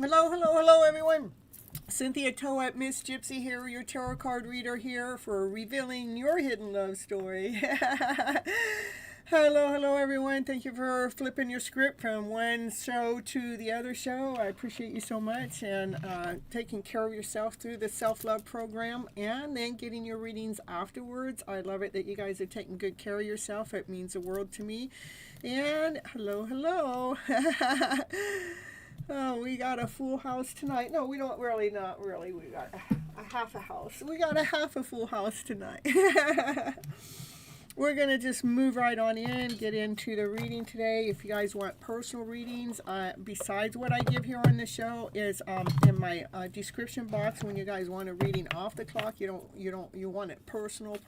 Hello, hello, hello, everyone. Cynthia Toet, Miss Gypsy here, your tarot card reader here for revealing your hidden love story. Hello, hello, everyone. Thank you for flipping your script from one show to the other show. I appreciate you so much, and taking care of yourself through the self-love program and then getting your readings afterwards. I love it that you guys are taking good care of yourself. It means the world to me. And hello, hello. Oh, we got a full house tonight. No, we don't really, not really. We got a half a house. We got a half a full house tonight. We're going to just move right on in, get into the reading today. If you guys want personal readings, besides what I give here on the show, is in my description box. When you guys want a reading off the clock, you want it personal.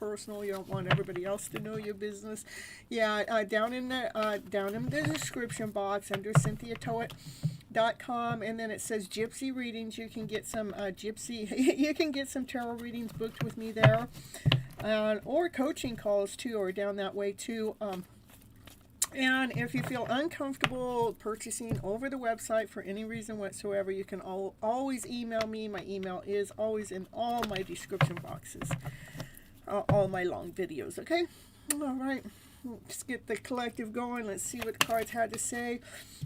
You don't want everybody else to know your business. Yeah, down in the description box under CynthiaToet.com, and then it says Gypsy readings. You can get some you can get some tarot readings booked with me there, or coaching calls too, or down that way too. And if you feel uncomfortable purchasing over the website for any reason whatsoever, you can always email me. My email is always in all my description boxes, all my long videos. Okay, all right. Let's get the collective going. Let's see what the cards had to say.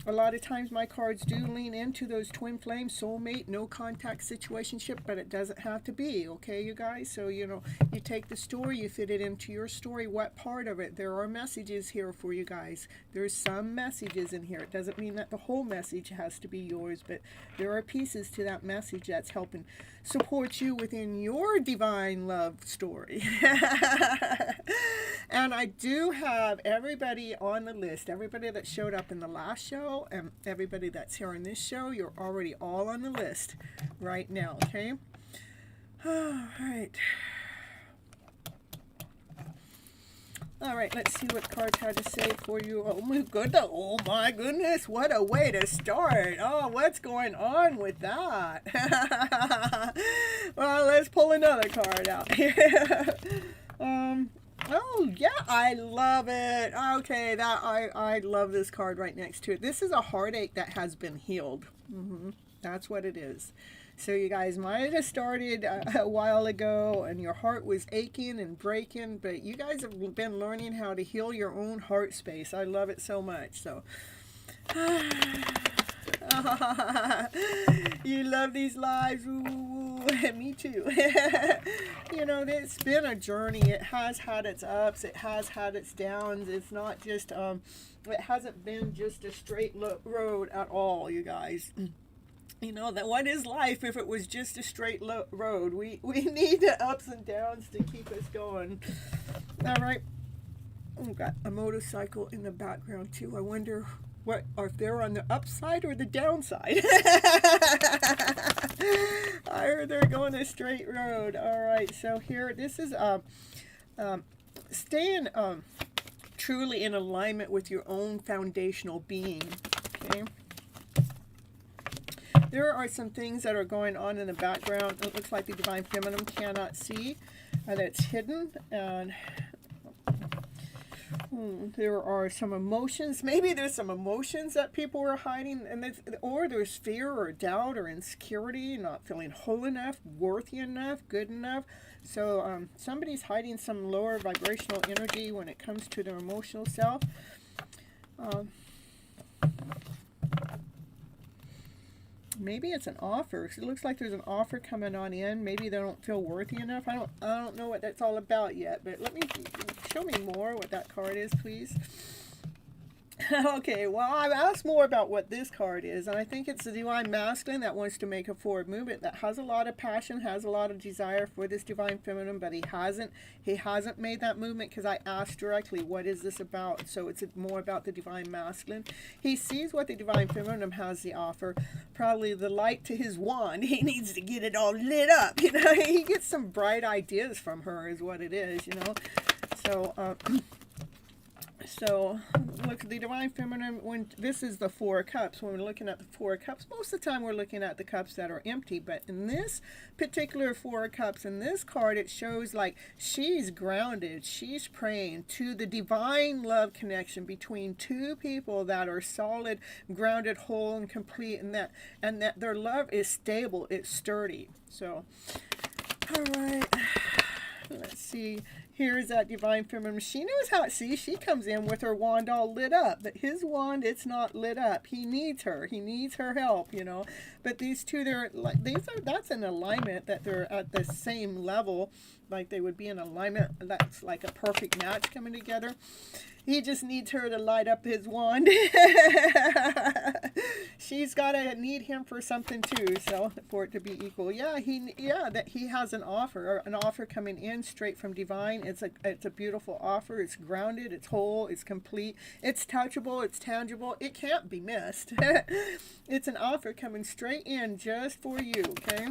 A lot of times my cards do lean into those twin flame, soulmate, no contact situationship, but it doesn't have to be, okay, you guys? So, you take the story, you fit it into your story. What part of it? There are messages here for you guys. There's some messages in here. It doesn't mean that the whole message has to be yours, but there are pieces to that message that's helping support you within your divine love story. And I do have everybody on the list, everybody that showed up in the last show, and everybody that's here in this show. You're already all on the list right now, okay? All right. All right, let's see what cards had to say for you. Oh my goodness, what a way to start. Oh, what's going on with that? Well, let's pull another card out here. Oh, yeah, I love it. Okay, I love this card right next to it. This is a heartache that has been healed. That's what it is. So you guys might have started a while ago and your heart was aching and breaking, but you guys have been learning how to heal your own heart space. I love it so much. So you love these lives. Ooh, me too. It's been a journey. It has had its ups. It has had its downs. It's not just, it hasn't been just a straight road at all, you guys. That what is life if it was just a straight road? We need the ups and downs to keep us going. All right. We've got a motorcycle in the background too. I wonder if they're on the upside or the downside. I heard they're going a straight road. All right, so here, this is staying truly in alignment with your own foundational being. Okay. There are some things that are going on in the background. It looks like the Divine Feminine cannot see, and it's hidden. And there are some emotions. Maybe there's some emotions that people are hiding, or there's fear or doubt or insecurity, not feeling whole enough, worthy enough, good enough. So somebody's hiding some lower vibrational energy when it comes to their emotional self. Maybe it's an offer. It looks like there's an offer coming on in. Maybe they don't feel worthy enough. I don't know what that's all about yet, but show me more what that card is, please. Okay, well, I've asked more about what this card is, and I think it's the Divine Masculine that wants to make a forward movement, that has a lot of passion, has a lot of desire for this Divine Feminine, but he hasn't made that movement because I asked directly, what is this about? So it's more about the Divine Masculine. He sees what the Divine Feminine has to offer, probably the light to his wand. He needs to get it all lit up, He gets some bright ideas from her is what it is, So, So, look, the Divine Feminine, when this is the Four of Cups, when we're looking at the Four of Cups, most of the time we're looking at the cups that are empty. But in this particular Four of Cups, in this card, it shows like she's grounded. She's praying to the divine love connection between two people that are solid, grounded, whole, and complete, and that their love is stable, it's sturdy. So, all right, let's see. Here's that Divine Feminine. She knows how. See, she comes in with her wand all lit up. But his wand, it's not lit up. He needs her. He needs her help, you know. But these two, they're like, that's an alignment that they're at the same level. Like they would be in alignment. That's like a perfect match coming together. He just needs her to light up his wand. She's got to need him for something too, so for it to be equal. Yeah, that he has an offer coming in straight from divine. It's a beautiful offer. It's grounded, it's whole, it's complete, it's touchable, it's tangible. It can't be missed. It's an offer coming straight in just for you, okay?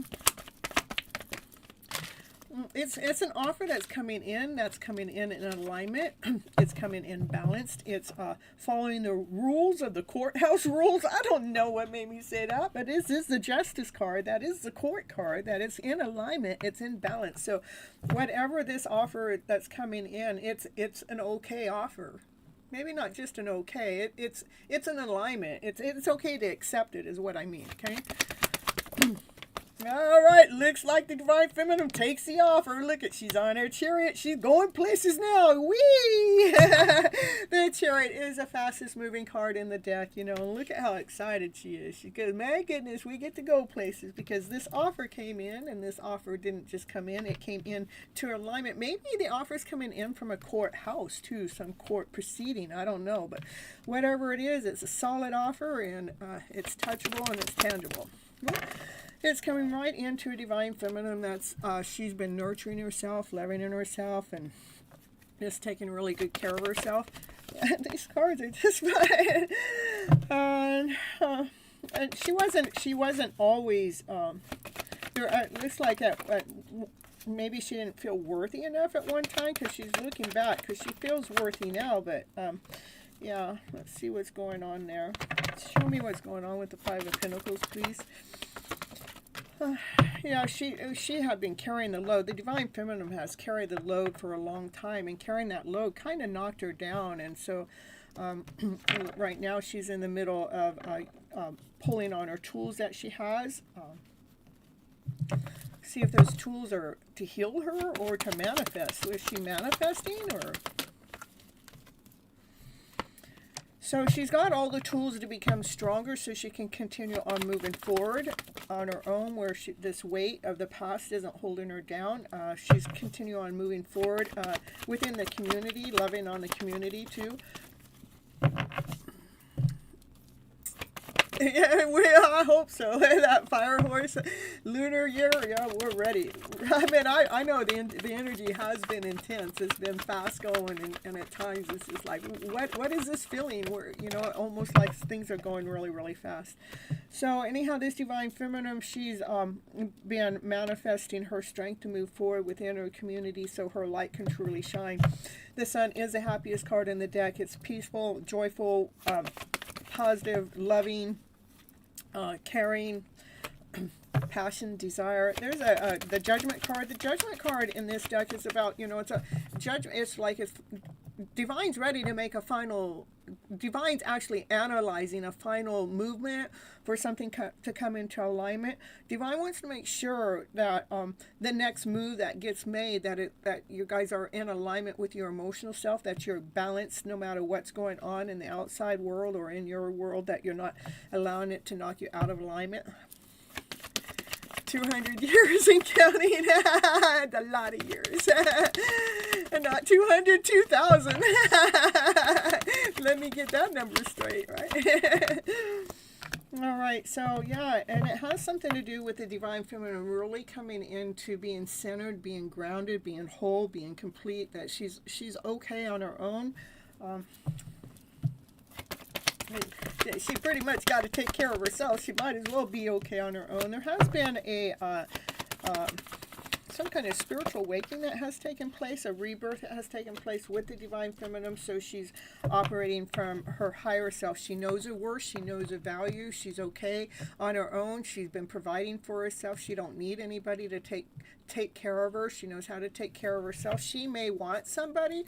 It's an offer that's coming in in alignment. It's coming in balanced. It's following the rules of the courthouse rules. I don't know what made me say that, but this is the Justice card. That is the Court card. That it's in alignment. It's in balance. So whatever this offer that's coming in, it's an okay offer. Maybe not just an okay. It's an alignment. It's okay to accept it is what I mean, okay? All right, looks like the Divine Feminine takes the offer. Look at, she's on her chariot. She's going places now. Whee! The chariot is the fastest moving card in the deck, you know. And look at how excited she is. She goes, my goodness, we get to go places because this offer came in, and this offer didn't just come in. It came in to alignment. Maybe the offer's coming in from a courthouse too, some court proceeding. I don't know, but whatever it is, it's a solid offer, and it's touchable and it's tangible. It's coming right into a Divine Feminine that's she's been nurturing herself, loving in herself, and just taking really good care of herself. And these cards are just fine. And she wasn't always. It looks like maybe she didn't feel worthy enough at one time because she's looking back because she feels worthy now. But yeah, let's see what's going on there. Show me what's going on with the Five of Pentacles, please. Yeah, she had been carrying the load. The Divine Feminine has carried the load for a long time, and carrying that load kind of knocked her down. And so right now she's in the middle of pulling on her tools that she has. See if those tools are to heal her or to manifest. So is she manifesting or... So she's got all the tools to become stronger so she can continue on moving forward on her own where this weight of the past isn't holding her down. She's continuing on moving forward within the community, loving on the community too. Yeah, I hope so. That fire horse, lunar year, yeah, we're ready. I mean, I know the energy has been intense. It's been fast going, and at times it's just like, what is this feeling? Where, you know, almost like things are going really, really fast. So anyhow, this Divine Feminine, she's been manifesting her strength to move forward within her community so her light can truly shine. The Sun is the happiest card in the deck. It's peaceful, joyful, positive, loving, caring, passion, desire. There's the Judgment card. The Judgment card in this deck is about, you know, it's a judgment. It's like it's Divine's ready to make a final. Divine's actually analyzing a final movement for something to come into alignment. Divine wants to make sure that the next move that gets made, that you guys are in alignment with your emotional self, that you're balanced no matter what's going on in the outside world or in your world, that you're not allowing it to knock you out of alignment. 200 years and counting. A lot of years. And not 200, 2,000. Let me get that number straight, right? All right, so yeah, and it has something to do with the Divine Feminine really coming into being centered, being grounded, being whole, being complete, that she's okay on her own. She pretty much got to take care of herself. She might as well be okay on her own. There has been a some kind of spiritual awakening that has taken place, a rebirth that has taken place with the Divine Feminine. So she's operating from her higher self. She knows her worth. She knows her value. She's okay on her own. She's been providing for herself. She don't need anybody to take care of her. She knows how to take care of herself. She may want somebody,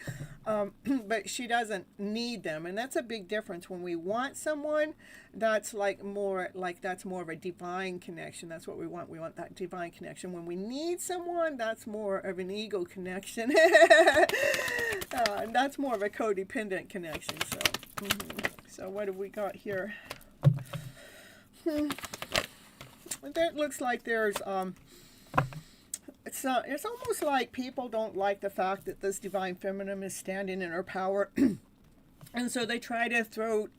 but she doesn't need them. And that's a big difference. When we want someone, that's more of a divine connection. That's what we want. We want that divine connection. When we need someone, that's more of an ego connection. That's more of a codependent connection. So, so what have we got here? That looks like there's it's almost like people don't like the fact that this Divine Feminine is standing in her power. And so they try to throw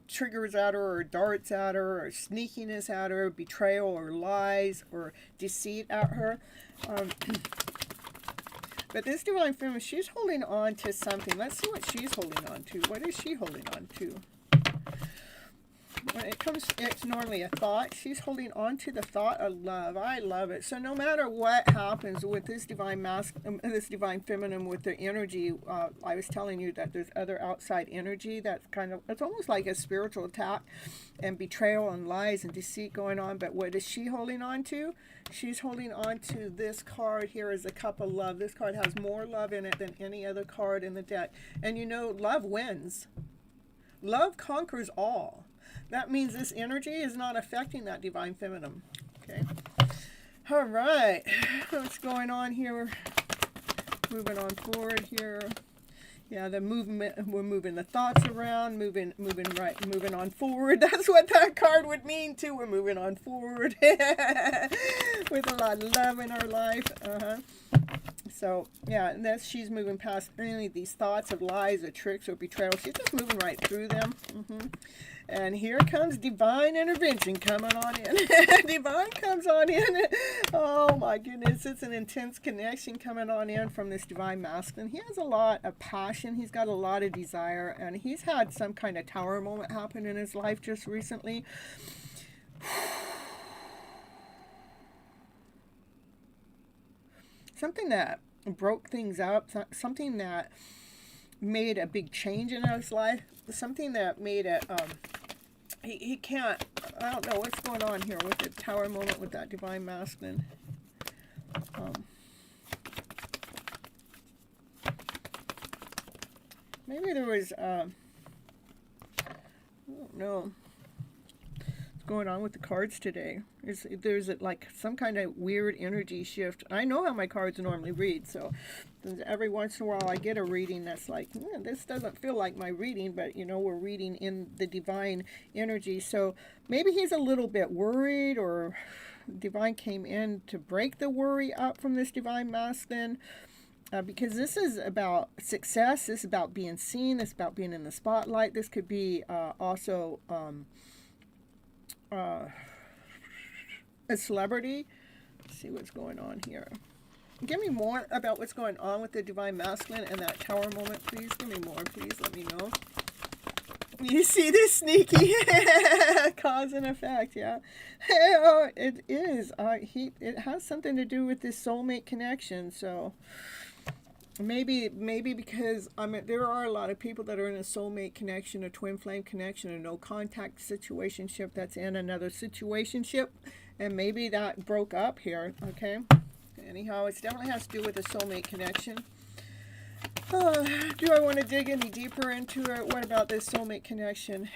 triggers at her, or darts at her, or sneakiness at her, betrayal or lies or deceit at her. But this Divine Feminine, she's holding on to something. Let's see what she's holding on to. What is she holding on to? When it's normally a thought. She's holding on to the thought of love. I love it. So no matter what happens with this Divine Feminine, with the energy, I was telling you that there's other outside energy that's it's almost like a spiritual attack and betrayal and lies and deceit going on. But what is she holding on to? She's holding on to this card here as a cup of love. This card has more love in it than any other card in the deck. And you know, love wins. Love conquers all. That means this energy is not affecting that Divine Feminine. Okay. All right. What's going on here? Moving on forward here. Yeah, the movement. We're moving the thoughts around. Moving on forward. That's what that card would mean too. We're moving on forward with a lot of love in our life. So yeah, and she's moving past any of these thoughts of lies or tricks or betrayal. She's just moving right through them. And here comes divine intervention coming on in. Divine comes on in. Oh my goodness, it's an intense connection coming on in from this Divine Masculine. He has a lot of passion. He's got a lot of desire. And he's had some kind of tower moment happen in his life just recently. Something that broke things up. Something that made a big change in his life. Something that made it... He can't, I don't know what's going on here with the tower moment with that Divine Masculine. Maybe there was, I don't know what's going on with the cards today. There's like some kind of weird energy shift. I know how my cards normally read, so every once in a while I get a reading that's like, this doesn't feel like my reading, but you know, we're reading in the divine energy. So maybe he's a little bit worried, or Divine came in to break the worry up from this Divine Masculine. Because this is about success, this is about being seen, this is about being in the spotlight. This could be also a celebrity. Let's see what's going on here. Give me more about what's going on with the Divine Masculine and that tower moment, please. Give me more, please. Let me know. You see this sneaky cause and effect, yeah. It is. It has something to do with this soulmate connection, so... Maybe because there are a lot of people that are in a soulmate connection, a twin flame connection, a no contact situationship that's in another situationship, and maybe that broke up here. Okay. Anyhow, it definitely has to do with a soulmate connection. Do I want to dig any deeper into it? What about this soulmate connection?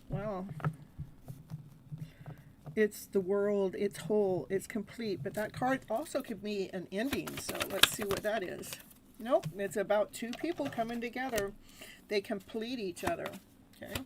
Wow. It's the world, it's whole, it's complete. But that card also could be an ending, so let's see what that is. Nope, it's about two people coming together. They complete each other, okay?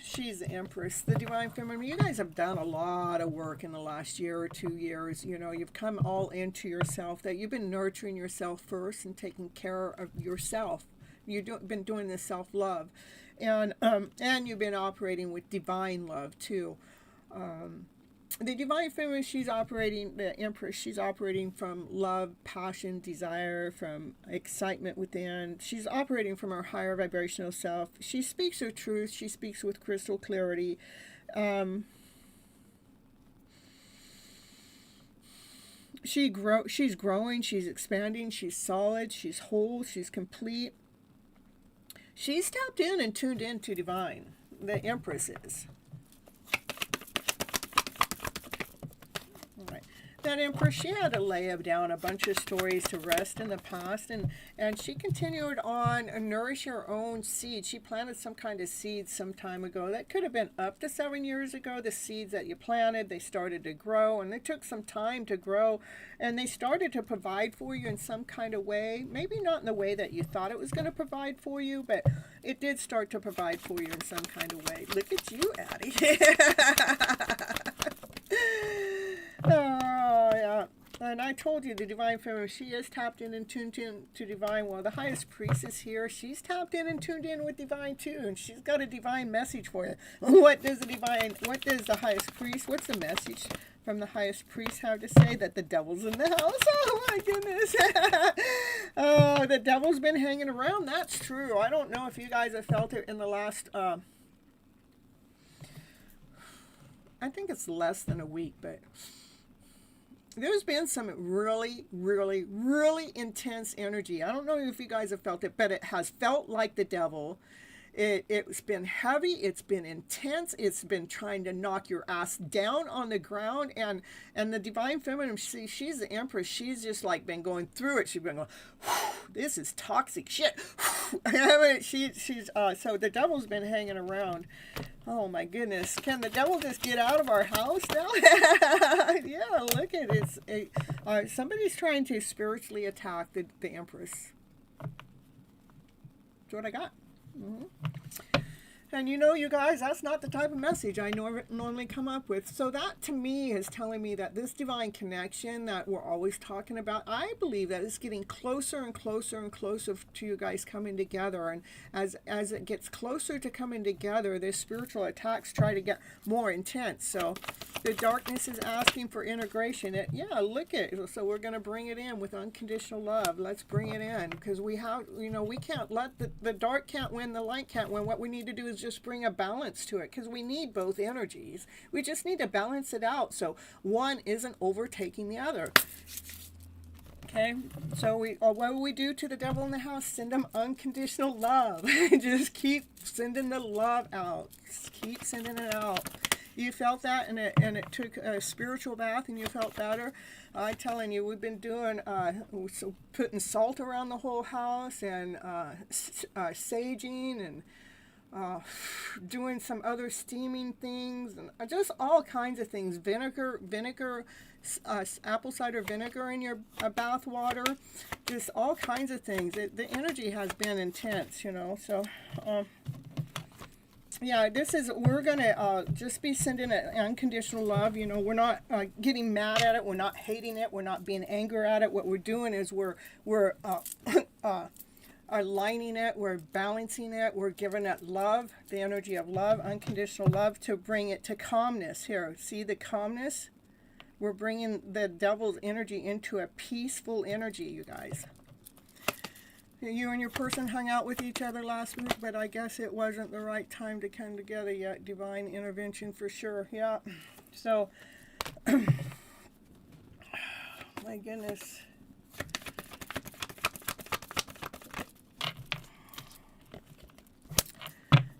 She's the Empress, the Divine Feminine. You guys have done a lot of work in the last year or 2 years. You know, you've come all into yourself, that you've been nurturing yourself first and taking care of yourself. You've been doing this self-love. And you've been operating with divine love too. the divine feminine, she's operating, the Empress, she's operating from love, passion, desire, from excitement within. She's operating from her higher vibrational self. She speaks her truth. She speaks with crystal clarity. She's growing, she's expanding, she's solid, she's whole, she's complete. She's tapped in and tuned in to divine. The Empress is. All right. That Empress, she had to lay down a bunch of stories to rest in the past, and she continued on and nourish her own seeds. She planted some kind of seeds some time ago. That could have been up to 7 years ago. The seeds that you planted, they started to grow, and they took some time to grow, and they started to provide for you in some kind of way. Maybe not in the way that you thought it was going to provide for you, but it did start to provide for you in some kind of way. Look at you, Addie. Oh, yeah. And I told you, the divine feminine, she is tapped in and tuned in to divine. Well, the highest priestess here, she's tapped in and tuned in with divine too, and she's got a divine message for you. What does the highest priest, what's the message from the highest priest have to say? That the devil's in the house. Oh my goodness. Oh, the devil's been hanging around. That's true. I don't know if you guys have felt it in the last, I think it's less than a week, but there's been some really, really, really intense energy. I don't know if you guys have felt it, but it has felt like the devil. It's been heavy. It's been intense. It's been trying to knock your ass down on the ground. And the divine feminine, she's the Empress. She's just like been going through it. She's been going, this is toxic shit. So the devil's been hanging around. Oh my goodness. Can the devil just get out of our house now? Yeah, look at it. Somebody's trying to spiritually attack the Empress. That's what I got. Mm-hmm. And you know, you guys, that's not the type of message I normally come up with. So that to me is telling me that this divine connection that we're always talking about, I believe that it's getting closer and closer and closer to you guys coming together. And as it gets closer to coming together, the spiritual attacks try to get more intense. So the darkness is asking for integration. Look at it. So we're going to bring it in with unconditional love. Let's bring it in, because we can't let the dark can't win, the light can't win. What we need to do is just bring a balance to it, because we need both energies. We just need to balance it out so one isn't overtaking the other. Okay, so what do we do to the devil in the house? Send him unconditional love. Just keep sending the love out. Just keep sending it out. You felt that, and it took a spiritual bath, and you felt better. I'm telling you, we've been doing putting salt around the whole house, and saging, and doing some other steaming things, and just all kinds of things. Vinegar, apple cider vinegar in your bath water, just all kinds of things. The energy has been intense, so yeah, we're going to just be sending it unconditional love. We're not getting mad at it. We're not hating it. We're not being angry at it. What we're doing is we're aligning it, we're balancing it, we're giving it love, the energy of love, unconditional love, to bring it to calmness. Here, see the calmness? We're bringing the devil's energy into a peaceful energy, you guys. You and your person hung out with each other last week, but I guess it wasn't the right time to come together yet. Divine intervention for sure, yeah. So, my goodness.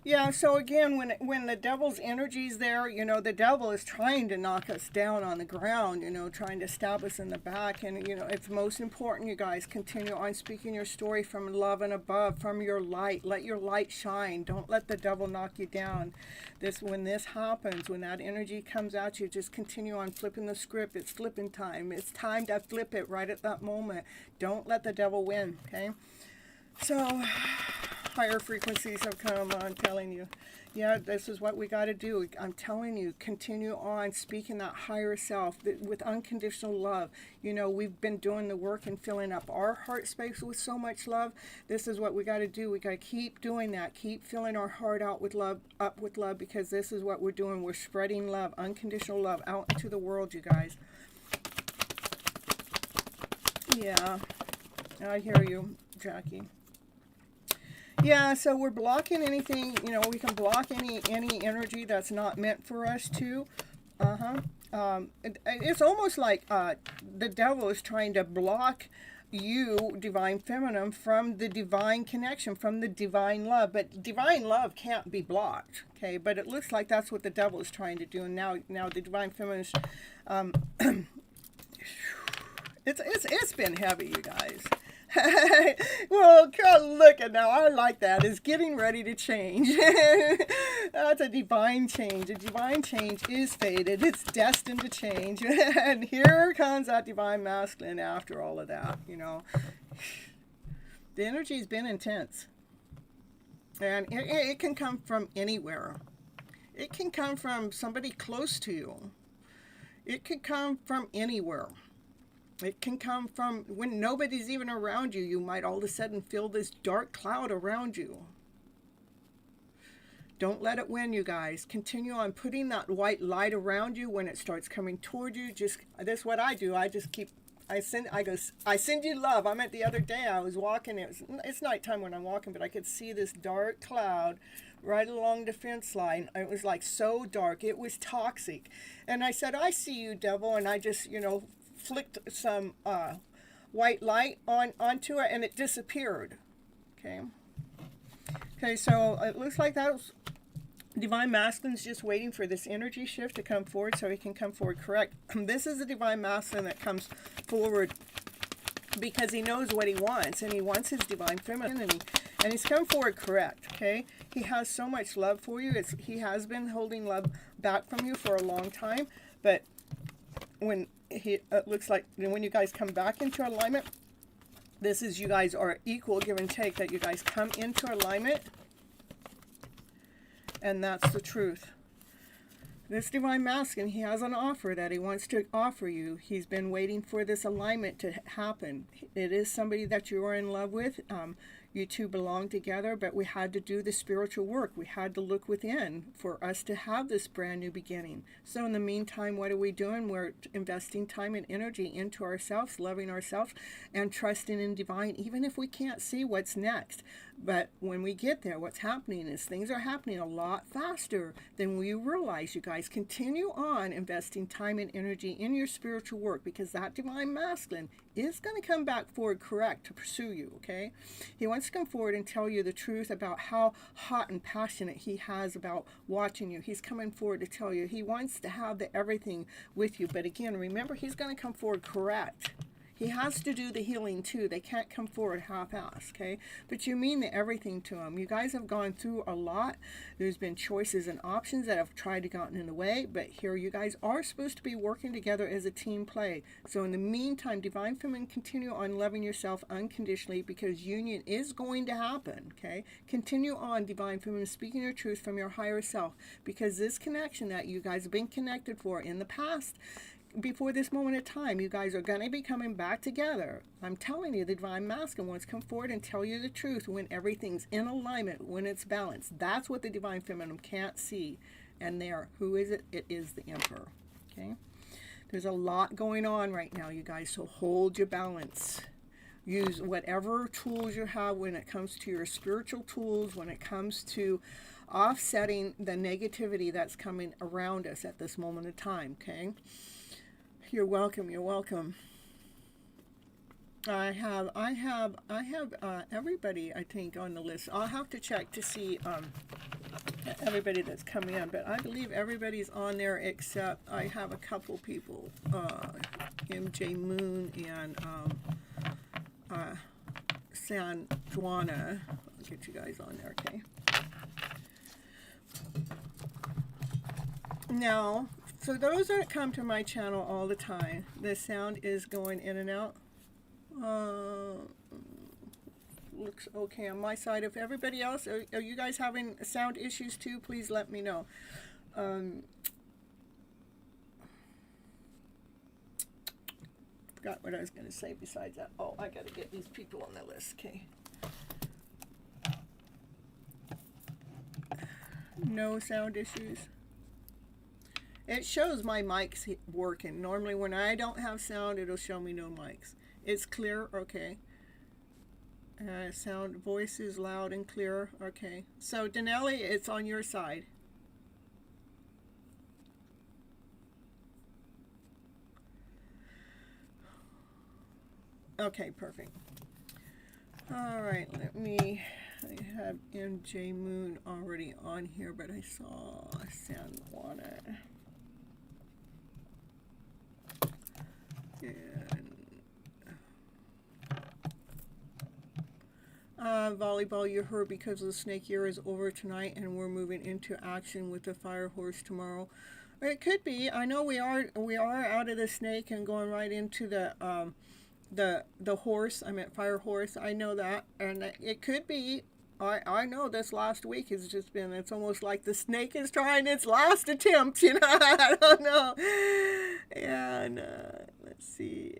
Yeah, so again, when the devil's energy is there, the devil is trying to knock us down on the ground, trying to stab us in the back. And, it's most important, you guys, continue on speaking your story from love and above, from your light. Let your light shine. Don't let the devil knock you down. When this happens, when that energy comes at you, just continue on flipping the script. It's flipping time. It's time to flip it right at that moment. Don't let the devil win, okay? So, higher frequencies have come. I'm telling you. Yeah, this is what we got to do. I'm telling you, continue on speaking that higher self with unconditional love. You know, we've been doing the work and filling up our heart space with so much love. This is what we got to do. We got to keep doing that. Keep filling our heart out with love, up with love, because this is what we're doing. We're spreading love, unconditional love out into the world, you guys. Yeah, I hear you, Jackie. Yeah, so we're blocking anything, you know, we can block any energy that's not meant for us to. It's almost like the devil is trying to block you, Divine Feminine, from the divine connection, from the divine love. But divine love can't be blocked, okay? But it looks like that's what the devil is trying to do. And now the Divine Feminine is, it's been heavy, you guys. Well, look at now. I like that. It's getting ready to change. That's a divine change. A divine change is fated. It's destined to change. And here comes that divine masculine after all of that, you know. The energy's been intense. And it can come from anywhere. It can come from somebody close to you. It could come from anywhere. It can come from when nobody's even around you. You might all of a sudden feel this dark cloud around you. Don't let it win, you guys. Continue on putting that white light around you when it starts coming toward you. That's what I do. I send you love. I meant the other day I was walking. It's nighttime when I'm walking, but I could see this dark cloud right along the fence line. It was like so dark. It was toxic. And I said, I see you, devil. And I just, you know, flicked some white light onto it, and it disappeared. Okay, so it looks like that was Divine Masculine's just waiting for this energy shift to come forward so he can come forward correct. This is the Divine Masculine that comes forward because he knows what he wants, and he wants his Divine Femininity, and he's come forward correct. Okay, he has so much love for you. He has been holding love back from you for a long time, but when it looks like when you guys come back into alignment, this is you guys are equal, give and take, that you guys come into alignment, and that's the truth. This Divine Masculine, he has an offer that he wants to offer you. He's been waiting for this alignment to happen. It is somebody that you are in love with. You two belong together, but we had to do the spiritual work. We had to look within for us to have this brand new beginning. So in the meantime, what are we doing? We're investing time and energy into ourselves, loving ourselves, and trusting in divine, even if we can't see what's next. But when we get there, what's happening is things are happening a lot faster than we realize, you guys. Continue on investing time and energy in your spiritual work, because that Divine Masculine is going to come back forward correct to pursue you, okay? He wants to come forward and tell you the truth about how hot and passionate he has about watching you. He's coming forward to tell you he wants to have the everything with you. But again, remember, he's going to come forward correct. He has to do the healing too. They can't come forward half-assed, okay? But you mean the everything to him. You guys have gone through a lot. There's been choices and options that have tried to gotten in the way, but here you guys are supposed to be working together as a team play. So in the meantime, Divine Feminine, continue on loving yourself unconditionally, because union is going to happen, okay? Continue on, Divine Feminine, speaking your truth from your higher self, because this connection that you guys have been connected for in the past, before this moment of time, you guys are going to be coming back together. I'm telling you, the Divine Masculine wants to come forward and tell you the truth when everything's in alignment, when it's balanced. That's what the Divine Feminine can't see. And there, who is it? It is the Emperor. Okay? There's a lot going on right now, you guys, so hold your balance. Use whatever tools you have when it comes to your spiritual tools, when it comes to offsetting the negativity that's coming around us at this moment of time, okay? You're welcome. You're welcome. I have everybody, I think, on the list. I'll have to check to see everybody that's come in, but I believe everybody's on there except I have a couple people, MJ Moon and San Juana. I'll get you guys on there, okay? Now, so those that come to my channel all the time, the sound is going in and out. looks okay on my side. If everybody else, are you guys having sound issues too? Please let me know. Forgot what I was going to say besides that. Oh, I got to get these people on the list. Okay. No sound issues. It shows my mics working. Normally when I don't have sound, it'll show me no mics. It's clear? Okay. Sound, voice is loud and clear. Okay. So, Danelli, it's on your side. Okay, perfect. All right, I have MJ Moon already on here, but I saw San Juana. And volleyball, you heard because the snake year is over tonight and we're moving into action with the fire horse tomorrow. It could be. I know we are out of the snake and going right into the horse. I meant fire horse. I know that, and it could be. I know this last week has just been. It's almost like the snake is trying its last attempt. You know, I don't know. And let's see.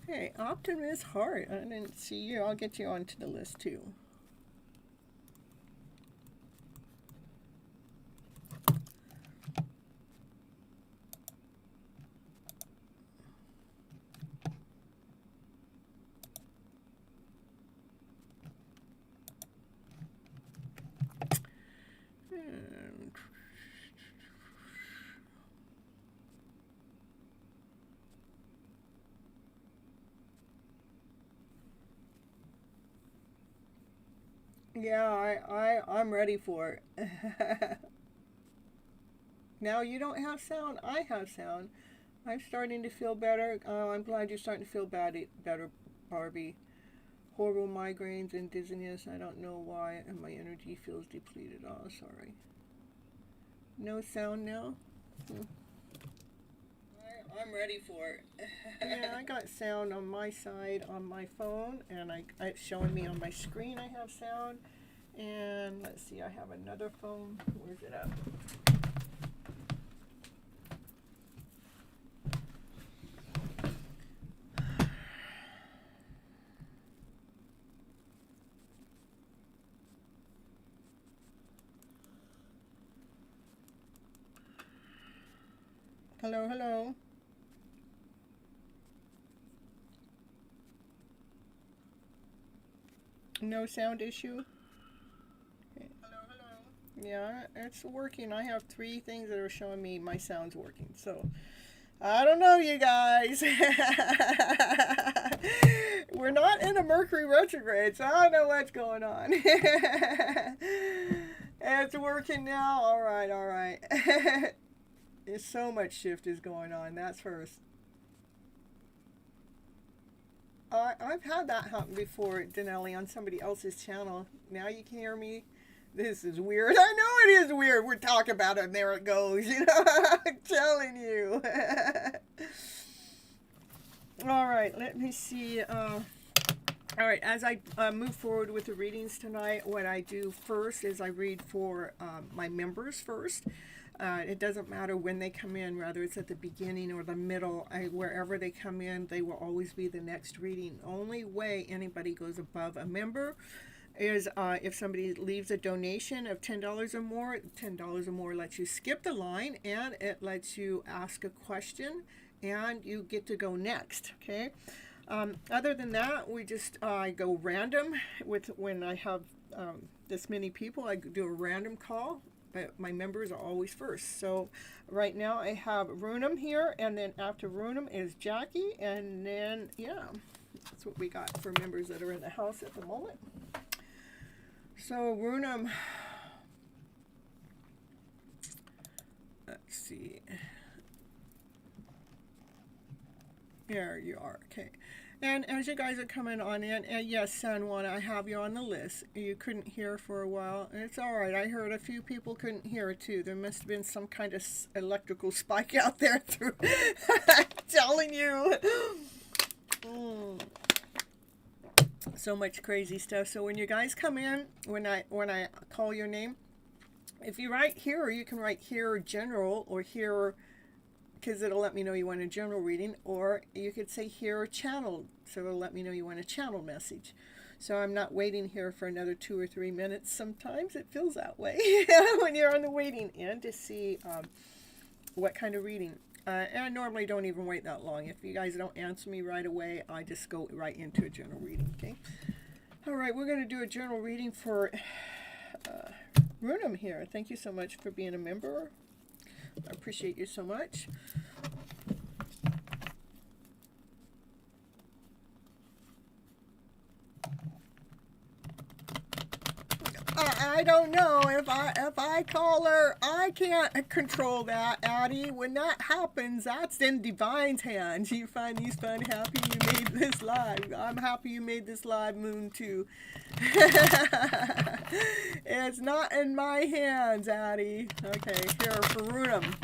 Hey, Optimus Heart. I didn't see you. I'll get you onto the list too. Yeah, I'm ready for it. Now you don't have sound. I have sound. I'm starting to feel better. I'm glad you're starting to feel better, Barbie. Horrible migraines and dizziness. I don't know why, and my energy feels depleted. Oh, sorry. No sound now? I'm ready for it. Yeah, I got sound on my side on my phone, and it's showing me on my screen I have sound. And let's see, I have another phone. Where's it at? Hello, hello. No sound issue? Okay. Hello, hello. Yeah, it's working. I have 3 things that are showing me my sound's working. So, I don't know, you guys. We're not in a Mercury retrograde, so I don't know what's going on. It's working now. All right, all right. There's so much shift is going on. That's first. I've had that happen before, Danelli, on somebody else's channel. Now you can hear me. This is weird. I know it is weird. We're talking about it, and there it goes. You know, I'm telling you. All right, let me see. All right, as I move forward with the readings tonight, what I do first is I read for my members first. It doesn't matter when they come in, whether it's at the beginning or the middle. Wherever they come in, they will always be the next reading. Only way anybody goes above a member is if somebody leaves a donation of $10 or more. $10 or more lets you skip the line, and it lets you ask a question, and you get to go next. Okay. Other than that, we just I go random when I have this many people. I do a random call. But my members are always first. So right now I have Runum here, and then after Runum is Jackie, and then, yeah, that's what we got for members that are in the house at the moment. So Runum, let's see. There you are, okay. And as you guys are coming on in, and yes, San Juan, I have you on the list. You couldn't hear for a while. It's all right. I heard a few people couldn't hear it too. There must have been some kind of electrical spike out there through. I'm telling you. So much crazy stuff. So when you guys come in, when I call your name, if you write here, you can write here general or here, because it'll let me know you want a general reading, or you could say here channel, so it'll let me know you want a channel message. So I'm not waiting here for another 2 or 3 minutes. Sometimes it feels that way when you're on the waiting end to see what kind of reading. And I normally don't even wait that long. If you guys don't answer me right away, I just go right into a general reading, okay? All right, we're going to do a general reading for Runum here. Thank you so much for being a member. I appreciate you so much. I don't know if I call her. I can't control that, Addie. When that happens, that's in Divine's hands. You find these fun, happy you made this live. I'm happy you made this live, Moon, too. It's not in my hands, Addie. Okay, here for Runum.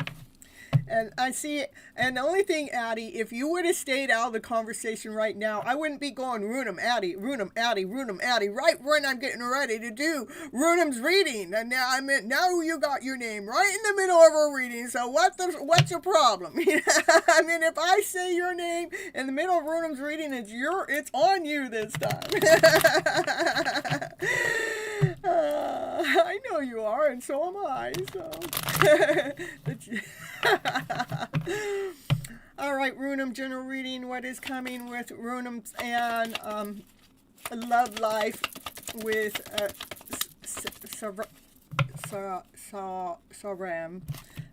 And I see it. And the only thing, Addie, if you would have stayed out of the conversation right now, I wouldn't be going Runum, Addie, Runum, Addie, Runum, Addie, right when I'm getting ready to do Runum's reading. And now you got your name right in the middle of her reading. So what's your problem? I mean, if I say your name in the middle of Runum's reading, it's on you this time. I know you are, and so am I. So. All right, Runum general reading. What is coming with Runum and love life with Saram.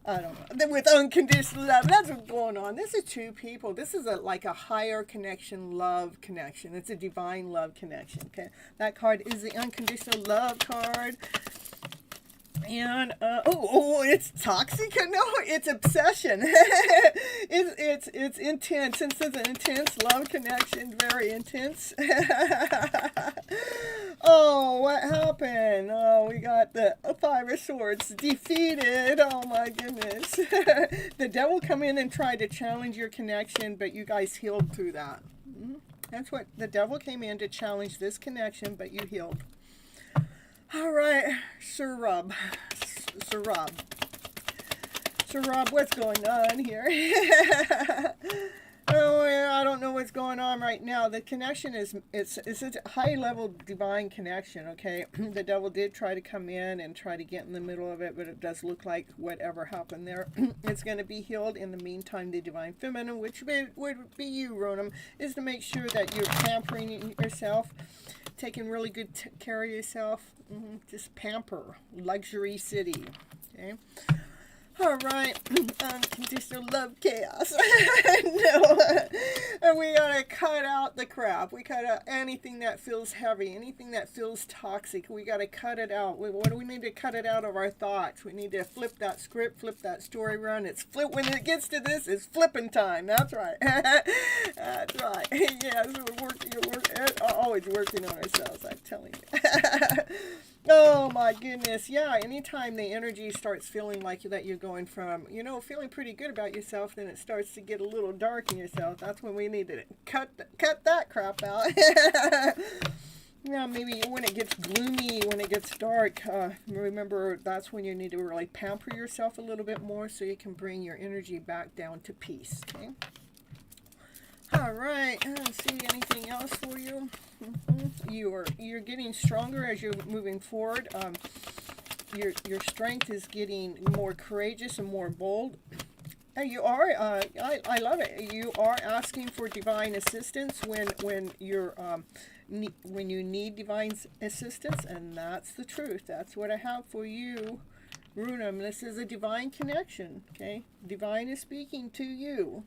I don't know. With unconditional love. That's what's going on. This is two people. This is like a higher connection, love connection. It's a divine love connection. Okay, that card is the unconditional love card. And it's toxic. No, it's obsession. it's intense. Since it's an intense love connection, very intense. Oh, what happened? Oh, we got the Five of Swords defeated. Oh my goodness. The devil come in and tried to challenge your connection, but you guys healed through that. That's what the devil came in to challenge this connection, but you healed. All right, Sir Rob, what's going on here? Oh, yeah, I don't know what's going on right now. The connection it's a high level divine connection. Okay, the devil did try to come in and try to get in the middle of it, but it does look like whatever happened there, it's going to be healed. In the meantime, the divine feminine, which would be you, Runum, is to make sure that you're pampering yourself, taking really good care of yourself. Just pamper. Luxury city. Okay. All right. Unconditional love chaos. No. And we gotta cut out the crap. We cut out anything that feels heavy, anything that feels toxic. We gotta cut it out. What do we need to cut it out of our thoughts? We need to flip that script, flip that story around. It's flip. When it gets to this, it's flipping time. That's right. That's right. Yes, we're always working on ourselves, I'm telling you. Oh my goodness, yeah, anytime the energy starts feeling like that you're going from, feeling pretty good about yourself, then it starts to get a little dark in yourself. That's when we need to cut that crap out. Yeah, maybe when it gets gloomy, when it gets dark, remember that's when you need to really pamper yourself a little bit more so you can bring your energy back down to peace, okay? All right, let's see, anything else for you? You're getting stronger as you're moving forward. Your strength is getting more courageous and more bold. And you are, I love it. You are asking for divine assistance when you need divine assistance, and that's the truth. That's what I have for you, Runum. This is a divine connection, okay? Divine is speaking to you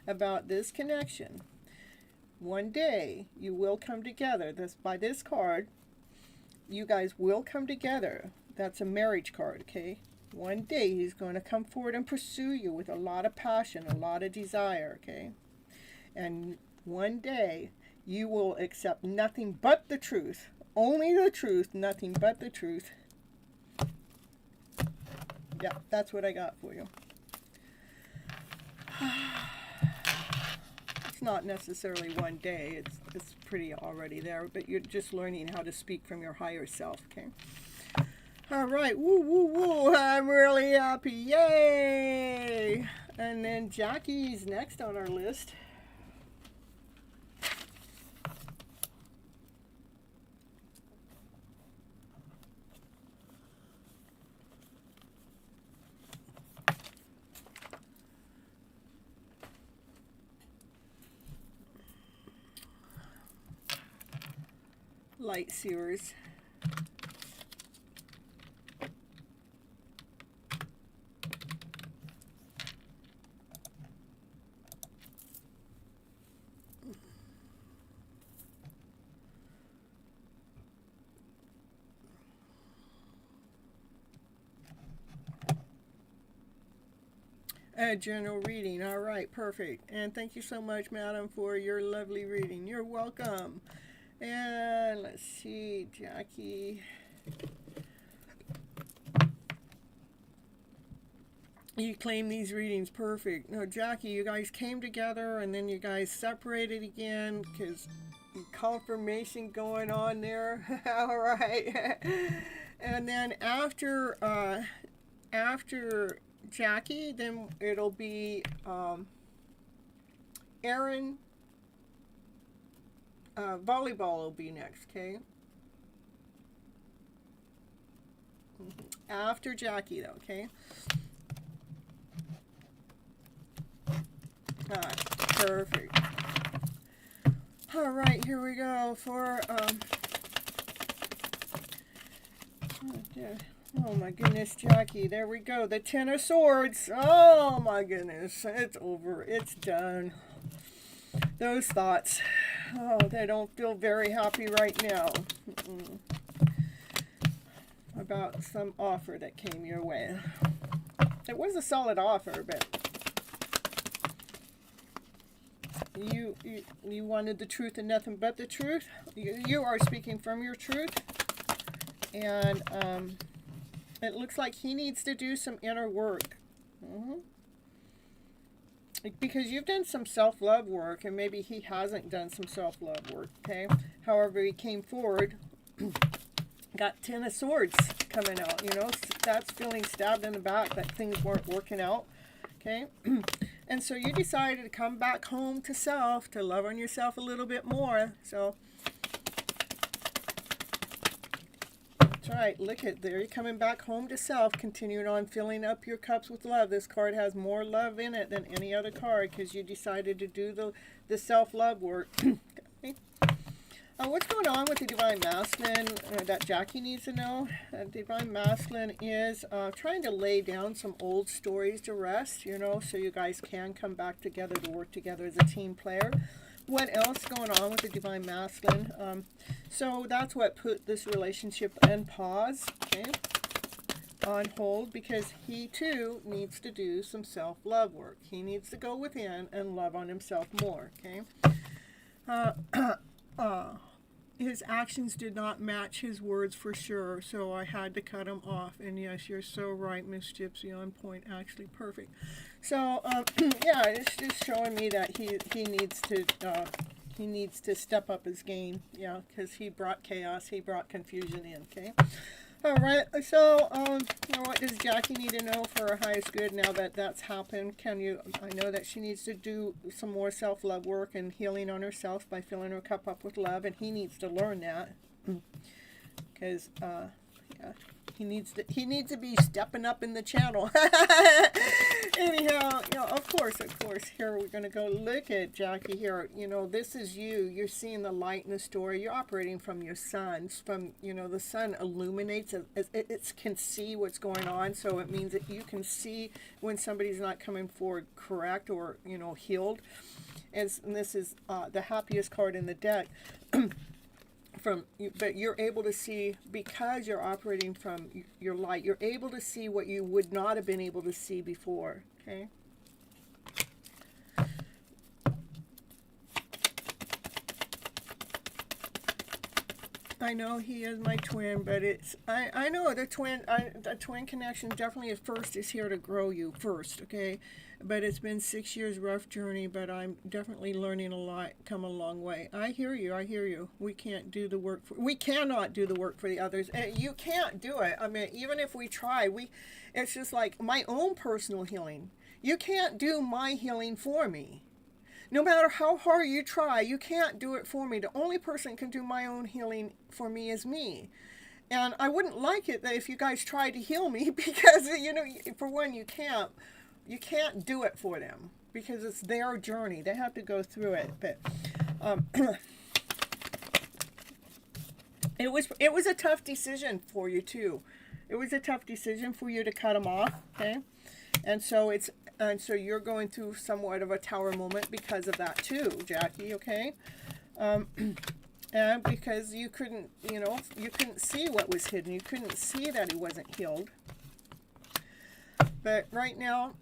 about this connection. One day you will come together. By this card, you guys will come together. That's a marriage card, okay? One day he's going to come forward and pursue you with a lot of passion, a lot of desire, okay? And one day, you will accept nothing but the truth. Only the truth, nothing but the truth. Yeah, that's what I got for you. It's not necessarily one day. It's pretty already there, but you're just learning how to speak from your higher self, okay? All right, woo, woo, woo, I'm really happy, yay! And then Jackie's next on our list. Light seers. A general reading. All right, perfect. And thank you so much, madam, for your lovely reading. You're welcome. And let's see, Jackie. You claim these readings. Perfect. No, Jackie, you guys came together and then you guys separated again because confirmation going on there. All right. And then after Jackie, then it'll be Aaron. Volleyball will be next, okay? After Jackie, though, okay? Alright, perfect. Alright, here we go for, oh my goodness, Jackie, there we go. The Ten of Swords. Oh my goodness, it's over. It's done. Those thoughts. Oh, they don't feel very happy right now. About some offer that came your way. It was a solid offer, but you wanted the truth and nothing but the truth. You are speaking from your truth. And it looks like he needs to do some inner work. Because you've done some self-love work, and maybe he hasn't done some self-love work, okay? However, he came forward, got Ten of Swords coming out, you know? That's feeling stabbed in the back that things weren't working out, okay? And so you decided to come back home to self, to love on yourself a little bit more, so... That's right, look at there, you're coming back home to self, continuing on filling up your cups with love. This card has more love in it than any other card because you decided to do the self-love work. Okay. What's going on with the Divine Masculine that Jackie needs to know? Divine Masculine is trying to lay down some old stories to rest, you know, so you guys can come back together to work together as a team player. What else going on with the Divine Masculine? So that's what put this relationship in pause, okay, on hold, because he too needs to do some self-love work. He needs to go within and love on himself more, okay? His actions did not match his words for sure, so I had to cut him off. And yes, you're so right, Miss Gypsy, on point, actually perfect. So yeah, it's just showing me that he needs to step up his game, yeah, because he brought chaos, he brought confusion in. Okay. All right. So what does Jackie need to know for her highest good now that that's happened? I know that she needs to do some more self-love work and healing on herself by filling her cup up with love, and he needs to learn that because yeah, he needs to be stepping up in the channel. Anyhow, you know, of course, here we're going to go look at Jackie here. You know, this is you. You're seeing the light in the story. You're operating from your sun. From, you know, the sun illuminates. It can see what's going on. So it means that you can see when somebody's not coming forward correct or, you know, healed. And this is the happiest card in the deck. But you're able to see, because you're operating from your light, you're able to see what you would not have been able to see before, okay? I know he is my twin, but I know the twin connection definitely at first is here to grow you first, okay? But it's been 6 years rough journey, but I'm definitely learning a lot, come a long way. I hear you. We cannot do the work for the others. You can't do it. I mean, even if we try, it's just like my own personal healing. You can't do my healing for me. No matter how hard you try, you can't do it for me. The only person can do my own healing for me is me. And I wouldn't like it that if you guys tried to heal me, because, for one, you can't do it for them because it's their journey. They have to go through it. But it was a tough decision for you too. It was a tough decision for you to cut them off, okay? And so you're going through somewhat of a tower moment because of that too, Jackie, okay? And because you couldn't see what was hidden. You couldn't see that he wasn't healed. But right now,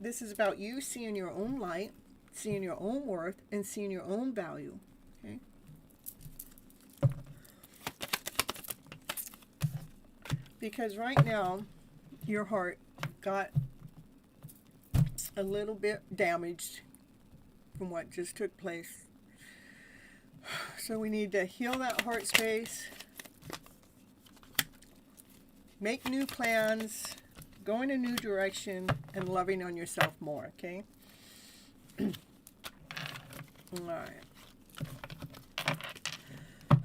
this is about you seeing your own light, seeing your own worth, and seeing your own value, okay? Because right now, your heart got a little bit damaged from what just took place. So we need to heal that heart space, make new plans, go in a new direction, and loving on yourself more, okay?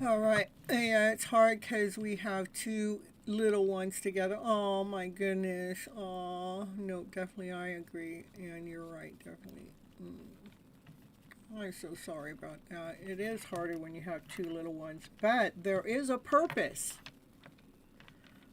All right. Yeah, it's hard because we have two little ones together. Oh my goodness. Oh no, definitely I agree, and you're right, definitely. I'm so sorry about that. It is harder when you have two little ones, but there is a purpose.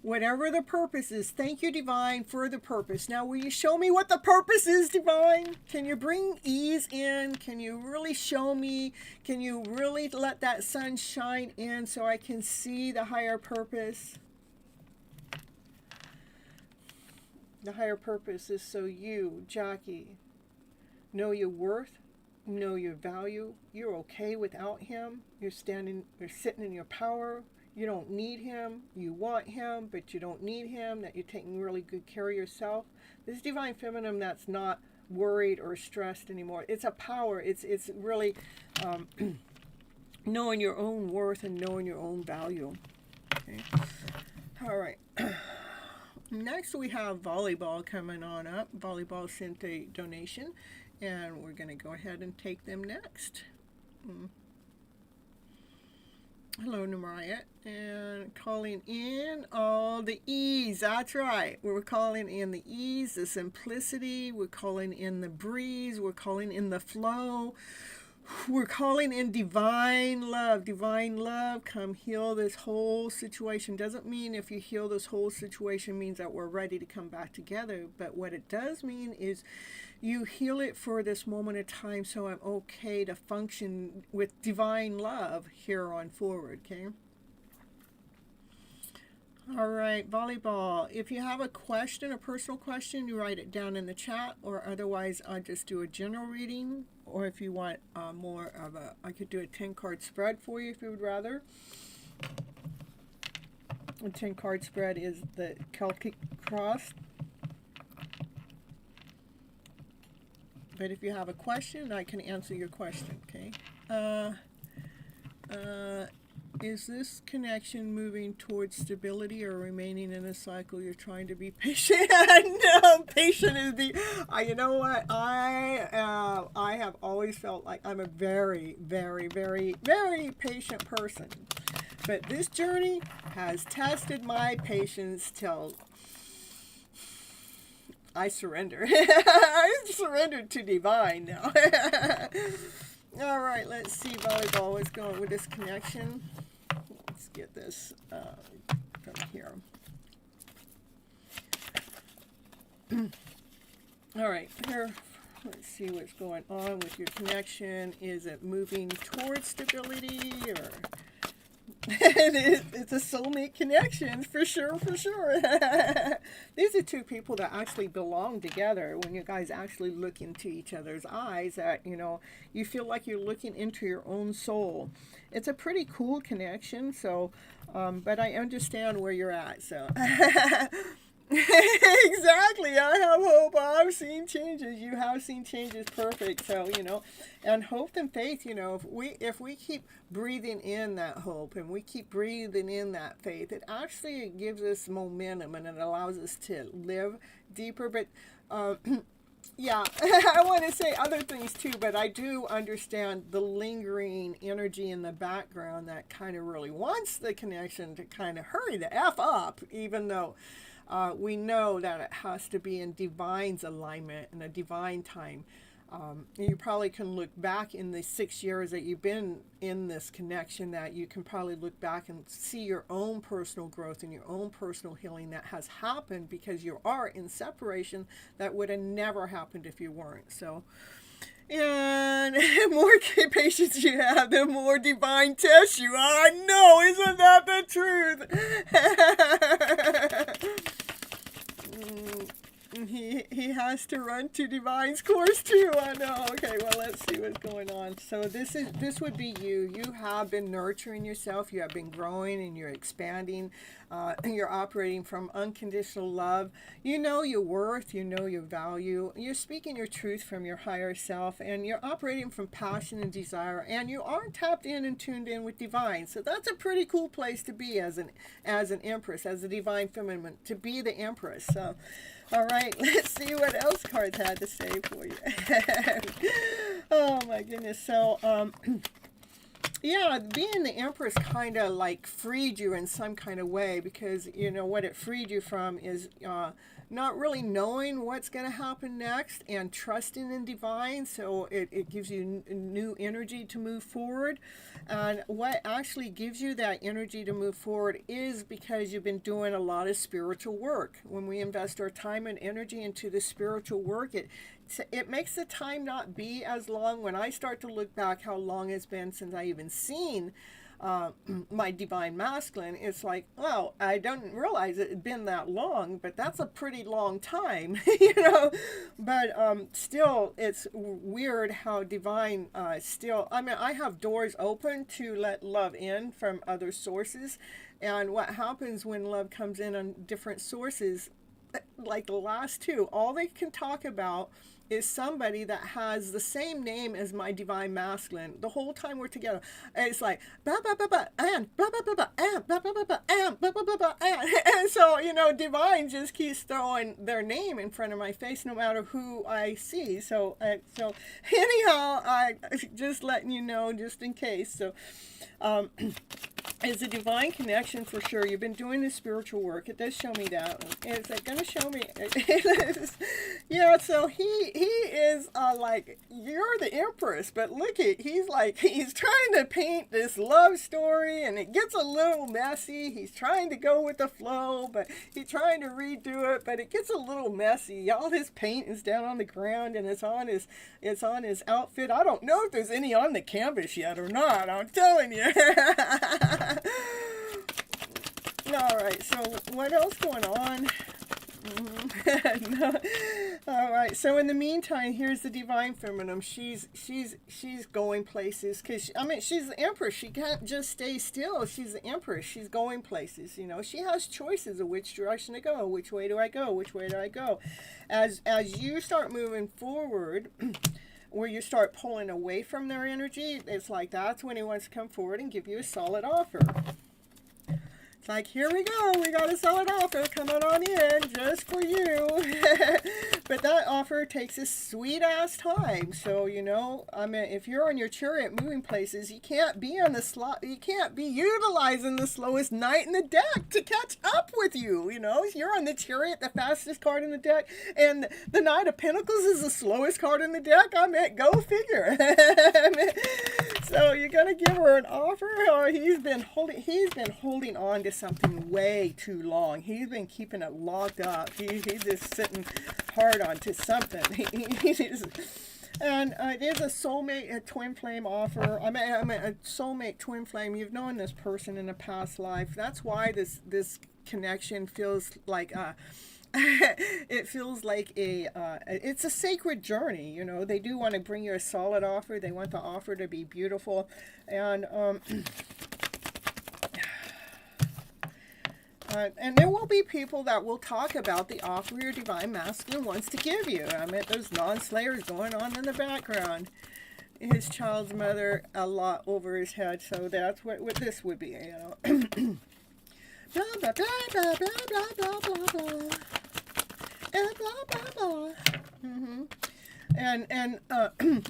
Whatever the purpose is, thank you, Divine, for the purpose. Now, will you show me what the purpose is, Divine? Can you bring ease in? Can you really show me? Can you really let that sun shine in so I can see the higher purpose? The higher purpose is so you, Jackie, know your worth, know your value. You're okay without him. You're sitting in your power. You don't need him. You want him, but you don't need him. That you're taking really good care of yourself. This Divine Feminine that's not worried or stressed anymore. It's a power. It's really knowing your own worth and knowing your own value. Okay. All right. Next, we have volleyball coming on up. Volleyball sent a donation, and we're going to go ahead and take them next. Hello, Namariah, and calling in all the ease. That's right. We're calling in the ease, the simplicity. We're calling in the breeze. We're calling in the flow. We're calling in divine love. Divine love, come heal this whole situation. Doesn't mean if you heal this whole situation means that we're ready to come back together. But what it does mean is you heal it for this moment of time so I'm okay to function with divine love here on forward, okay? All right, volleyball. If you have a question, a personal question, you write it down in the chat, or otherwise I'll just do a general reading. Or if you want more of I could do a 10-card spread for you if you would rather. A 10-card spread is the Celtic Cross. But if you have a question, I can answer your question, okay? Is this connection moving towards stability or remaining in a cycle? You're trying to be patient. No, patient is you know what? I have always felt like I'm a very, very, very, very patient person. But this journey has tested my patience till I surrender. I surrendered to divine now. All right, let's see, volleyball, what's going with this connection. Let's get this from here. All right, here, let's see what's going on with your connection. Is it moving towards stability or It's a soulmate connection for sure, for sure. These are two people that actually belong together. When you guys actually look into each other's eyes, that you feel like you're looking into your own soul. It's a pretty cool connection. So, but I understand where you're at. So. Exactly. I have hope. I've seen changes. You have seen changes. Perfect. So, and hope and faith, if we keep breathing in that hope and we keep breathing in that faith, it actually gives us momentum and it allows us to live deeper. But, yeah, I want to say other things too, but I do understand the lingering energy in the background that kind of really wants the connection to kind of hurry the F up, even though we know that it has to be in divine's alignment and a divine time. You probably can look back in the 6 years that you've been in this connection, that you can probably look back and see your own personal growth and your own personal healing that has happened because you are in separation that would have never happened if you weren't. So, and the more patience you have, the more divine tests you are. I know, isn't that the truth? He has to run to Divine's course too. I know. Okay, well, let's see what's going on. So this would be you. You have been nurturing yourself. You have been growing and you're expanding. And you're operating from unconditional love. You know your worth. You know your value. You're speaking your truth from your higher self, and you're operating from passion and desire. And you are tapped in and tuned in with Divine. So that's a pretty cool place to be as an Empress, as a Divine Feminine, to be the Empress. So. All right, let's see what else cards had to say for you. Oh my goodness. So, yeah, being the Empress kind of like freed you in some kind of way, because what it freed you from is not really knowing what's going to happen next and trusting in Divine. So it gives you new energy to move forward. And what actually gives you that energy to move forward is because you've been doing a lot of spiritual work. When we invest our time and energy into the spiritual work, it makes the time not be as long. When I start to look back how long it's been since I even seen my Divine Masculine, it's like, wow, I didn't realize it had been that long, but that's a pretty long time, but still, it's weird how Divine still, I have doors open to let love in from other sources, and what happens when love comes in on different sources, like the last two, all they can talk about is somebody that has the same name as my Divine Masculine the whole time we're together. And it's like ba ba ba ba and ba ba ba ba and ba ba ba ba and ba ba ba ba and so Divine just keeps throwing their name in front of my face no matter who I see. So anyhow, I just letting you know just in case. So it's a divine connection for sure. You've been doing the spiritual work. It does show me that. Is it going to show me? So he is like, you're the Empress, but look at, he's trying to paint this love story, and it gets a little messy. He's trying to go with the flow, but he's trying to redo it, but it gets a little messy. All his paint is down on the ground, and it's on his outfit. I don't know if there's any on the canvas yet or not. I'm telling you. All right, so what else going on? No. All right, so in the meantime, here's the Divine Feminine. She's going places, because she's the Empress. She can't just stay still. She's the Empress. She's going places. She has choices of which direction to go. Which way do I go? Which way do I go? As you start moving forward, where you start pulling away from their energy, it's like that's when he wants to come forward and give you a solid offer. It's like, here we go, we got a solid offer coming on in just for you. But that offer takes a sweet ass time. So if you're on your chariot moving places, you can't be on you can't be utilizing the slowest knight in the deck to catch up with you. You're on the chariot, the fastest card in the deck, and the Knight of Pentacles is the slowest card in the deck. Go figure. So you're gonna give her an offer, or he's been holding on to something way too long. He's been keeping it locked up. He's just sitting hard onto something. And it is a soulmate, a twin flame offer. I mean a soulmate twin flame. You've known this person in a past life. That's why this connection feels like it feels like it's a sacred journey. You know, they do want to bring you a solid offer. They want the offer to be beautiful, and there will be people that will talk about the offer your divine masculine wants to give you. I mean, there's non-slayers going on in the background. His child's mother a lot over his head, so that's what this would be, you know. Blah, blah, blah, blah, blah, blah, blah, blah, blah. And blah, blah, blah. Mm-hmm. And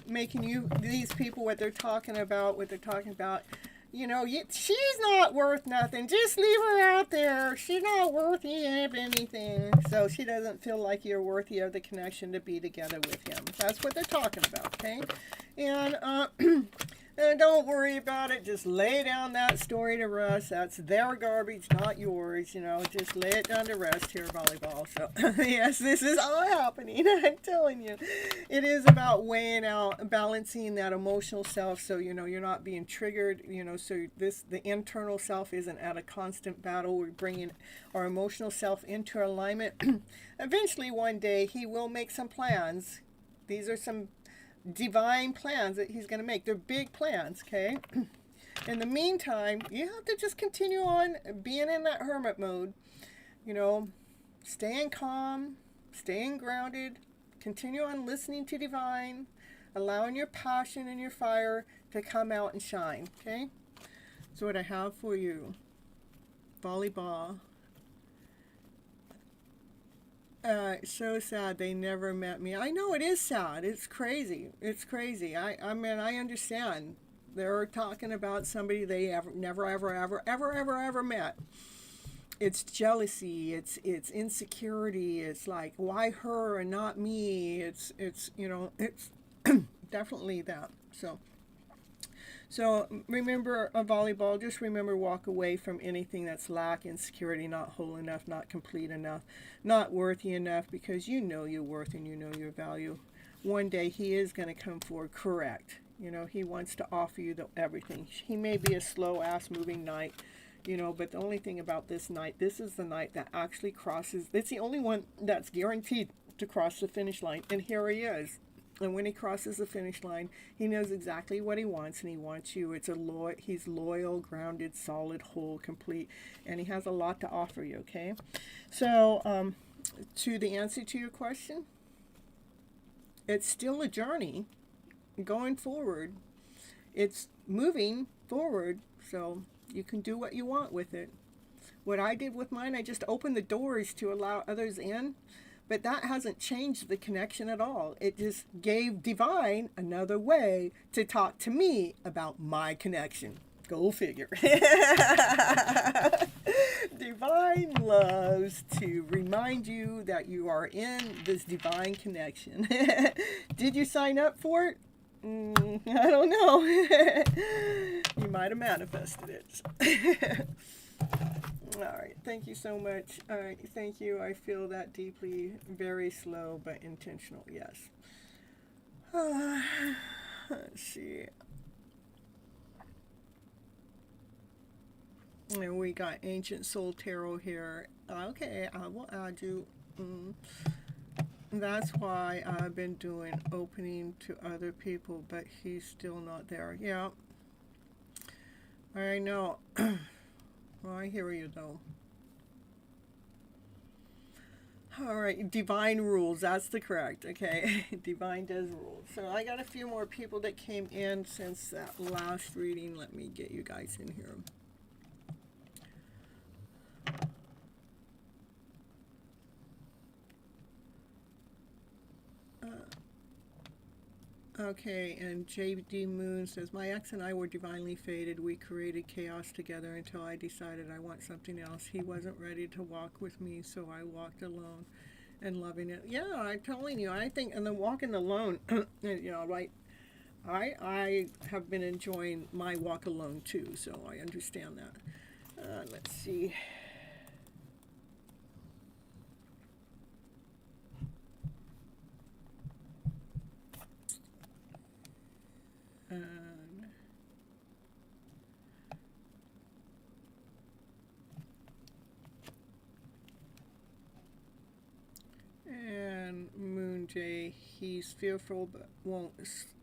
making you, these people, what they're talking about, you know, she's not worth nothing. Just leave her out there. She's not worthy of anything. So she doesn't feel like you're worthy of the connection to be together with him. That's what they're talking about, okay? And don't worry about it. Just lay down that story to rest. That's their garbage, not yours. You know, just lay it down to rest here, volleyball. So, yes, this is all happening. I'm telling you. It is about weighing out, balancing that emotional self so, you know, you're not being triggered, you know, so the internal self isn't at a constant battle. We're bringing our emotional self into alignment. Eventually, one day, he will make some plans. These are some divine plans that he's going to make. They're big plans, okay? In the meantime, you have to just continue on being in that hermit mode, you know, staying calm, staying grounded, continue on listening to divine, allowing your passion and your fire to come out and shine, okay? So what I have for you, volleyball. So sad they never met me. I know it is sad. It's crazy. It's crazy. I mean, I understand. They're talking about somebody they never, ever met. It's jealousy. It's insecurity. It's like, why her and not me? It's you know, it's definitely that. So remember, a volleyball, just remember, walk away from anything that's lack, insecurity, not whole enough, not complete enough, not worthy enough, because you know your worth and you know your value. One day he is going to come forward, correct. You know, he wants to offer you everything. He may be a slow ass moving knight, you know, but the only thing about this knight, this is the knight that actually crosses, it's the only one that's guaranteed to cross the finish line, and here he is. And when he crosses the finish line, he knows exactly what he wants, and he wants you. He's loyal, grounded, solid, whole, complete, and he has a lot to offer you, okay? So, to the answer to your question, it's still a journey going forward. It's moving forward, so you can do what you want with it. What I did with mine, I just opened the doors to allow others in. But that hasn't changed the connection at all. It just gave divine another way to talk to me about my connection. Go figure. Divine loves to remind you that you are in this divine connection. Did you sign up for it? I don't know. You might have manifested it. All right, thank you so much. All right, thank you. I feel that deeply, very slow but intentional, yes. Let's see. And we got Ancient Soul Tarot here. Okay, I will add you. That's why I've been doing opening to other people, but he's still not there. Yeah, I know. Well, I hear you, though. All right, divine rules. That's the correct. Okay, divine does rule. So I got a few more people that came in since that last reading. Let me get you guys in here. Okay, and JD Moon says, my ex and I were divinely fated. We created chaos together until I decided I want something else. He wasn't ready to walk with me, so I walked alone and loving it. Yeah, I'm telling you, I think, and the walking alone, you know, right, I have been enjoying my walk alone too, so I understand that. Let's see. MJ. He's fearful but won't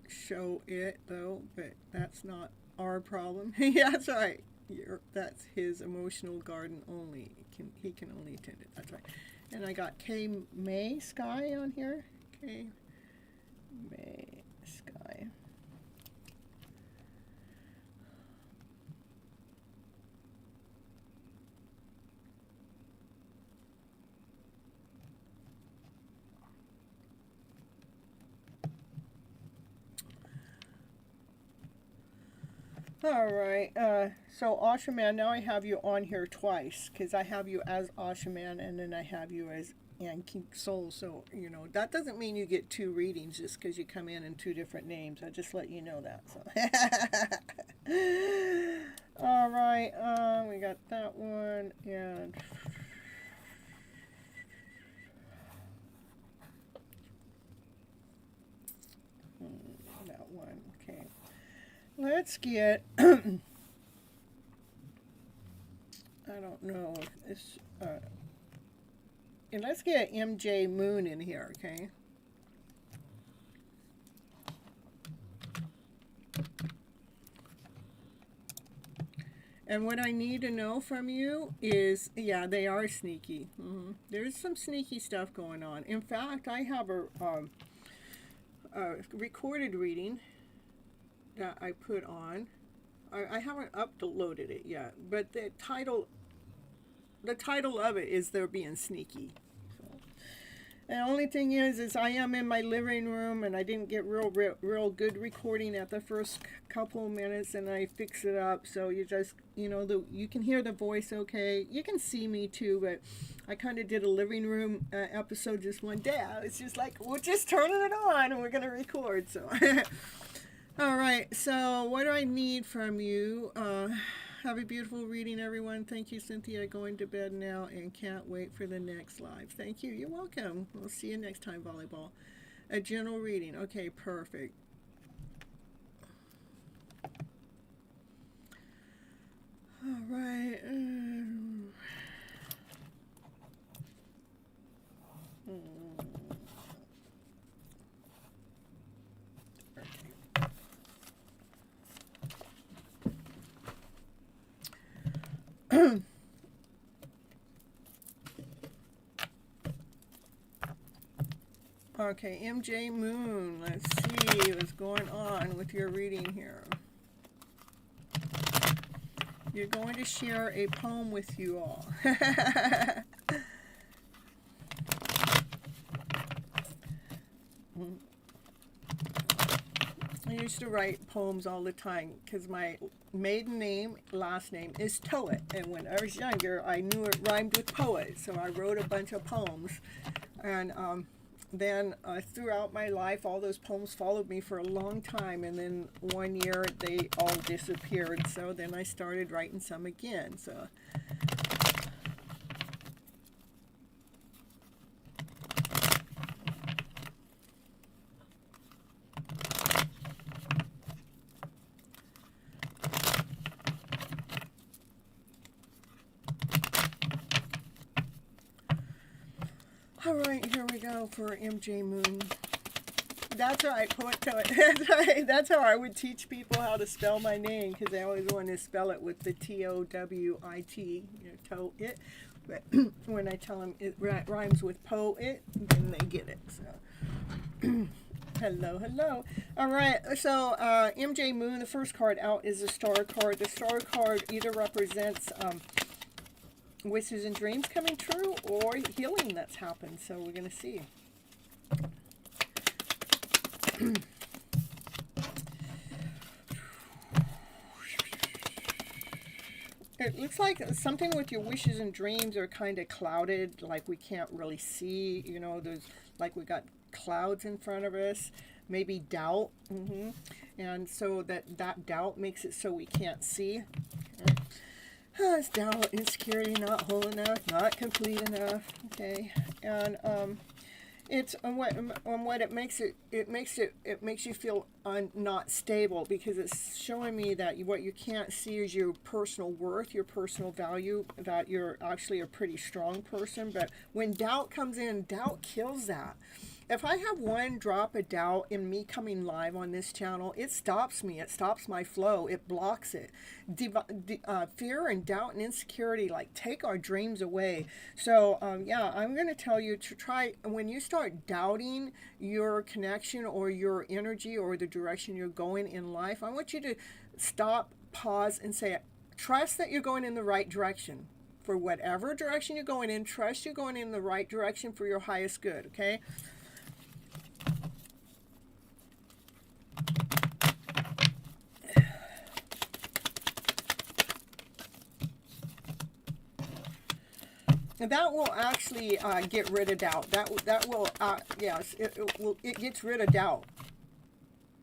show it though, but that's not our problem. Yeah, that's right. That's his emotional garden only. He can only attend it. That's right. And I got K May Sky on here. K May Sky. All right, so Ashaman, now I have you on here twice because I have you as Ashaman and then I have you as King Soul. So, you know, that doesn't mean you get 2 readings just because you come in 2 different names. I just let you know that. So. All right, we got that one and... that one, okay. Let's get, I don't know if this, and let's get MJ Moon in here, okay? And what I need to know from you is, yeah, they are sneaky. There's some sneaky stuff going on. In fact, I have a recorded reading that I put on. I haven't uploaded it yet, but the title of it is They're Being Sneaky. So, the only thing is I am in my living room and I didn't get real good recording at the first couple minutes, and I fix it up so you just, you know, you can hear the voice okay. You can see me too, but I kind of did a living room episode just one day. I was just like, we're just turning it on and we're going to record. So all right, so what do I need from you? Have a beautiful reading, everyone. Thank you, Cynthia. Going to bed now and can't wait for the next live. Thank you. You're welcome. We'll see you next time, volleyball. A general reading. Okay, perfect. All right. Okay, MJ Moon, let's see what's going on with your reading here. You're going to share a poem with you all. I used to write poems all the time because my maiden name, last name is Toet, and when I was younger I knew it rhymed with poet, so I wrote a bunch of poems. And then throughout my life all those poems followed me for a long time, and then one year they all disappeared, so then I started writing some again. So all right, here we go for MJ Moon. That's right, poet Toet. That's right. That's how I would teach people how to spell my name, because I always wanted to spell it with the T-O-W-I-T, you know, Toet. But when I tell them it rhymes with poet, then they get it. So, hello, hello. All right, so MJ Moon, the first card out is the Star card. The Star card either represents wishes and dreams coming true or healing that's happened. So we're going to see. It looks like something with your wishes and dreams are kind of clouded, like we can't really see, you know, there's like we got clouds in front of us, maybe doubt, and so that doubt makes it so we can't see. It's doubt, insecurity, not whole enough, not complete enough, okay, and it's what it makes you feel not stable, because it's showing me that what you can't see is your personal worth, your personal value, that you're actually a pretty strong person. But when doubt comes in, doubt kills that. if I have one drop of doubt in me coming live on this channel, it stops me. It stops my flow. It blocks it. Fear and doubt and insecurity like take our dreams away. So yeah, I'm going to tell you to try, when you start doubting your connection or your energy or the direction you're going in life, I want you to stop, pause, and say, trust that you're going in the right direction. For whatever direction you're going in, trust you're going in the right direction for your highest good, okay? And that will actually get rid of doubt. That will, yes, it gets rid of doubt.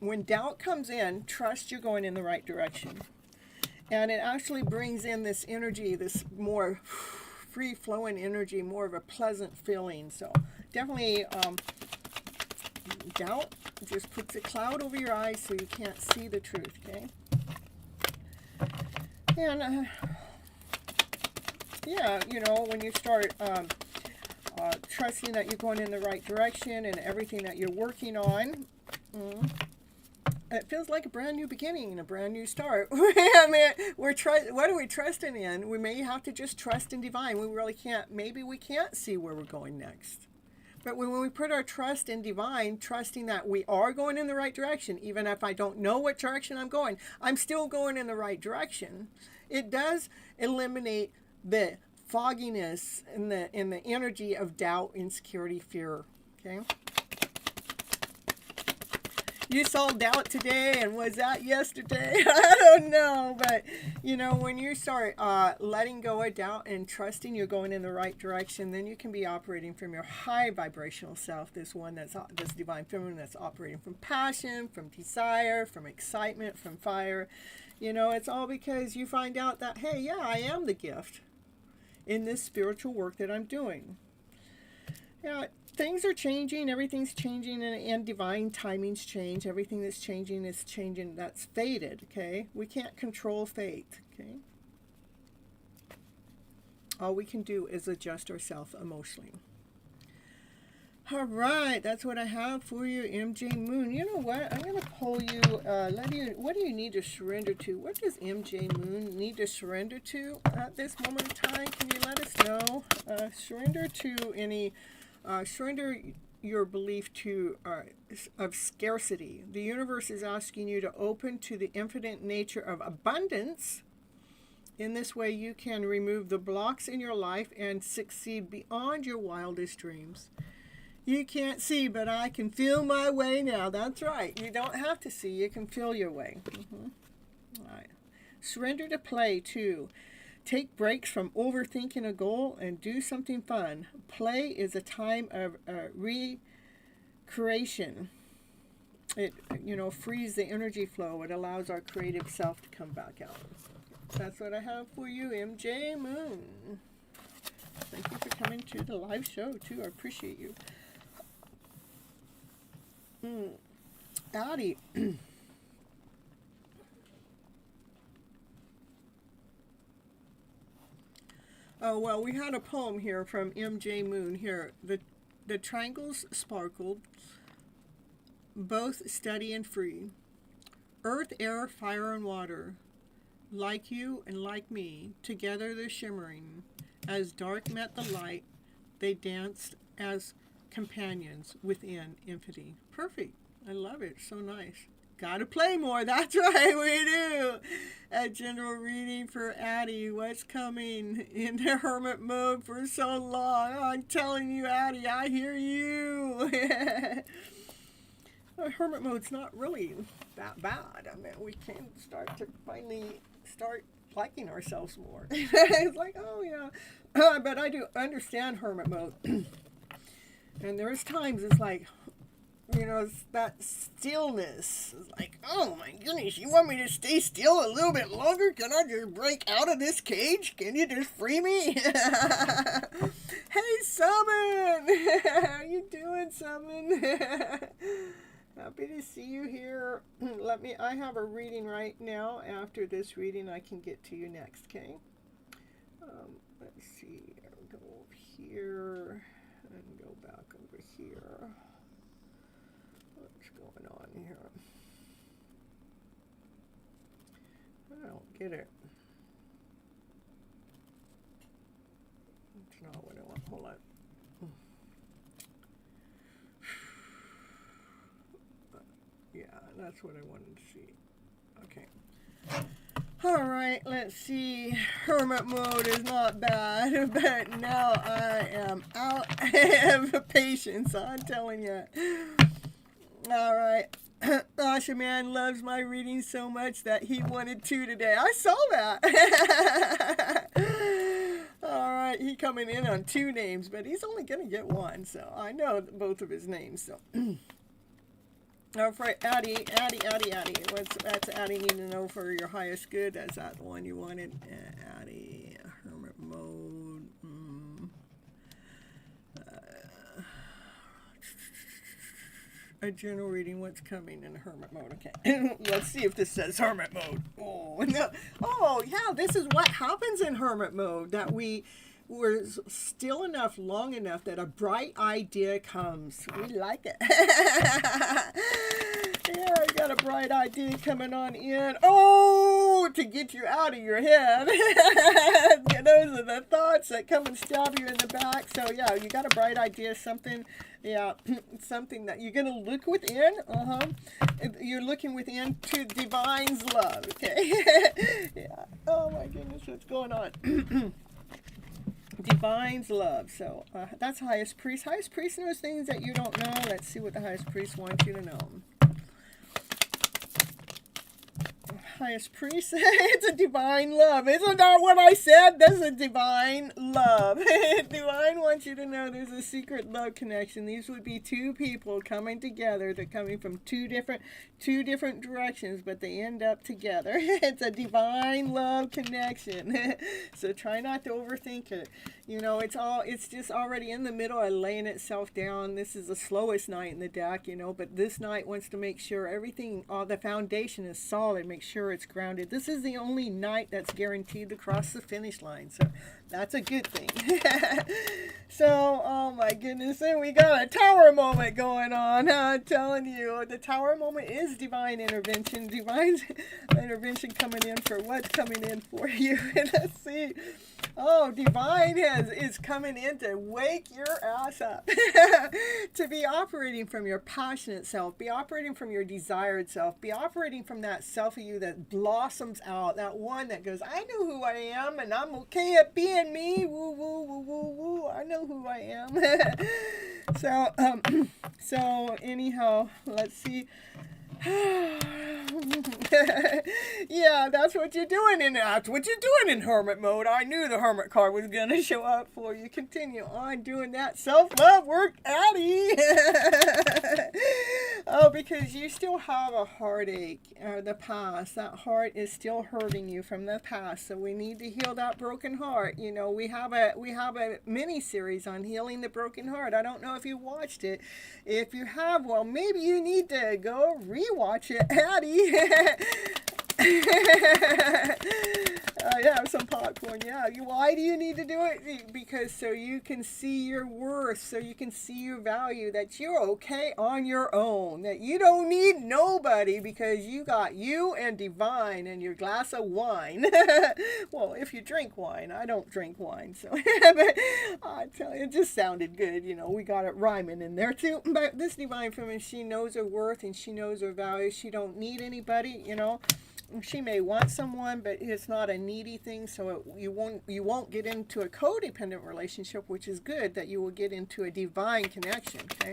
When doubt comes in, trust you're going in the right direction. And it actually brings in this energy, this more free-flowing energy, more of a pleasant feeling. So definitely doubt just puts a cloud over your eyes so you can't see the truth, okay? And yeah, you know, when you start trusting that you're going in the right direction and everything that you're working on, it feels like a brand new beginning, a brand new start. I mean, what are we trusting in? We may have to just trust in divine. We really can't. Maybe we can't see where we're going next. But when we put our trust in divine, trusting that we are going in the right direction, even if I don't know what direction I'm going, I'm still going in the right direction. It does eliminate the fogginess and the energy of doubt, insecurity, fear. Okay. You saw doubt today, and was that yesterday? I don't know, but you know, when you start letting go of doubt and trusting you're going in the right direction, then you can be operating from your high vibrational self. This one that's this divine feminine that's operating from passion, from desire, from excitement, from fire. You know, it's all because you find out that, hey, yeah, I am the gift in this spiritual work that I'm doing. Yeah, things are changing, everything's changing, and divine timings change. Everything that's changing is changing, that's fated, okay? We can't control fate, okay? All we can do is adjust ourselves emotionally. All right, that's what I have for you, MJ Moon. You know what? I'm going to pull you, what do you need to surrender to? What does MJ Moon need to surrender to at this moment in time? Can you let us know? Surrender to any... surrender your belief to of scarcity. The universe is asking you to open to the infinite nature of abundance. In this way, you can remove the blocks in your life and succeed beyond your wildest dreams. You can't see, but I can feel my way now. That's right. You don't have to see. You can feel your way. All right. Surrender to play, too. Take breaks from overthinking a goal and do something fun. Play is a time of recreation. It, you know, frees the energy flow. It allows our creative self to come back out. That's what I have for you, MJ Moon. Thank you for coming to the live show, too. I appreciate you. Addie. Oh, well, we had a poem here from MJ Moon here. The triangles sparkled, both steady and free. Earth, air, fire, and water, like you and like me, together they're shimmering. As dark met the light, they danced as companions within infinity. Perfect. I love it. So nice. Gotta play more. That's right, we do. A general reading for Addie. What's coming in the hermit mode for so long? Oh, I'm telling you, Addie, I hear you. Hermit mode's not really that bad. I mean, we can start to finally start liking ourselves more. It's like, oh, yeah. But I do understand hermit mode. And there's times it's like, you know, it's that stillness. It's like, oh my goodness, you want me to stay still a little bit longer? Can I just break out of this cage? Can you just free me? Hey, Summon! How you doing, Summon? Happy to see you here. I have a reading right now. After this reading, I can get to you next, okay? Let's see. I'll go over here and go back over here. get it. That's not what I want. Hold on. Yeah, that's what I wanted to see. Okay. All right, let's see. Hermit mode is not bad, but now I am out of patience, I'm telling you. All right. Asha Man loves my reading so much that he wanted 2 today. I saw that. All right, he coming in on 2 names, but he's only going to get 1, so I know both of his names, so... All right, Addie. That's Addie need to know for your highest good. That's that the one you wanted. Addie, hermit mode. A general reading. What's coming in hermit mode? Okay, let's see if this says hermit mode. Oh no. Oh yeah, this is what happens in hermit mode. That we're still enough, long enough that a bright idea comes. We like it. Yeah, you got a bright idea coming on in. Oh, to get you out of your head. Those are the thoughts that come and stab you in the back. So yeah, you got a bright idea, something, yeah, something that you're going to look within. You're looking within to divine's love, okay? Yeah. Oh my goodness, what's going on? Divine's love. So that's highest priest. Highest priest knows things that you don't know. Let's see what the highest priest wants you to know. Highest priest, it's a divine love. Isn't that what I said? This is a divine love. Divine wants you to know there's a secret love connection. These would be 2 people coming together. They're coming from two different directions, but they end up together. It's a divine love connection. So try not to overthink it. You know, it's just already in the middle of laying itself down. This is the slowest night in the deck, you know, but this night wants to make sure everything, all the foundation is solid, make sure it's grounded. This is the only night that's guaranteed to cross the finish line, so that's a good thing. So, oh my goodness, and we got a tower moment going on. I'm telling you, the tower moment is divine intervention. Divine intervention coming in for what's coming in for you. Let's see. Oh, divine is coming in to wake your ass up. To be operating from your passionate self, be operating from your desired self, be operating from that self of you that blossoms out, that one that goes, I know who I am and I'm okay at being me. Woo, woo, woo, woo, woo. I know who I am. So anyhow, let's see. Yeah, that's what you're doing in hermit mode. I knew the hermit card was going to show up for you. Continue on doing that self-love work, Addie. Oh, because you still have a heartache, the past. That heart is still hurting you from the past. So we need to heal that broken heart. You know, we have a mini series on healing the broken heart. I don't know if you watched it. If you have, well, maybe you need to go rewatch it, Addie. Yeah, some popcorn. Yeah. Why do you need to do it? Because so you can see your worth, so you can see your value, that you're okay on your own, that you don't need nobody because you got you and divine and your glass of wine. Well, if you drink wine, I don't drink wine, so but I tell you, it just sounded good. You know, we got it rhyming in there too. But this divine woman, she knows her worth and she knows her value. She don't need anybody. You know. She may want someone, but it's not a needy thing, so you won't get into a codependent relationship, which is good, that you will get into a divine connection, okay?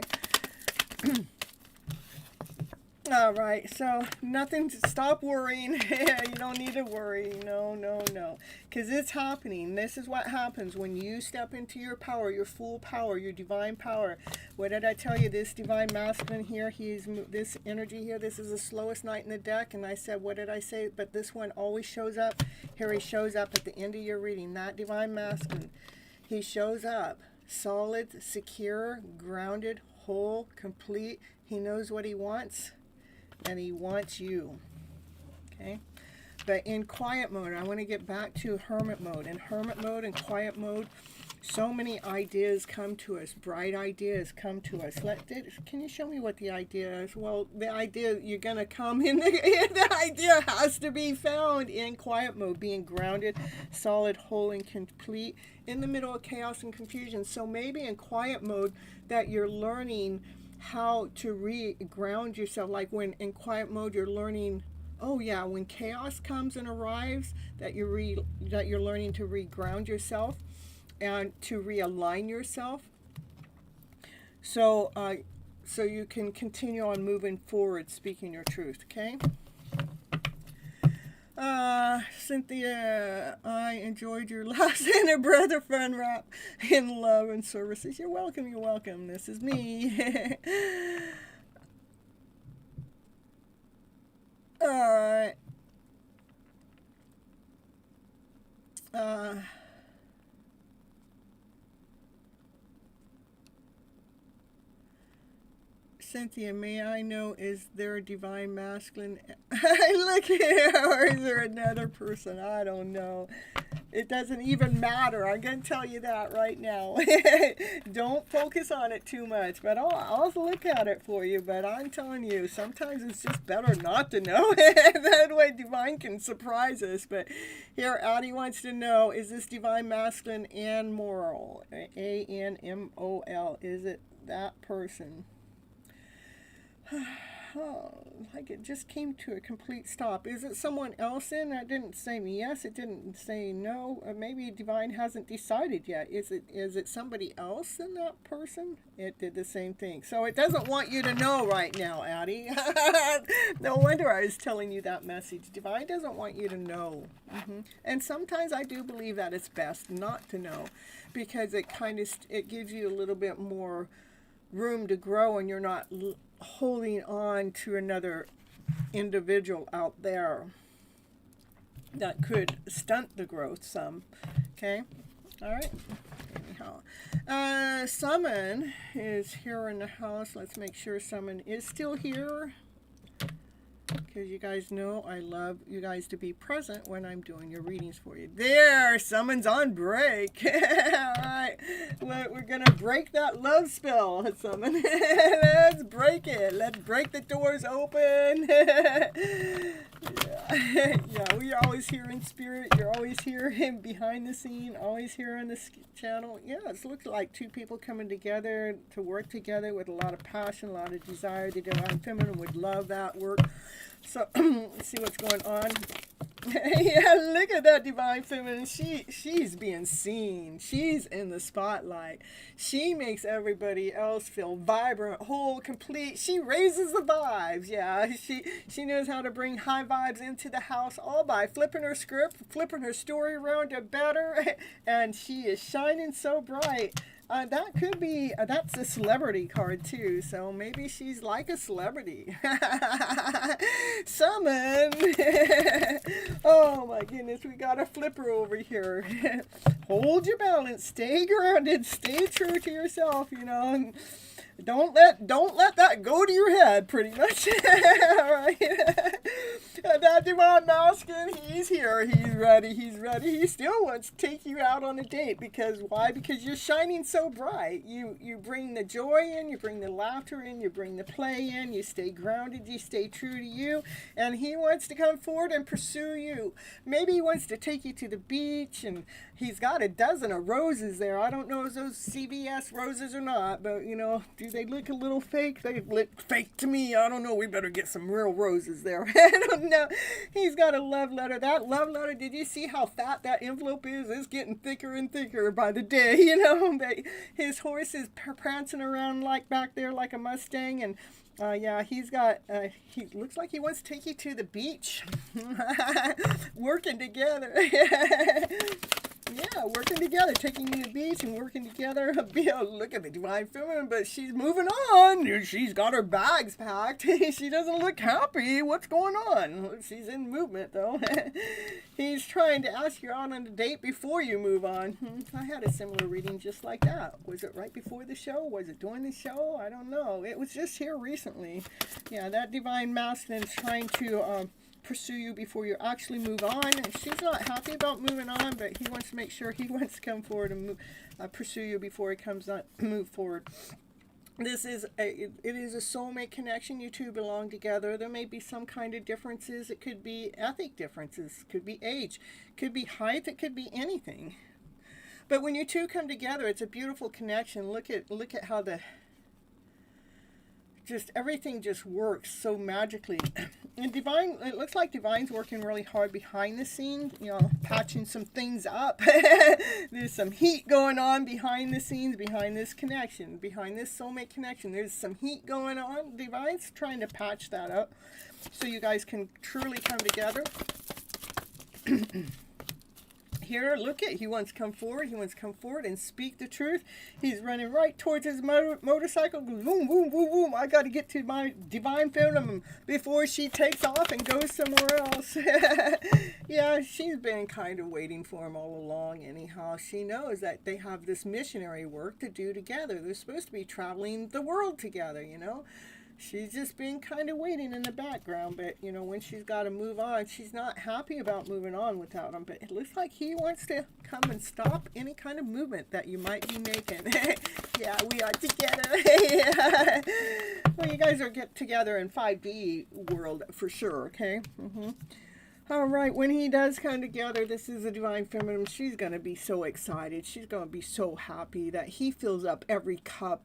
All right, so nothing to stop worrying. You don't need to worry. No, because it's happening. This is what happens when you step into your power, your full power, your divine power. What did I tell you? This divine masculine here, this energy here, this is the slowest night in the deck. And I said, what did I say? But this one always shows up. Here he shows up at the end of your reading. That divine masculine, he shows up solid, secure, grounded, whole, complete. He knows what he wants. And he wants you, okay? But in quiet mode, I want to get back to hermit mode. In hermit mode and quiet mode, So many ideas come to us, bright ideas come to us. Can you show me what the idea is? Well, the idea, you're going to come in, the idea has to be found in quiet mode, being grounded, solid, whole, and complete in the middle of chaos and confusion. So maybe in quiet mode that you're learning how to re-ground yourself. Like when in quiet mode you're learning, oh yeah, when chaos comes and arrives, that you're learning to re-ground yourself and to realign yourself, so you can continue on moving forward, speaking your truth. Okay. Cynthia, I enjoyed your last inner brother friend rap in love and services. You're welcome. You're welcome. This is me. All right. Cynthia, may I know, is there a divine masculine? Look here, or is there another person? I don't know. It doesn't even matter. I'm going to tell you that right now. Don't focus on it too much, but I'll look at it for you. But I'm telling you, sometimes it's just better not to know. That way divine can surprise us. But here, Addie wants to know, is this divine masculine and moral? ANMOL. Is it that person? Oh, like it just came to a complete stop. Is it someone else in? It didn't say yes, it didn't say no. Maybe divine hasn't decided yet. Is it somebody else than that person? It did the same thing. So it doesn't want you to know right now, Addie. No wonder I was telling you that message. Divine doesn't want you to know. And sometimes I do believe that it's best not to know, because it it gives you a little bit more room to grow, and you're not holding on to another individual out there that could stunt the growth some. Okay. All right. Anyhow, Summon is here in the house. Let's make sure Summon is still here, because you guys know I love you guys to be present when I'm doing your readings for you. There, Summon's on break. All right, we're gonna break that love spell, Summon. Let's break it. Let's break the doors open. Yeah, we are always here in spirit. You're always here behind the scene, always here on this channel. Yeah, it looks like two people coming together to work together with a lot of passion, a lot of desire. The divine feminine would love that work. So let's see what's going on. Yeah, look at that divine feminine. She's being seen. She's in the spotlight. She makes everybody else feel vibrant, whole, complete. She raises the vibes. Yeah, she knows how to bring high vibes into the house, all by flipping her script, flipping her story around to better, and she is shining so bright. That could be, that's a celebrity card too, so maybe she's like a celebrity. Summon! Oh my goodness, we got a flipper over here. Hold your balance, stay grounded, stay true to yourself, you know, and don't let that go to your head, pretty much. All right. That divine masculine, he's here, he's ready, he still wants to take you out on a date. Because why? Because you're shining so bright. You bring the joy in, you bring the laughter in, you bring the play in, you stay grounded, you stay true to you, and he wants to come forward and pursue you. Maybe he wants to take you to the beach, and he's got a dozen of roses there. I don't know if those CVS roses or not, but you know, do they look a little fake? They look fake to me. I don't know. We better get some real roses there. I don't know. He's got a love letter. That love letter, did you see how fat that envelope is? It's getting thicker and thicker by the day, you know. His horse is prancing around like back there like a Mustang, and yeah, he's got, he looks like he wants to take you to the beach. Working together. Yeah, working together, taking you to the beach and working together. Look at the divine feminine, but she's moving on. She's got her bags packed. She doesn't look happy. What's going on? She's in movement, though. He's trying to ask you out on a date before you move on. I had a similar reading just like that. Was it right before the show? Was it during the show? I don't know. It was just here recently. Yeah, that divine masculine is trying to pursue you before you actually move on. And she's not happy about moving on, but he wants to make sure, he wants to come forward and pursue you before he comes on, move forward. It is a soulmate connection. You two belong together. There may be some kind of differences. It could be ethnic differences. Could be age. Could be height. It could be anything. But when you two come together, it's a beautiful connection. Look at how everything just works so magically. And Divine, it looks like Divine's working really hard behind the scenes, patching some things up. There's some heat going on behind the scenes, behind this connection, behind this soulmate connection. There's some heat going on. Divine's trying to patch that up so you guys can truly come together. Here, look at, he wants to come forward. He wants to come forward and speak the truth. He's running right towards his motorcycle. Boom, boom, boom, boom. I got to get to my Divine Feminine before she takes off and goes somewhere else. Yeah, she's been kind of waiting for him all along anyhow. She knows that they have this missionary work to do together. They're supposed to be traveling the world together, She's just been kind of waiting in the background, but, when she's got to move on, she's not happy about moving on without him, but it looks like he wants to come and stop any kind of movement that you might be making. Yeah, we are together. Yeah. Well, you guys are get together in 5D world for sure, okay? All right, when he does come together, this is a Divine Feminine. She's going to be so excited. She's going to be so happy that he fills up every cup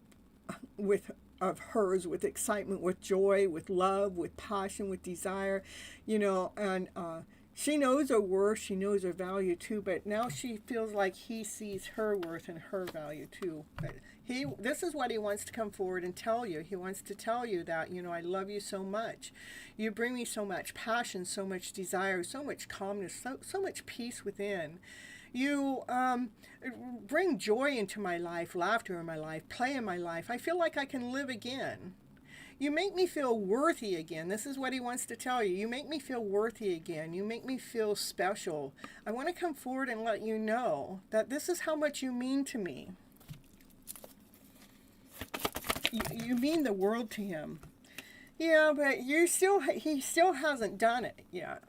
of hers with excitement, with joy, with love, with passion, with desire, and she knows her worth, she knows her value too, but now she feels like he sees her worth and her value too. But this is what he wants to come forward and tell you. He wants to tell you that, I love you so much. You bring me so much passion, so much desire, so much calmness, so much peace within. You bring joy into my life, laughter in my life, play in my life. I feel like I can live again. You make me feel worthy again. This is what he wants to tell you. You make me feel worthy again. You make me feel special. I want to come forward and let you know that this is how much you mean to me. You mean the world to him. Yeah, but he still hasn't done it yet,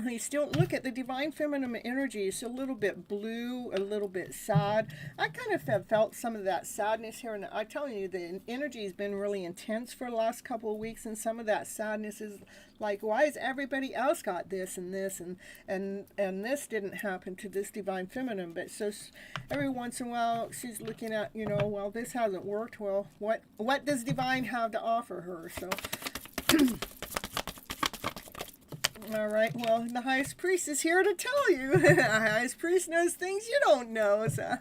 He still, look at the Divine Feminine energy. It's a little bit blue, a little bit sad. I kind of have felt some of that sadness here. And I'm telling you, the energy has been really intense for the last couple of weeks. And some of that sadness is like, why has everybody else got this and this? And this didn't happen to this Divine Feminine. But so every once in a while, she's looking at, well, this hasn't worked. Well, what does Divine have to offer her? So... All right, well, the highest priest is here to tell you. The highest priest knows things you don't know. So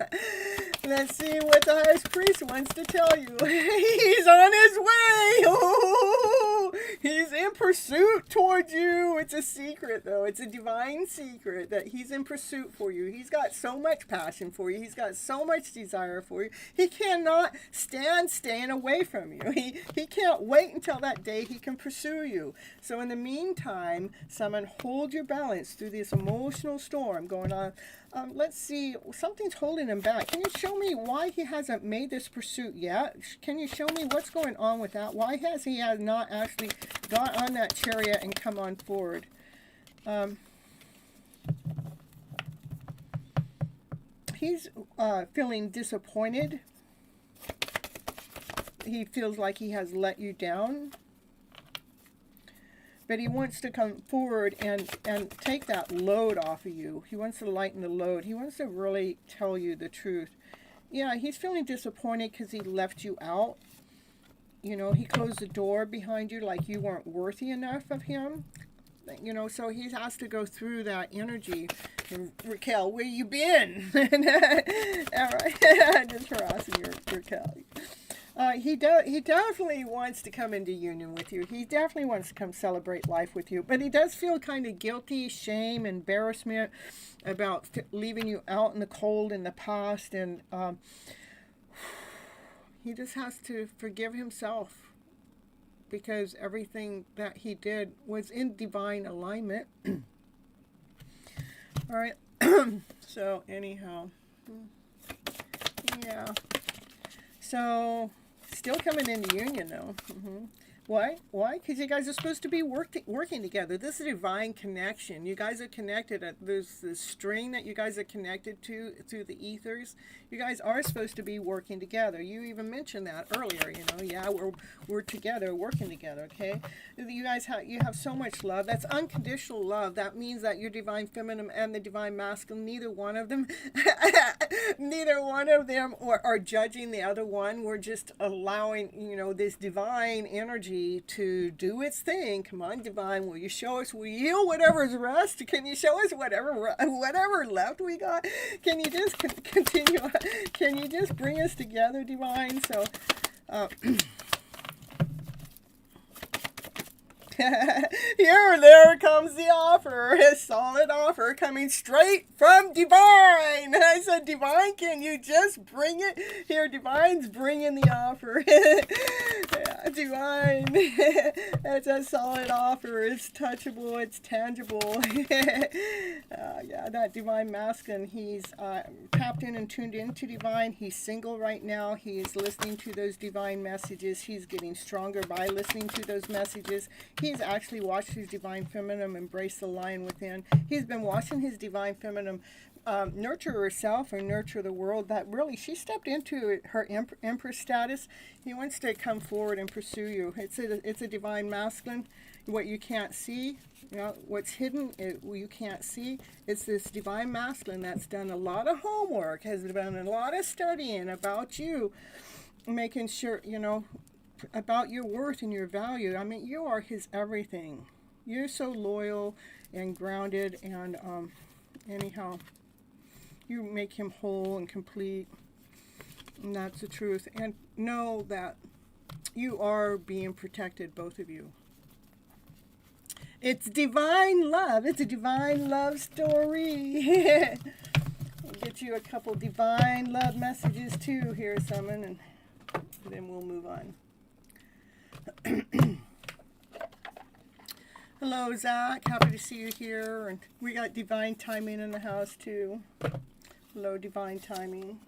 let's see what the highest priest wants to tell you. He's on his way. Oh, he's in pursuit towards you. It's a secret, though. It's a divine secret that he's in pursuit for you. He's got so much passion for you. He's got so much desire for you. He cannot stand staying away from you. He can't wait until that day he can pursue you. So in the meantime, someone hold your balance through this emotional storm going on. Let's see, something's holding him back. Can you show me why he hasn't made this pursuit yet? Can you show me what's going on with that? Why has he not actually got on that chariot and come on forward? He's feeling disappointed. He feels like he has let you down. But he wants to come forward and take that load off of you. He wants to lighten the load. He wants to really tell you the truth. Yeah, he's feeling disappointed because he left you out. He closed the door behind you like you weren't worthy enough of him. So he has to go through that energy. And Raquel, where you been? All right, just harassing your Raquel. He definitely wants to come into union with you. He definitely wants to come celebrate life with you. But he does feel kind of guilty, shame, embarrassment about leaving you out in the cold in the past. And he just has to forgive himself because everything that he did was in divine alignment. All right. So anyhow, yeah. So... still coming into union, though. Why? Why? Because you guys are supposed to be working together. This is a divine connection. You guys are connected. There's this string that you guys are connected to through the ethers. You guys are supposed to be working together. You even mentioned that earlier. You know, yeah, we're together, working together. Okay, you guys have so much love. That's unconditional love. That means that your divine feminine and the divine masculine, neither one of them, are judging the other one. We're just allowing, you know, this divine energy to do its thing. Come on, divine, will you show us? Will you heal whatever's rest? Can you show us whatever left we got? Can you just continue? Can you just bring us together, divine? So there comes the offer, a solid offer coming straight from divine. I said, divine, can you just bring it? Here, divine's bringing the offer. Yeah, divine, it's a solid offer. It's touchable. It's tangible. Yeah, that divine masculine, he's tapped in and tuned into divine. He's single right now. He's listening to those divine messages. He's getting stronger by listening to those messages. He's actually watched his divine feminine embrace the lion within. He's been watching his divine feminine nurture herself and nurture the world. That really, she stepped into her empress status. He wants to come forward and pursue you. It's a divine masculine. What you can't see, you know, what's hidden, you can't see. It's this divine masculine that's done a lot of homework, has done a lot of studying about you, making sure, you know, about your worth and your value. I mean, you are his everything. You're so loyal and grounded, and anyhow, you make him whole and complete, and that's the truth. And know that you are being protected, both of you. It's divine love. It's a divine love story. We'll get you a couple divine love messages too here, Summon, and then we'll move on. Hello, Zach. Happy to see you here. And we got divine timing in the house too. Hello, divine timing.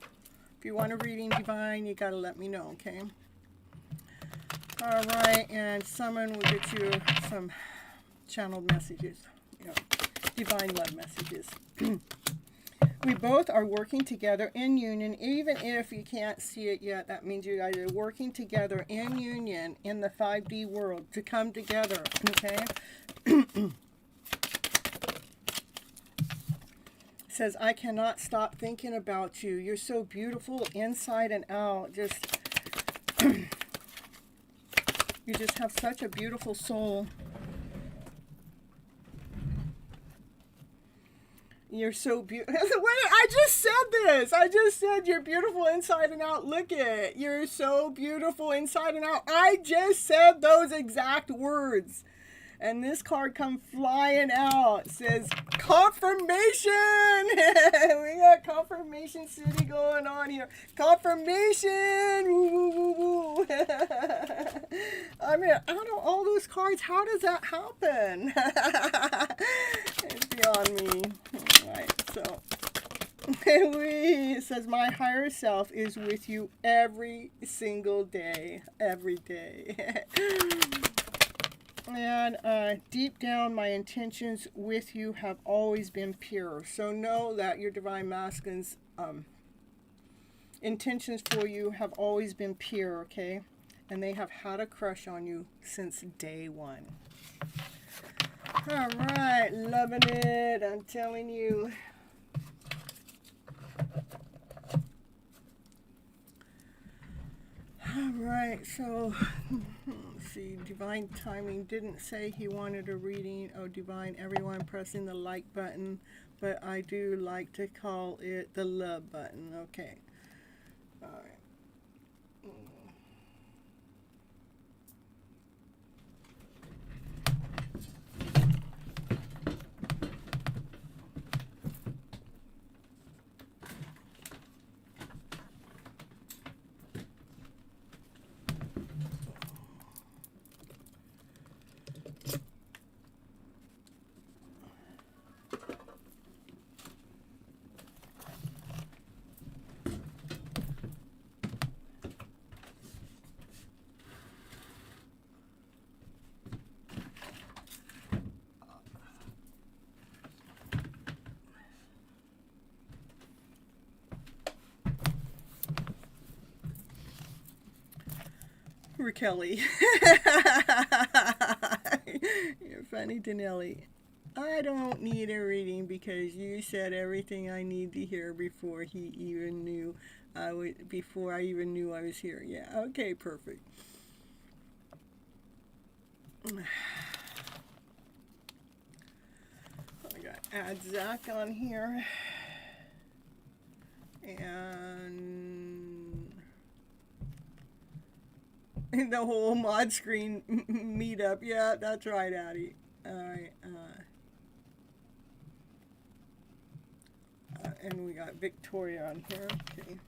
If you want a reading, divine, you gotta let me know, okay? All right, and Summon will get you some channeled messages, you know, divine love messages. We both are working together in union, even if you can't see it yet. That means you guys are working together in union in the 5D world to come together, okay? Says, I cannot stop thinking about you. You're so beautiful inside and out. Just, you just have such a beautiful soul. You're so beautiful. Wait, I just said this. I just said you're beautiful inside and out. Look it. You're so beautiful inside and out. I just said those exact words. And this card come flying out. It says, confirmation. We got confirmation city going on here. Confirmation. Woo, woo, woo, woo. I mean, out of all those cards, how does that happen? It's beyond me. All right, so it says, my higher self is with you every single day. Every day. And deep down, my intentions with you have always been pure. So know that your divine masculine's intentions for you have always been pure, okay? And they have had a crush on you since day one. All right, loving it, I'm telling you. All right, so let's see. Divine timing didn't say he wanted a reading. Oh, divine, everyone pressing the like button, but I do like to call it the love button. Okay. All right. Raquel-y. You're funny, Danelli. I don't need a reading because you said everything I need to hear before he even knew before I even knew I was here. Yeah, okay, perfect. I got add Zach on here. And the whole mod screen meetup. Yeah, that's right, Addie. All right. And we got Victoria on here. Okay.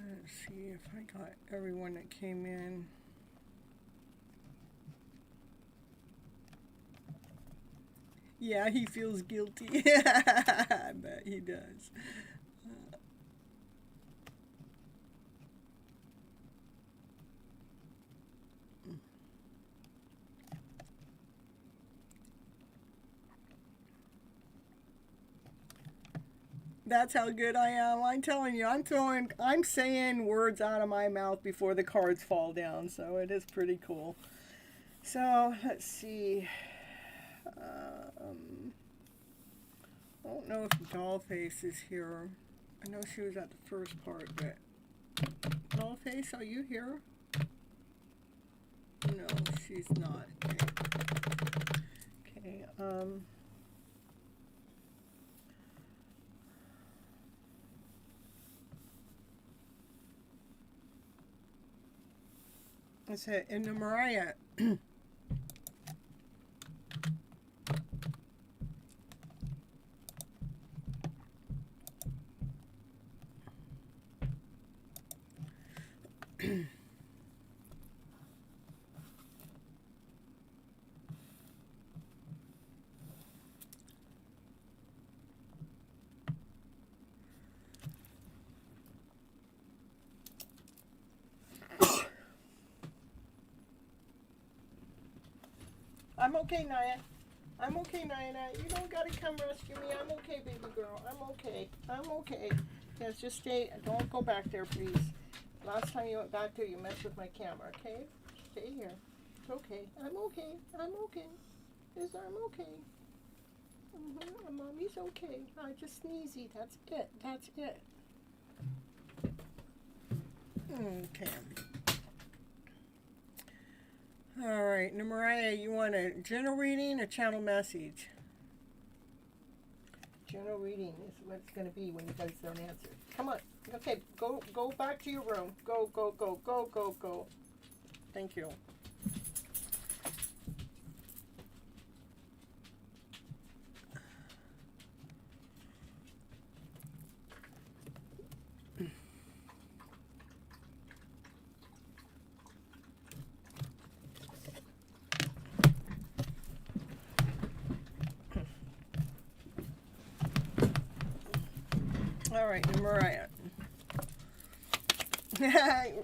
Let's see if I got everyone that came in. Yeah, he feels guilty. I bet he does. That's how good I am. I'm telling you, I'm saying words out of my mouth before the cards fall down. So it is pretty cool. So let's see. I don't know if Dollface is here. I know she was at the first part, but Dollface, are you here? No, she's not. Okay. Let's say in the Mariah. I'm okay, Naya. I'm okay, Naya. You don't gotta come rescue me. I'm okay, baby girl. I'm okay. I'm okay. Yes, just stay. Don't go back there, please. Last time you went back there, you messed with my camera, okay? Stay here. It's okay. I'm okay. I'm okay. Yes, I'm okay. Mommy's okay. I just sneezy. That's it. That's it. Okay. All right, now Mariah, you want a general reading or channel message? General reading is what it's going to be when you guys don't answer. Come on. Okay, go back to your room. Go. Thank you. All right, Mariah.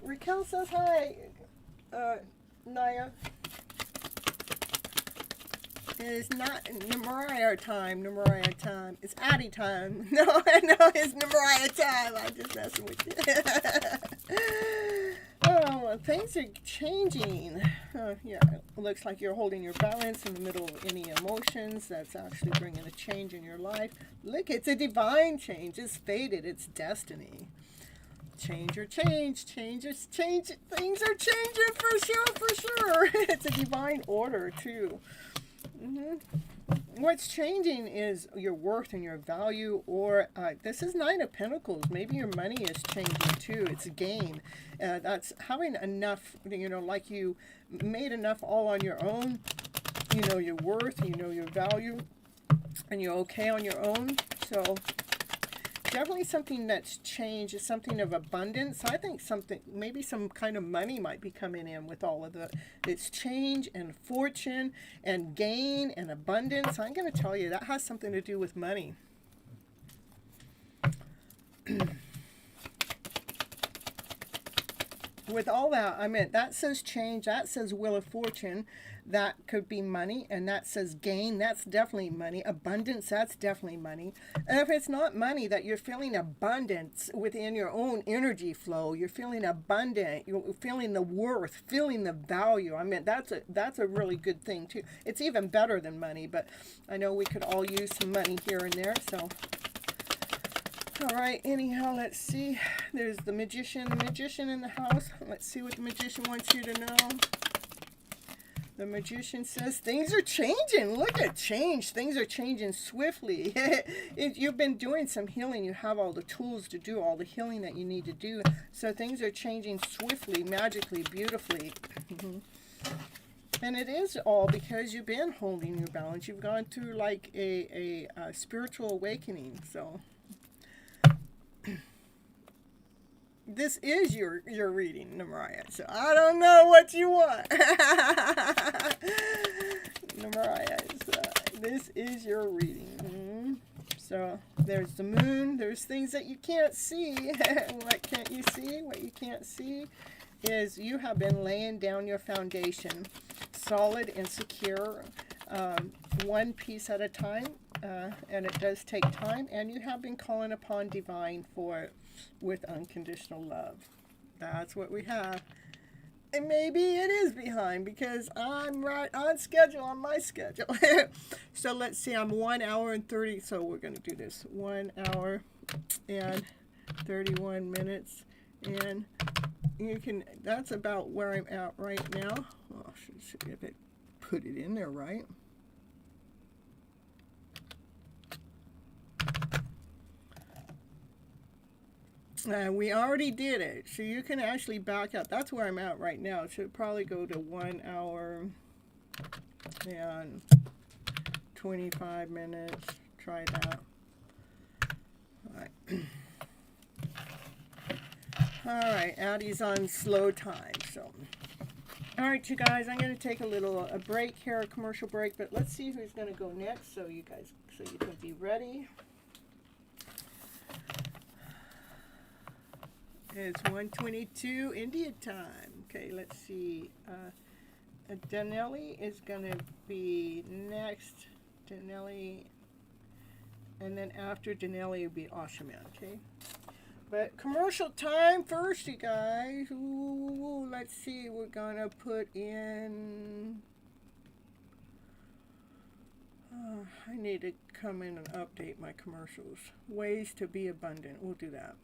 Raquel says hi. Naya. It is not Mariah time. It's Addie time. No, it's Mariah time. I'm just messing with you. Oh, things are changing. Yeah, it looks like you're holding your balance in the middle of any emotions. That's actually bringing a change in your life. Look, it's a divine change. It's fated. It's destiny. Change. Things are changing for sure. It's a divine order, too. What's changing is your worth and your value, or this is Nine of Pentacles. Maybe your money is changing too. It's a gain. That's having enough, like you made enough all on your own. You know your worth, you know your value, and you're okay on your own. So definitely something that's changed is something of abundance. I think maybe some kind of money might be coming in with all of it's change and fortune and gain and abundance. I'm going to tell you that has something to do with money. with all that, I mean, that says change, that says wheel of fortune, that could be money, and that says gain, that's definitely money. Abundance, that's definitely money. And if it's not money, that you're feeling abundance within your own energy flow, you're feeling abundant, you're feeling the worth, feeling the value. I mean, that's a really good thing too. It's even better than money, but I know we could all use some money here and there, so. All right, anyhow, let's see. There's the magician in the house. Let's see what the magician wants you to know. The magician says things are changing. Look at change. Things are changing swiftly. You've been doing some healing. You have all the tools to do all the healing that you need to do. So things are changing swiftly, magically, beautifully. And it is all because you've been holding your balance. You've gone through like a spiritual awakening. So this is your reading, Mariah. So I don't know what you want. Mariah, this is your reading. So there's the moon. There's things that you can't see. What can't you see? What you can't see is you have been laying down your foundation solid and secure, one piece at a time. And it does take time, and you have been calling upon divine for it with unconditional love. That's what we have. And maybe it is behind because I'm right on schedule, on my schedule. So let's see, I'm 1 hour and 30, so we're going to do this. 1 hour and 31 minutes. And you can, that's about where I'm at right now. Oh, should see if it put it in there right. We already did it, so you can actually back up. That's where I'm at right now. It should probably go to 1 hour and 25 minutes. Try that. All right. All right, Addie's on slow time, so. All right, you guys, I'm going to take a break here, a commercial break, but let's see who's going to go next, so you can be ready. It's 1:22 India time. Okay, let's see. Danelli is going to be next. Danelli. And then after Danelli will be Ashaman, okay? But commercial time first, you guys. Ooh, let's see. We're going to put in... I need to come in and update my commercials. Ways to be abundant. We'll do that.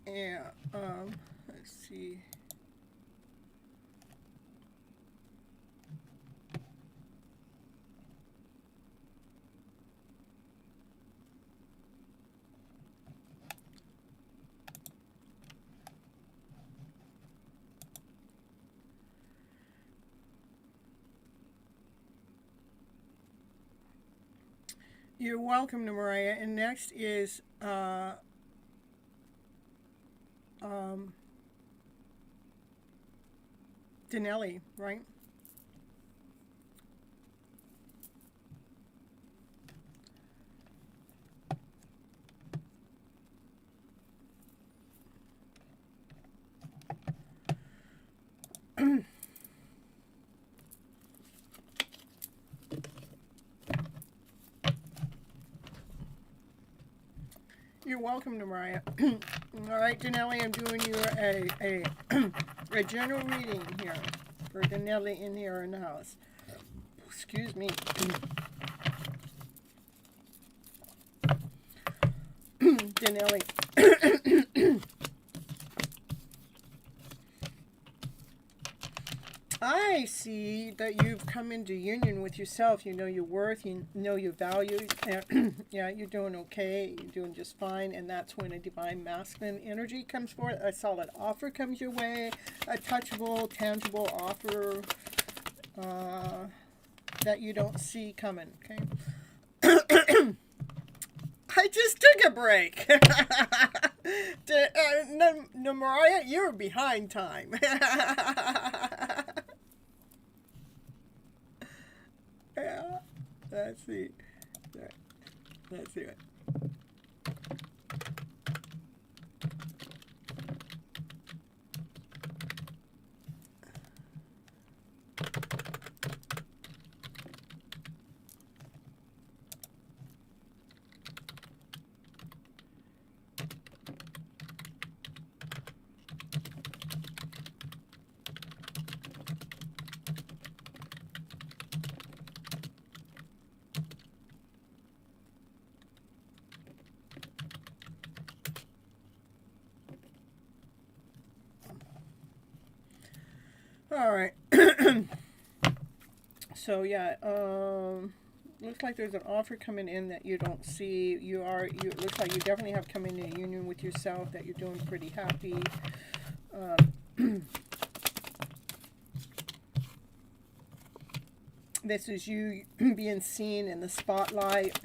Yeah, let's see. You're welcome, Mariah. And next is Denali, right? You're welcome, Mariah. All right, Denali, I'm doing you a general reading here for Denali in here in the house. Excuse me. Denali. I see that you've come into union with yourself. You know your worth, you know your value. Yeah, you're doing okay, you're doing just fine, and that's when a divine masculine energy comes forth. A solid offer comes your way, a touchable, tangible offer that you don't see coming, okay? I just took a break. No, Mariah, you're behind time. Yeah, let's see. Let's see it. All right. So yeah, looks like there's an offer coming in that you don't see. It looks like you definitely have come into a union with yourself, that you're doing pretty happy. This is you being seen in the spotlight,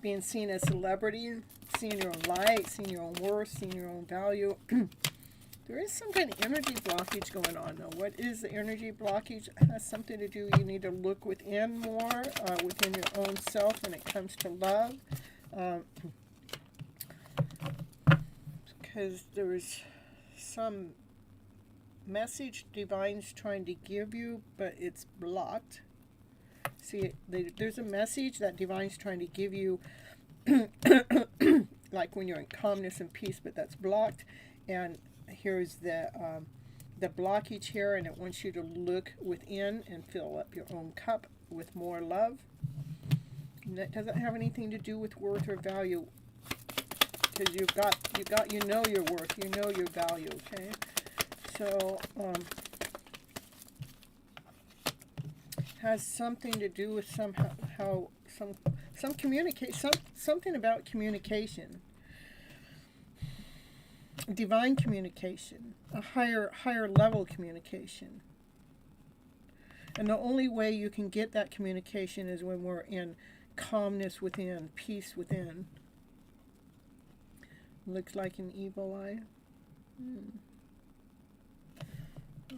being seen as celebrity, seeing your own light, seeing your own worth, seeing your own value. There is some kind of energy blockage going on, though. What is the energy blockage? It has something to do, you need to look within more, within your own self when it comes to love. Because there's some message Divine's trying to give you, but it's blocked. See, there's a message that Divine's trying to give you, like when you're in calmness and peace, but that's blocked. And here's the blockage here, and it wants you to look within and fill up your own cup with more love. And that doesn't have anything to do with worth or value, because you know your worth, you know your value. Okay, so has something to do with some something about communication. Divine communication, a higher level communication. And the only way you can get that communication is when we're in calmness within, peace within. Looks like an evil eye.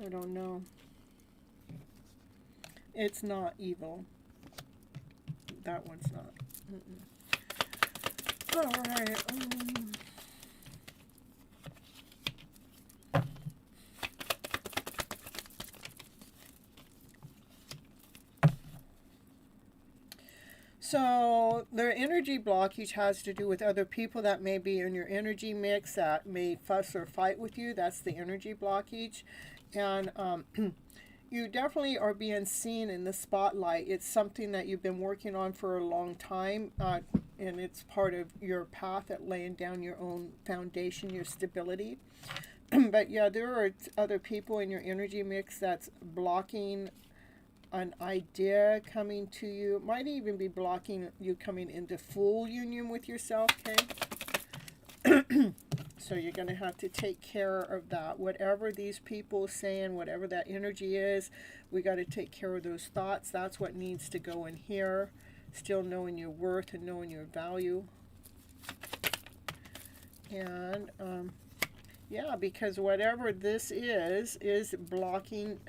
I don't know. It's not evil. That one's not. All right. So their energy blockage has to do with other people that may be in your energy mix that may fuss or fight with you. That's the energy blockage. And you definitely are being seen in the spotlight. It's something that you've been working on for a long time, and it's part of your path at laying down your own foundation, your stability. But yeah, there are other people in your energy mix that's blocking an idea coming to you. Might even be blocking you coming into full union with yourself, okay? So you're going to have to take care of that. Whatever these people are saying, whatever that energy is, we got to take care of those thoughts. That's what needs to go in here. Still knowing your worth and knowing your value. And Yeah, because whatever this is blocking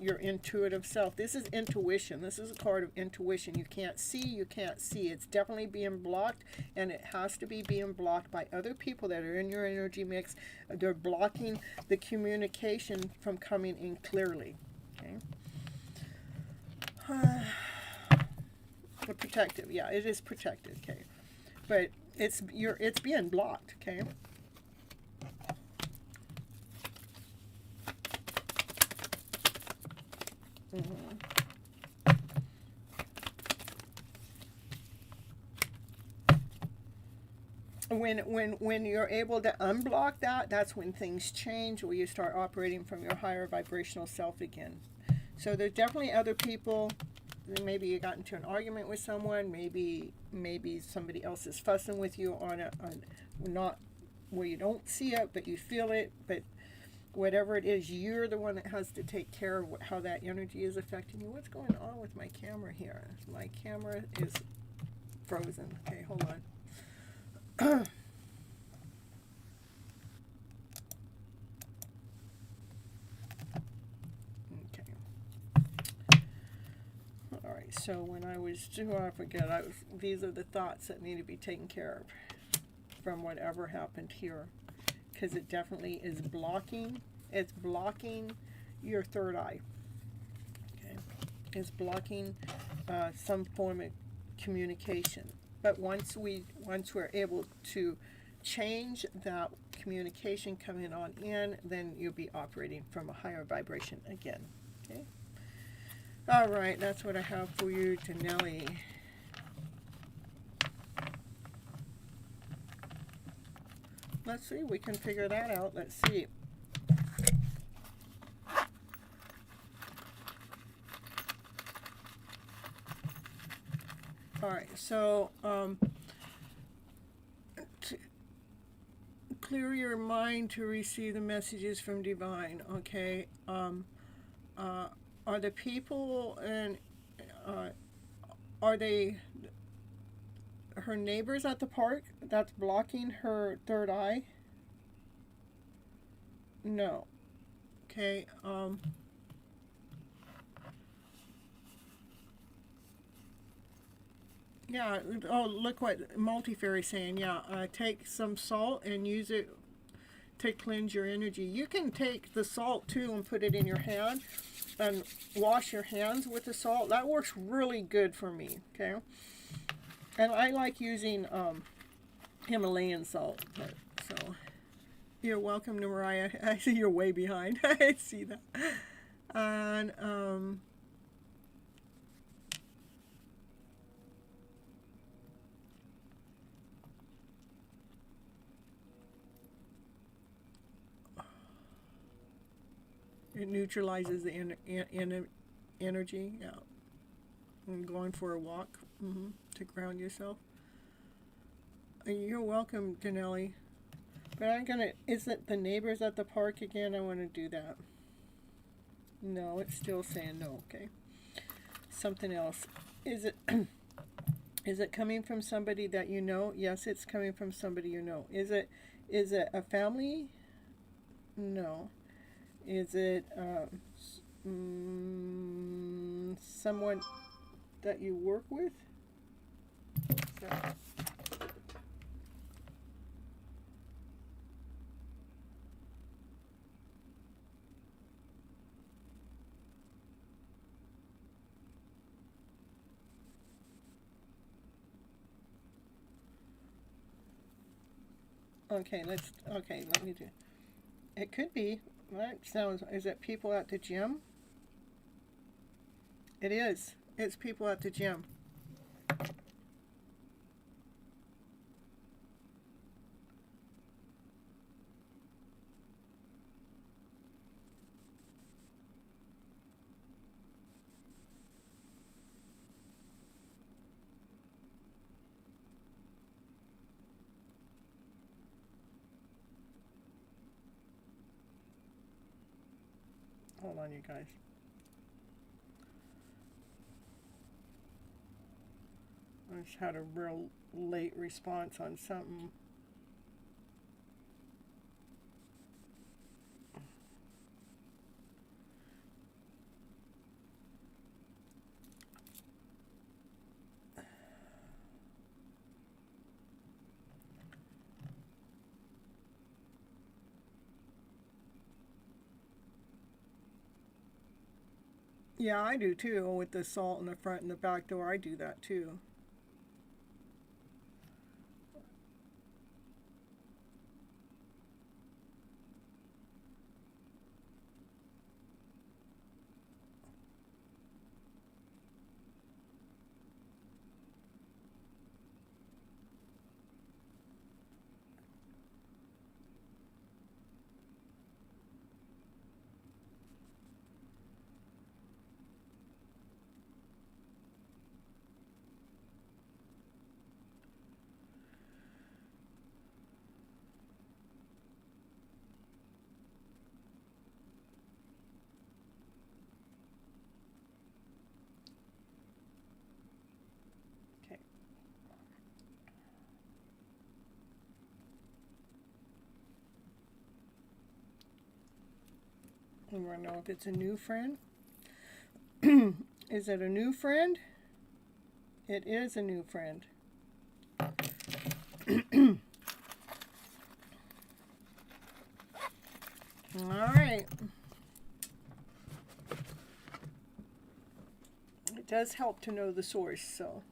your intuitive self. This is intuition. This is a card of intuition. You can't see, you can't see. It's definitely being blocked, and it has to be being blocked by other people that are in your energy mix. They're blocking the communication from coming in clearly. Okay. Protective. Yeah, it is protected. Okay. But it's being blocked. Okay. When you're able to unblock that, that's when things change, where you start operating from your higher vibrational self again. So there's definitely other people. Maybe you got into an argument with someone. Maybe somebody else is fussing with you on not where you don't see it, but you feel it. But whatever it is, you're the one that has to take care of how that energy is affecting you. What's going on with my camera here? My camera is frozen. Okay, hold on. Okay. All right. So when I was, I forget. These are the thoughts that need to be taken care of from whatever happened here, because it definitely is blocking. It's blocking your third eye. Okay. It's blocking some form of communication. But once we're able to change that communication coming on in, then you'll be operating from a higher vibration again. Okay. All right, that's what I have for you, Danelli. Let's see, we can figure that out. Let's see. All right, so clear your mind to receive the messages from Divine. Okay, are the people and are they her neighbors at the park that's blocking her third eye? No. Okay. Yeah, oh, look what Multifairy's saying. Yeah, take some salt and use it to cleanse your energy. You can take the salt too and put it in your hand and wash your hands with the salt. That works really good for me, okay? And I like using Himalayan salt. So, you're welcome, Mariah. I see you're way behind. I see that. And, it neutralizes the energy. Yeah. And going for a walk to ground yourself. You're welcome, Danelli. But I'm gonna. Is it the neighbors at the park again? I want to do that. No, it's still saying no. Okay. Something else. Is it? Is it coming from somebody that you know? Yes, it's coming from somebody you know. Is it? Is it a family? No. Is it someone that you work with? So. Okay, let me do. It could be. That sounds. Is it people at the gym? It is. It's people at the gym. Hold on, you guys. I just had a real late response on something. Yeah, I do too. With the salt in the front and the back door, I do that too. Okay. You want to know if it's a new friend? Is it a new friend? It is a new friend. All right. It does help to know the source, so.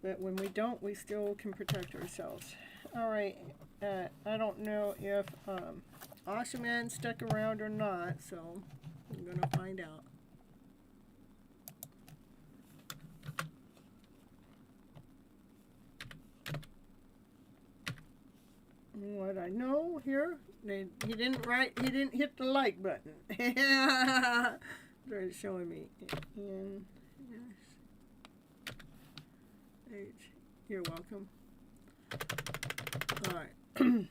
But when we don't, we still can protect ourselves. All right. I don't know if Ashaman stuck around or not, so I'm going to find out. What I know here, he didn't hit the like button. They're showing me. And yes. You're welcome. All right.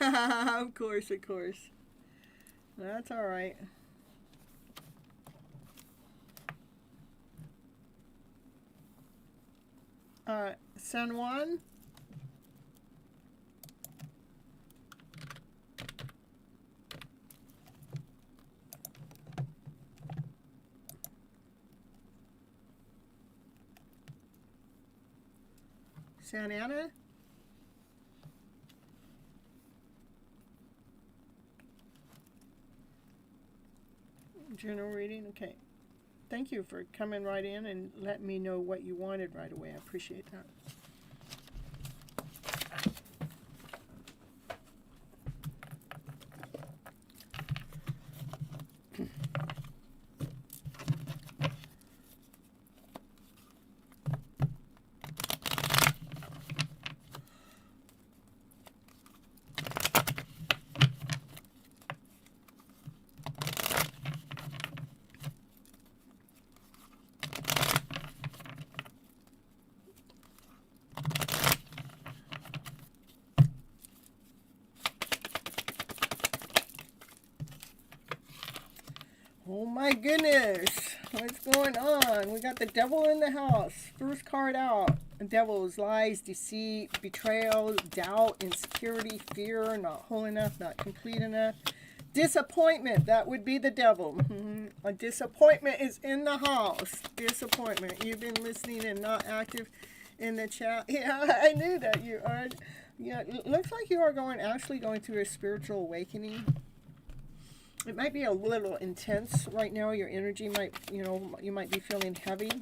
Of course, of course. That's all right. San Juan. Santa Ana. General reading. Okay. Thank you for coming right in and letting me know what you wanted right away. I appreciate that. Oh my goodness, what's going on? We got the devil in the house. First card out. The devil is lies, deceit, betrayal, doubt, insecurity, fear, not whole enough, not complete enough. Disappointment, that would be the devil. A disappointment is in the house. Disappointment. You've been listening and not active in the chat. Yeah, I knew that you are. Yeah, it looks like you are actually going through a spiritual awakening. It might be a little intense right now. Your energy might, you might be feeling heavy.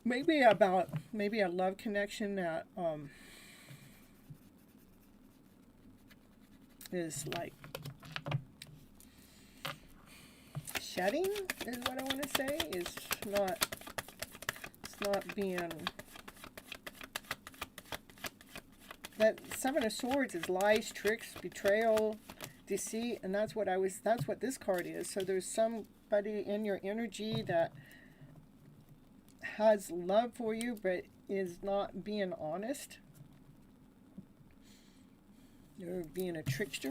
Maybe a love connection that is like shedding is what I want to say. It's not being. That Seven of Swords is lies, tricks, betrayal, deceit, and that's what this card is. So there's somebody in your energy that has love for you but is not being honest. You're being a trickster.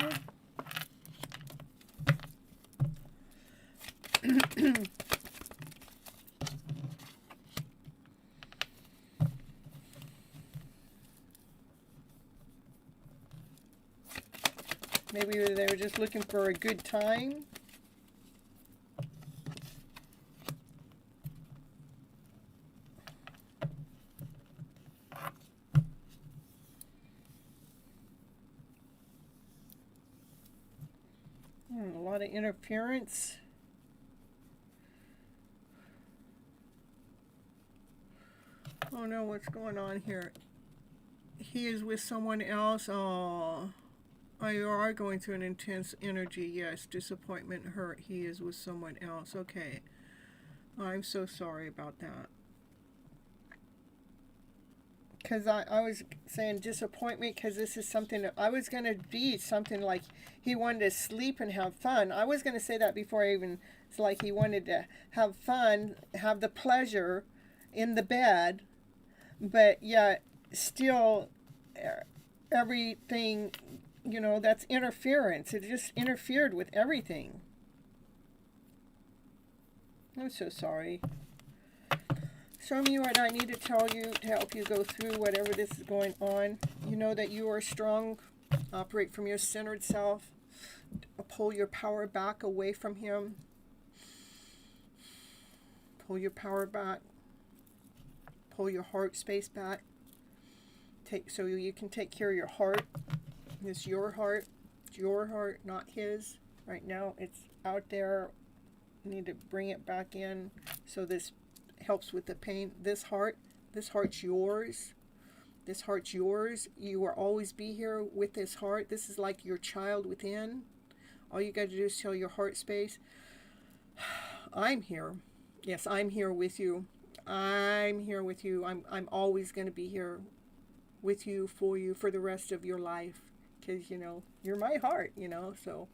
Maybe they were just looking for a good time. A lot of interference. Oh no, what's going on here? He is with someone else. Oh, you are going through an intense energy. Yes, disappointment, hurt. He is with someone else. Okay. I'm so sorry about that. Because I was saying disappointment because this is something that I was going to be something like he wanted to sleep and have fun. I was going to say that before I even, it's like he wanted to have fun, have the pleasure in the bed, but yet still everything, you know, that's interference. It just interfered with everything. I'm so sorry. Show me what I need to tell you to help you go through whatever this is going on. You know that you are strong. Operate from your centered self. Pull your power back away from him. Pull your power back. Pull your heart space back. So you can take care of your heart. It's your heart. It's your heart, not his. Right now, it's out there. You need to bring it back in so this helps with the pain. This heart's yours. This heart's yours. You will always be here with this heart. This is like your child within. All you got to do is tell your heart space, I'm here. Yes, I'm here with you. I'm here with you. I'm always going to be here with you, for the rest of your life. Because, you know, you're my heart, you know. So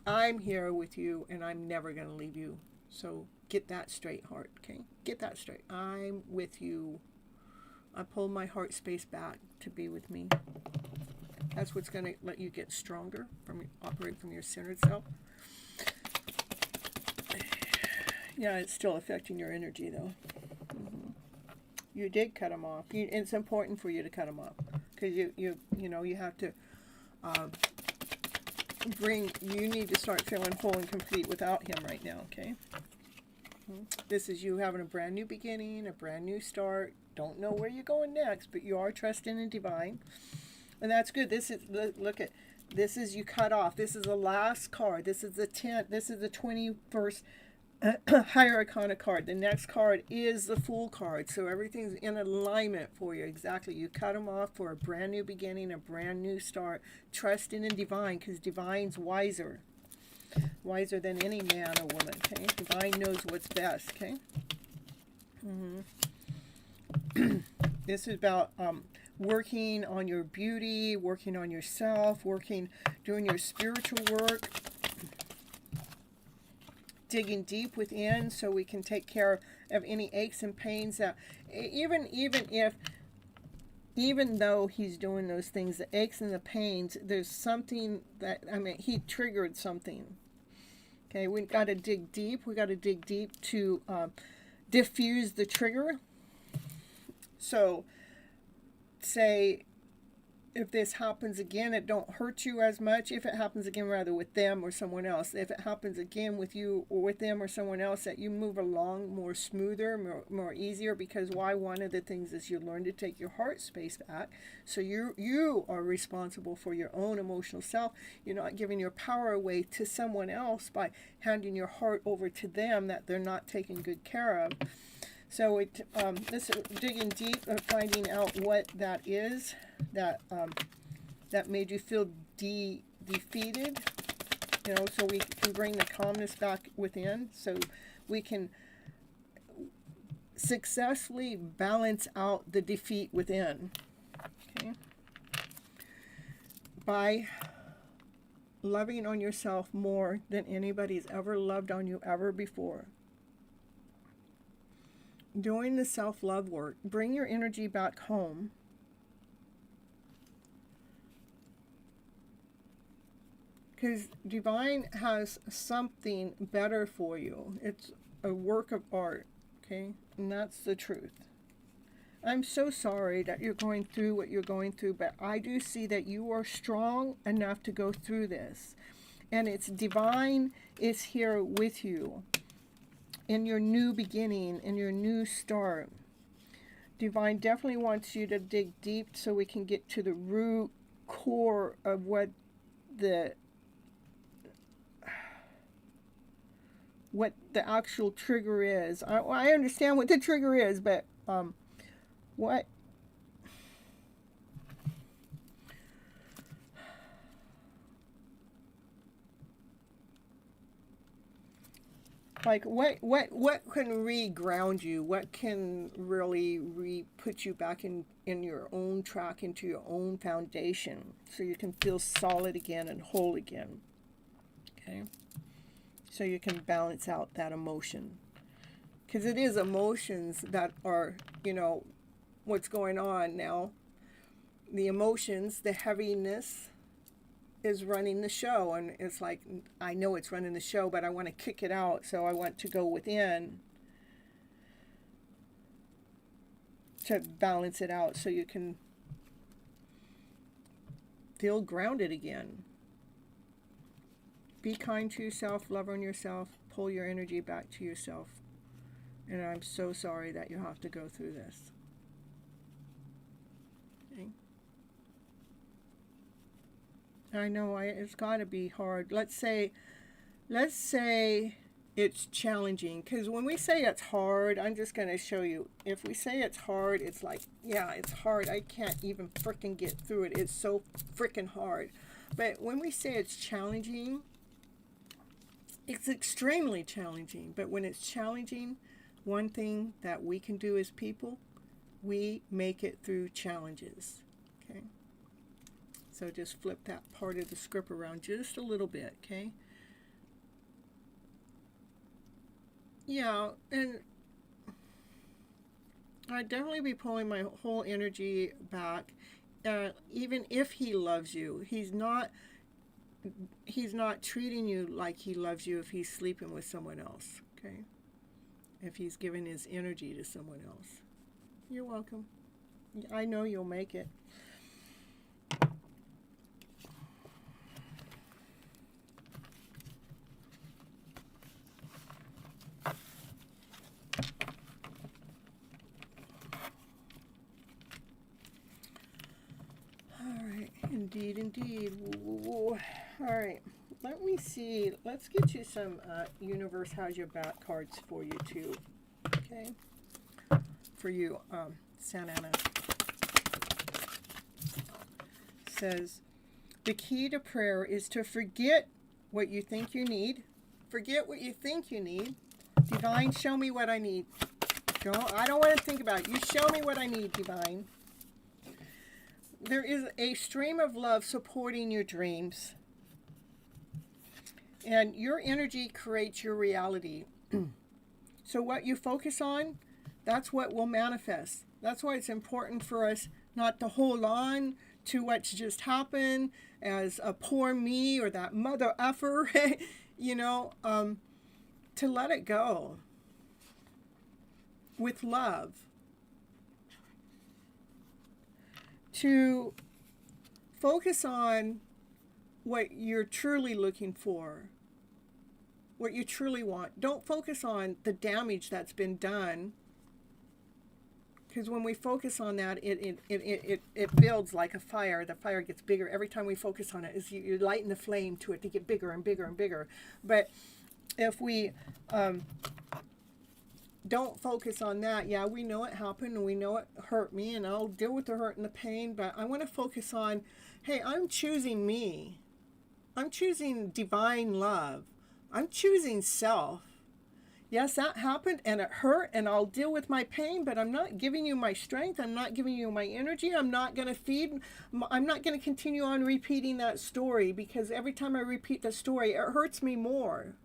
I'm here with you and I'm never going to leave you. So get that straight, heart, okay? Get that straight. I'm with you. I pull my heart space back to be with me. That's what's going to let you get stronger, operate from your centered self. Yeah, it's still affecting your energy, though. You did cut them off. It's important for you to cut them off. Because you know, you have to you need to start feeling whole and complete without him right now, okay? This is you having a brand new beginning, a brand new start. Don't know where you're going next, but you are trusting in divine. And that's good. This is, look at, this is you cut off. This is the last card. This is the 10th. This is the 21st higher arcana card. The next card is the Fool card. So everything's in alignment for you. Exactly. You cut them off for a brand new beginning, a brand new start. Trusting in divine, because divine's wiser. Wiser than any man or woman, okay? Divine knows what's best, okay? This is about working on your beauty, working on yourself, doing your spiritual work, digging deep within so we can take care of any aches and pains that, even though he's doing those things, the aches and the pains, there's something that, he triggered something. Okay, we've got to dig deep. We've got to dig deep to diffuse the trigger. So, say, if this happens again, it don't hurt you as much. If it happens again, rather with them or someone else. If it happens again with you or with them or someone else, that you move along more smoother, more easier. Because why? One of the things is you learn to take your heart space back. So you are responsible for your own emotional self. You're not giving your power away to someone else by handing your heart over to them that they're not taking good care of. So this is digging deep and finding out what that is that made you feel defeated. You know, so we can bring the calmness back within, so we can successfully balance out the defeat within. Okay, by loving on yourself more than anybody's ever loved on you ever before. Doing the self-love work, bring your energy back home. Because divine has something better for you. It's a work of art, okay? And that's the truth. I'm so sorry that you're going through what you're going through, but I do see that you are strong enough to go through this. And it's divine is here with you in your new beginning, in your new start. Divine definitely wants you to dig deep so we can get to the root core of what the actual trigger is. I understand what the trigger is, but what like what can re-ground you? What can really put you back in your own track, into your own foundation, so you can feel solid again and whole again? Okay, so you can balance out that emotion, because it is emotions that are, what's going on now. The emotions, the heaviness is running the show, and it's like, I know it's running the show, but I want to kick it out, so I want to go within to balance it out so you can feel grounded again. Be kind to yourself, love on yourself, pull your energy back to yourself. And I'm so sorry that you have to go through this. Okay. I know it's got to be hard. Let's say it's challenging, because when we say it's hard, I'm just going to show you. If we say it's hard, it's like, yeah, it's hard. I can't even freaking get through it. It's so freaking hard. But when we say it's challenging, it's extremely challenging. But when it's challenging, one thing that we can do as people, we make it through challenges. Okay. So just flip that part of the script around just a little bit, okay? Yeah, and I'd definitely be pulling my whole energy back. Even if he loves you, he's not treating you like he loves you if he's sleeping with someone else, okay? If he's giving his energy to someone else. You're welcome. I know you'll make it. Indeed, indeed. All right. Let me see. Let's get you some Universe Has Your Back cards for you, too. Okay? For you, Santa Ana. Says, the key to prayer is to forget what you think you need. Forget what you think you need. Divine, show me what I need. I don't want to think about it. You show me what I need, Divine. There is a stream of love supporting your dreams. And your energy creates your reality. So what you focus on, that's what will manifest. That's why it's important for us not to hold on to what's just happened as a poor me or that mother effer, to let it go with love. To focus on what you're truly looking for, what you truly want. Don't focus on the damage that's been done, because when we focus on that, it builds like a fire. The fire gets bigger every time we focus on it. Is you lighten the flame to it to get bigger and bigger and bigger. But if we don't focus on that, yeah, we know it happened and we know it hurt me, and I'll deal with the hurt and the pain, but I want to focus on, hey, I'm choosing me. I'm choosing divine love. I'm choosing self. Yes, that happened and it hurt, and I'll deal with my pain, but I'm not giving you my strength. I'm not giving you my energy. I'm not going to continue on repeating that story, because every time I repeat the story, it hurts me more.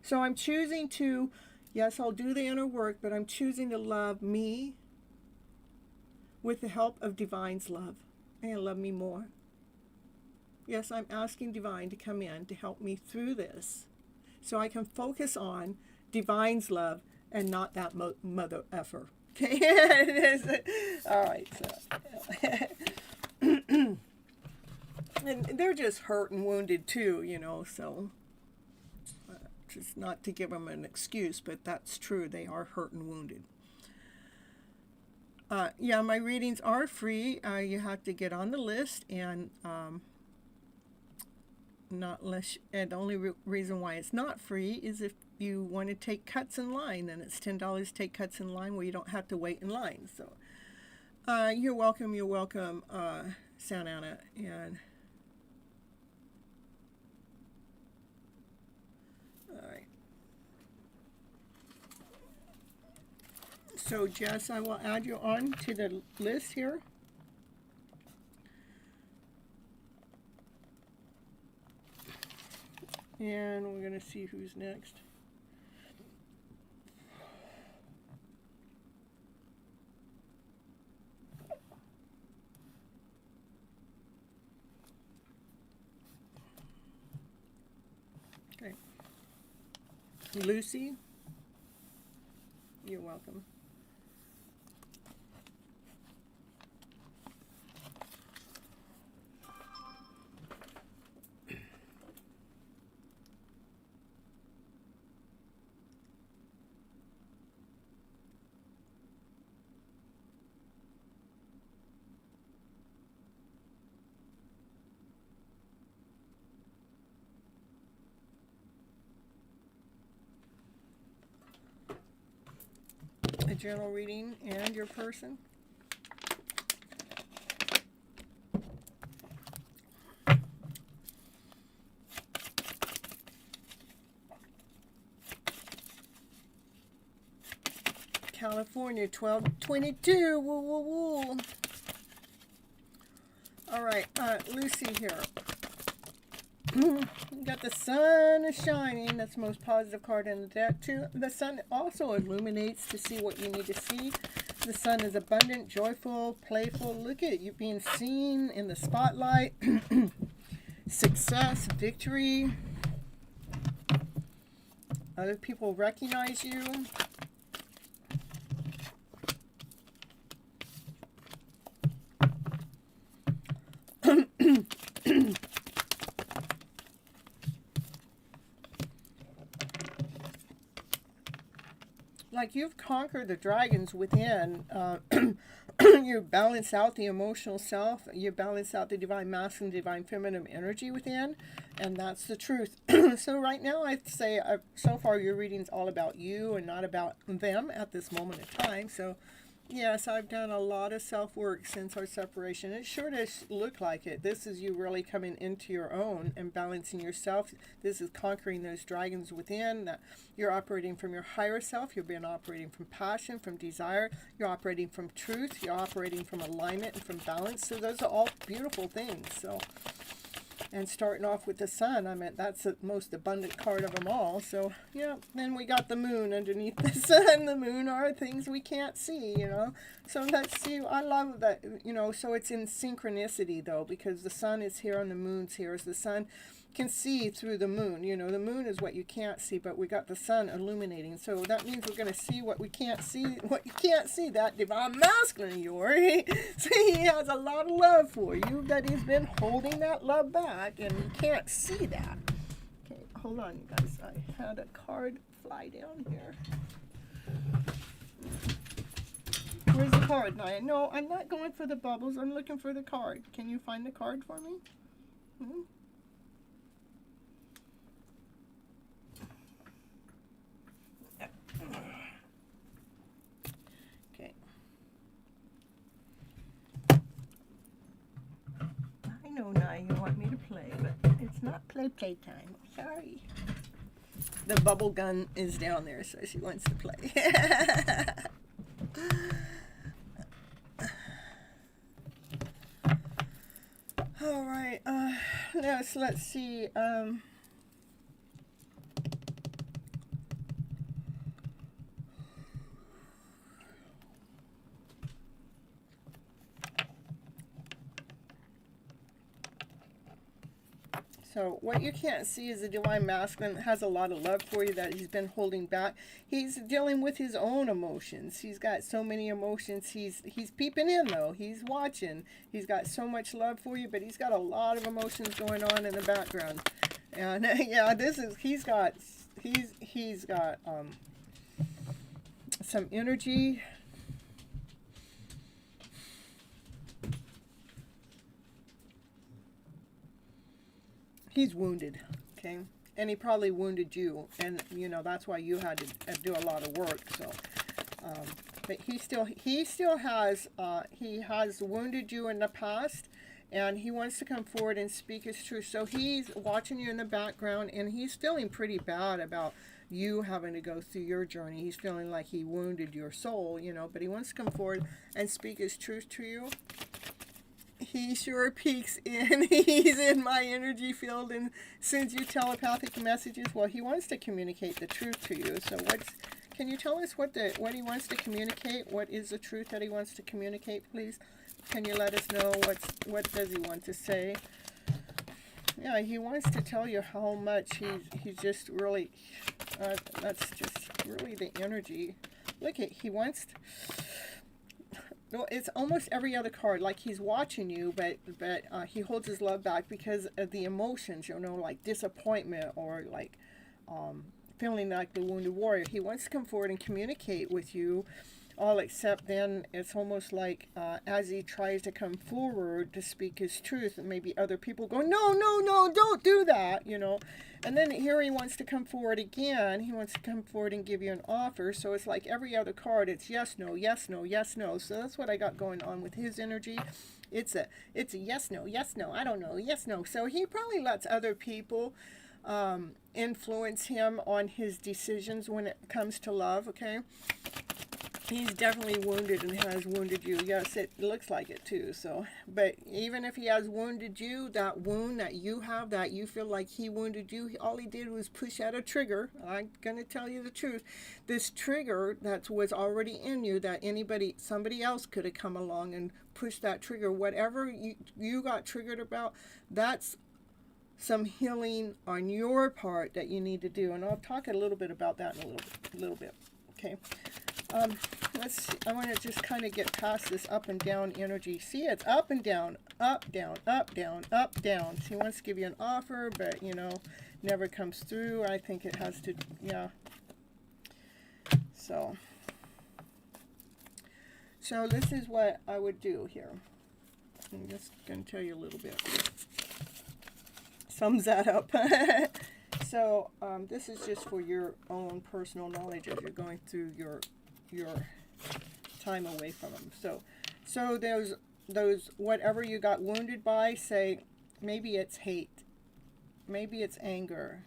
So I'm choosing to, yes, I'll do the inner work, but I'm choosing to love me with the help of Divine's love, and love me more. Yes, I'm asking Divine to come in to help me through this, so I can focus on Divine's love and not that mother effer. Okay. All right. So, and they're just hurt and wounded too, you know. So, just not to give them an excuse, but that's true. They are hurt and wounded. Yeah, my readings are free. You have to get on the list, and not less. And the only reason why it's not free is if you want to take cuts in line, then it's $10 to take cuts in line where you don't have to wait in line. So, you're welcome. You're welcome, Santa Ana, and all right. So, Jess, I will add you on to the list here. And we're going to see who's next. Okay. Lucy, you're welcome. A general reading and your person. California 1222. Woo woo woo. All right, Lucy here. You got the sun is shining. That's the most positive card in the deck too. The sun also illuminates to see what you need to see. The sun is abundant, joyful, playful. Look at you being seen in the spotlight. Success, victory. Other people recognize you. Like you've conquered the dragons within. You balance out the emotional self. You balance out the divine masculine, divine feminine energy within. And that's the truth. So right now I'd say so far your reading's all about you and not about them at this moment in time. So yes, I've done a lot of self-work since our separation. It sure does look like it. This is you really coming into your own and balancing yourself. This is conquering those dragons within. That you're operating from your higher self. You've been operating from passion, from desire. You're operating from truth. You're operating from alignment and from balance. So those are all beautiful things. So, and starting off with the sun, I mean, that's the most abundant card of them all. So, yeah, then we got the moon underneath the sun. The moon are things we can't see, you know. So let's see, I love that, you know, so it's in synchronicity, though, because the sun is here and the moon's here. So the sun can see through the moon. You know, the moon is what you can't see, but we got the sun illuminating. So that means we're going to see what we can't see, what you can't see, that divine masculine of yours. So he has a lot of love for you, that he's been holding that love back, and you can't see that. Okay, hold on, you guys. I had a card fly down here. Where's the card, Naya? No, I'm not going for the bubbles. I'm looking for the card. Can you find the card for me? Hmm? Okay. I know, Naya, you want me to play, but it's not play time. Sorry. The bubble gun is down there, so she wants to play. All right, let's see. So what you can't see is the divine masculine has a lot of love for you that he's been holding back. He's dealing with his own emotions. He's got so many emotions. He's peeping in though. He's watching. He's got so much love for you, but he's got a lot of emotions going on in the background. And yeah, he's got some energy. He's wounded, okay? And he probably wounded you, and you know that's why you had to do a lot of work. So, but he still has wounded you in the past, and he wants to come forward and speak his truth. So he's watching you in the background, and he's feeling pretty bad about you having to go through your journey. He's feeling like he wounded your soul, you know. But he wants to come forward and speak his truth to you. He sure peeks in. He's in my energy field and sends you telepathic messages. Well, he wants to communicate the truth to you. So can you tell us what he wants to communicate? What is the truth that he wants to communicate, please? Can you let us know what does he want to say? Yeah, he wants to tell you how much he's just really, that's just really the energy. Look, he wants well, it's almost every other card, like he's watching you, but he holds his love back because of the emotions, you know, like disappointment or like feeling like the wounded warrior. He wants to come forward and communicate with you, all except then it's almost like as he tries to come forward to speak his truth, and maybe other people go, no, no, no, don't do that, you know. And then here he wants to come forward again. He wants to come forward and give you an offer. So it's like every other card. It's yes, no, yes, no, yes, no. So that's what I got going on with his energy. It's a yes, no, I don't know, yes, no. So he probably lets other people influence him on his decisions when it comes to love, okay? He's definitely wounded and has wounded you. Yes, it looks like it too. So, but even if he has wounded you, that wound that you have, that you feel like he wounded you, all he did was push out a trigger. I'm going to tell you the truth. This trigger that was already in you, that somebody else could have come along and pushed that trigger. Whatever you got triggered about, that's some healing on your part that you need to do. And I'll talk a little bit about that in a little bit. Okay. Let's see. I want to just kind of get past this up and down energy. See, it's up and down, up, down, up, down, up, down. He wants to give you an offer, but, you know, never comes through. I think it has to, yeah. So this is what I would do here. I'm just going to tell you a little bit. Sums that up. So this is just for your own personal knowledge as you're going through your time away from them. So those whatever you got wounded by, say maybe it's hate, maybe it's anger,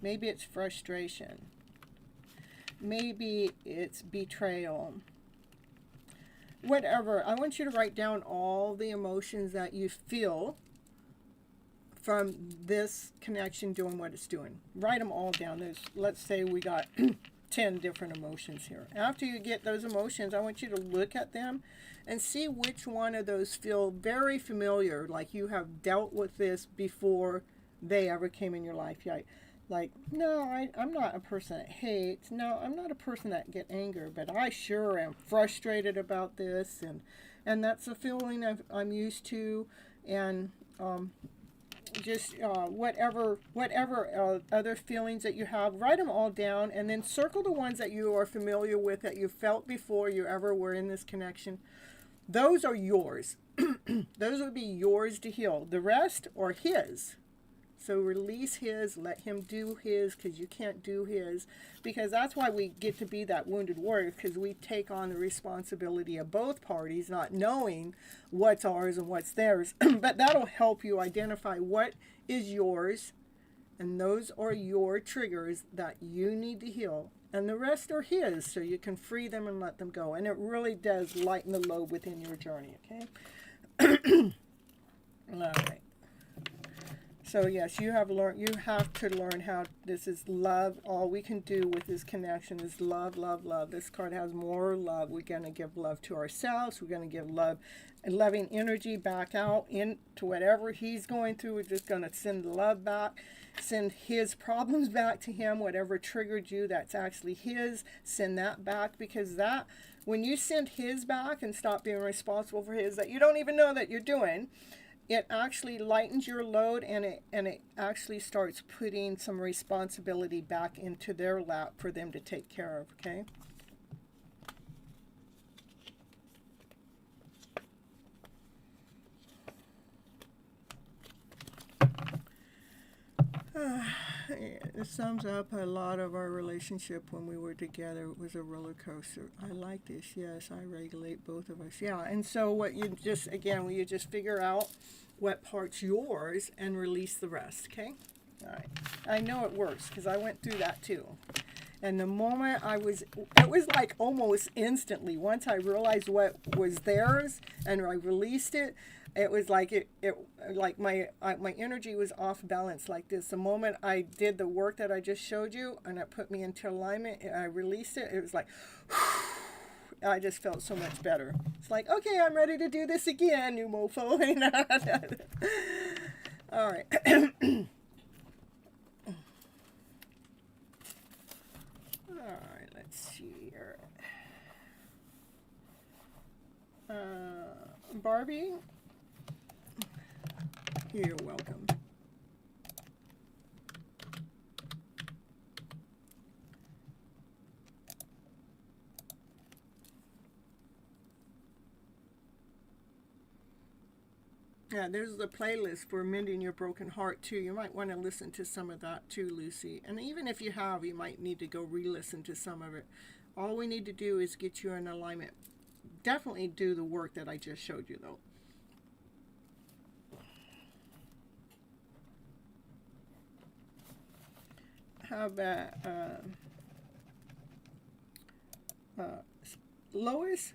maybe it's frustration, maybe it's betrayal. Whatever, I want you to write down all the emotions that you feel from this connection doing what it's doing. Write them all down. Let's say we got 10 different emotions here. After you get those emotions, I want you to look at them and see which one of those feel very familiar, like you have dealt with this before they ever came in your life. Like, no, I'm not a person that hates. No, I'm not a person that get anger, but I sure am frustrated about this, and that's a feeling I'm used to, and just whatever other feelings that you have, write them all down, and then circle the ones that you are familiar with, that you felt before you ever were in this connection. Those are yours. Those would be yours to heal. The rest are his. So release his, let him do his, because you can't do his. Because that's why we get to be that wounded warrior, because we take on the responsibility of both parties, not knowing what's ours and what's theirs. But that'll help you identify what is yours, and those are your triggers that you need to heal. And the rest are his, so you can free them and let them go. And it really does lighten the load within your journey, okay? All right. So yes, you have to learn how this is love. All we can do with this connection is love, love, love. This card has more love. We're going to give love to ourselves. We're going to give love and loving energy back out into whatever he's going through. We're just going to send the love back, send his problems back to him. Whatever triggered you, that's actually his. Send that back, because that, when you send his back and stop being responsible for his that you don't even know that you're doing, it actually lightens your load, and it actually starts putting some responsibility back into their lap for them to take care of, okay? It sums up a lot of our relationship when we were together. It was a roller coaster. I like this. Yes, I regulate both of us. Yeah, and so what you just, again, you just figure out what part's yours and release the rest, okay? All right. I know it works because I went through that too. And the moment it was like almost instantly, once I realized what was theirs and I released it, it was like like my energy was off balance like this. The moment I did the work that I just showed you and it put me into alignment and I released it, it was like, I just felt so much better. It's like, okay, I'm ready to do this again, you mofo. All right. All right, let's see here. Barbie, you're welcome. Yeah, there's the playlist for Mending Your Broken Heart, too. You might want to listen to some of that, too, Lucy. And even if you have, you might need to go re-listen to some of it. All we need to do is get you in alignment. Definitely do the work that I just showed you, though. How about Lois?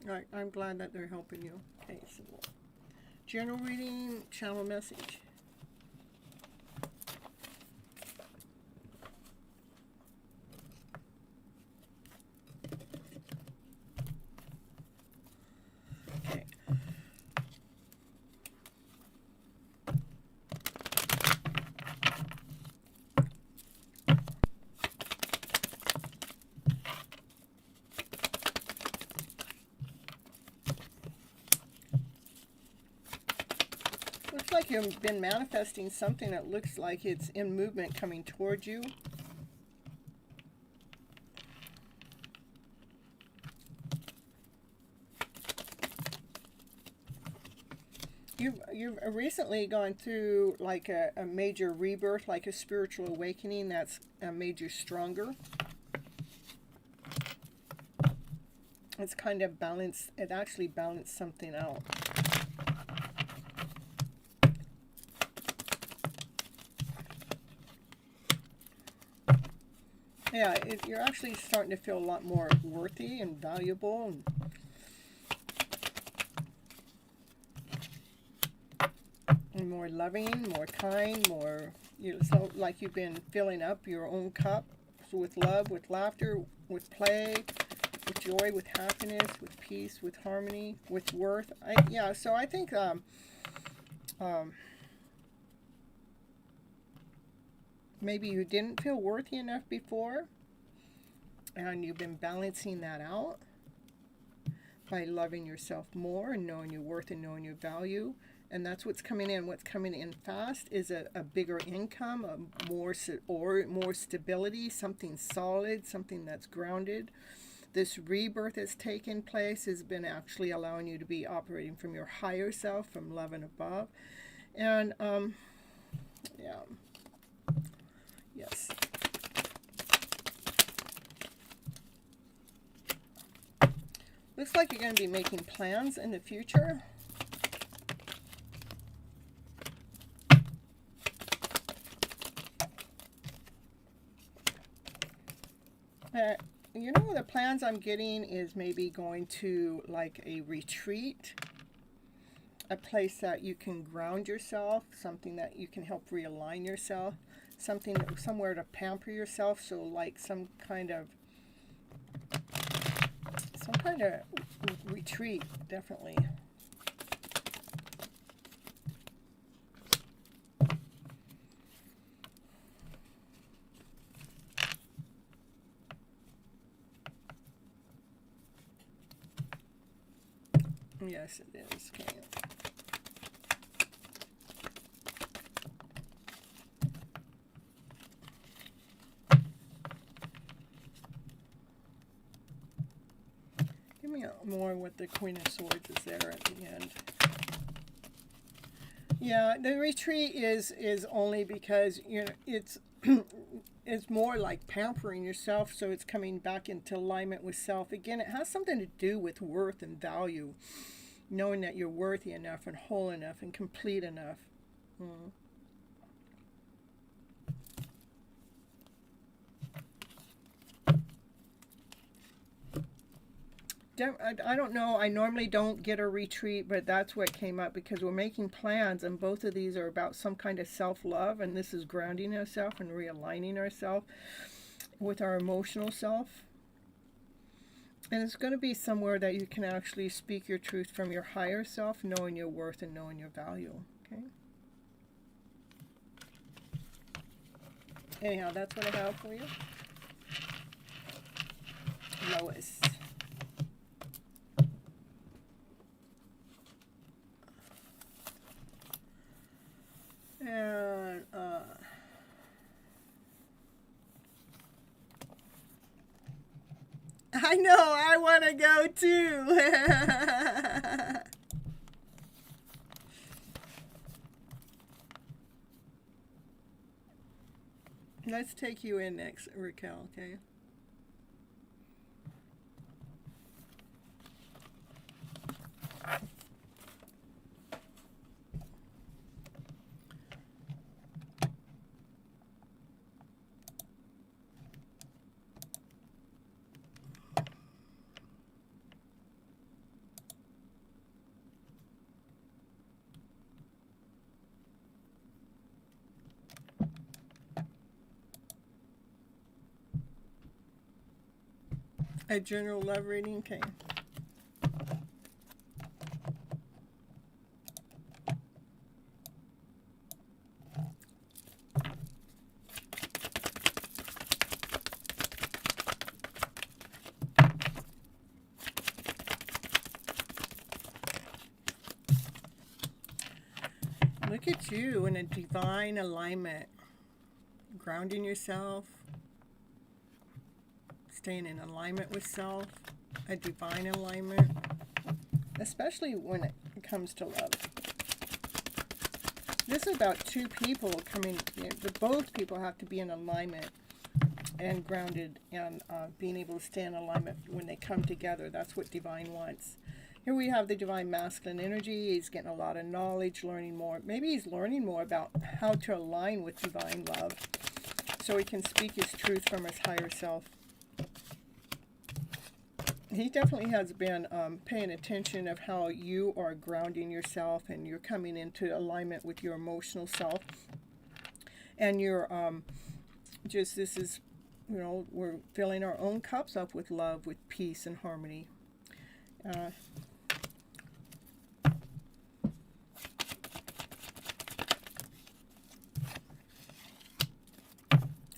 All right, I'm glad that they're helping you. Okay, so general reading, channel message. Okay. Looks like you've been manifesting something that looks like it's in movement coming towards you. You've recently gone through like a major rebirth, like a spiritual awakening that's made you stronger. It's kind of balanced, it actually balanced something out. Yeah, you're actually starting to feel a lot more worthy and valuable. And more loving, more kind, more, so like you've been filling up your own cup with love, with laughter, with play, with joy, with happiness, with peace, with harmony, with worth. So I think maybe you didn't feel worthy enough before, and you've been balancing that out by loving yourself more and knowing your worth and knowing your value. And that's what's coming in. What's coming in fast is a bigger income, more stability, something solid, something that's grounded. This rebirth that's taken place has been actually allowing you to be operating from your higher self, from love and above. And, yes. Looks like you're going to be making plans in the future. Uh, you know, the plans I'm getting is maybe going to like a retreat, a place that you can ground yourself, something that you can help realign yourself, somewhere to pamper yourself. So like some kind of retreat, definitely. Yes, it is. Okay. Give me more what the Queen of Swords is there at the end. Yeah, the retreat is only because it's it's more like pampering yourself, so it's coming back into alignment with self. Again, it has something to do with worth and value, knowing that you're worthy enough and whole enough and complete enough. Mm. I don't know. I normally don't get a retreat, but that's what came up because we're making plans, and both of these are about some kind of self-love, and this is grounding ourselves and realigning ourselves with our emotional self. And it's going to be somewhere that you can actually speak your truth from your higher self, knowing your worth and knowing your value. Okay. Anyhow, that's what I have for you. Lois. And I know, I want to go too. Let's take you in next, Raquel, okay? A general love reading, okay. Look at you in a divine alignment, grounding yourself, staying in alignment with self, a divine alignment, especially when it comes to love. This is about two people coming, both people have to be in alignment and grounded and being able to stay in alignment when they come together. That's what divine wants. Here we have the divine masculine energy. He's getting a lot of knowledge, learning more. Maybe he's learning more about how to align with divine love so he can speak his truth from his higher self. He definitely has been paying attention of how you are grounding yourself and you're coming into alignment with your emotional self. And you're this is, we're filling our own cups up with love, with peace and harmony.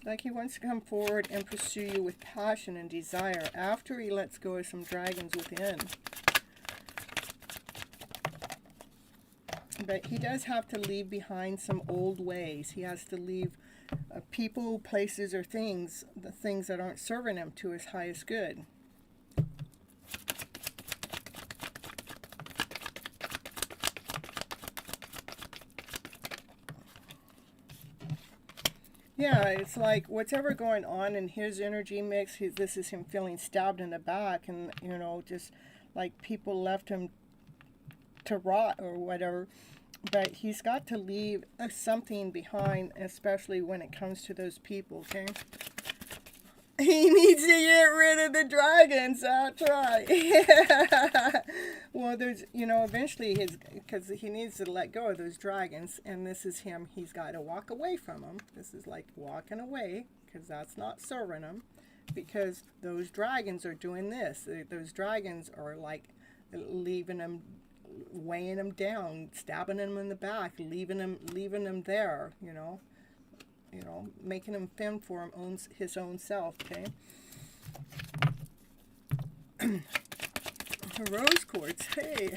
Like he wants to come forward and pursue you with passion and desire after he lets go of some dragons within. But he does have to leave behind some old ways. He has to leave people, places, or things, the things that aren't serving him to his highest good. Yeah, it's like whatever going on in his energy mix, this is him feeling stabbed in the back and, just like people left him to rot or whatever. But he's got to leave something behind, especially when it comes to those people, okay? He needs to get rid of the dragons. That's right. Well, there's, eventually because he needs to let go of those dragons, and this is him. He's got to walk away from them. This is like walking away, because that's not serving him, because those dragons are doing this. Those dragons are like leaving him, weighing him down, stabbing him in the back, leaving him there, making him fend for his own self, okay? Rose quartz, hey.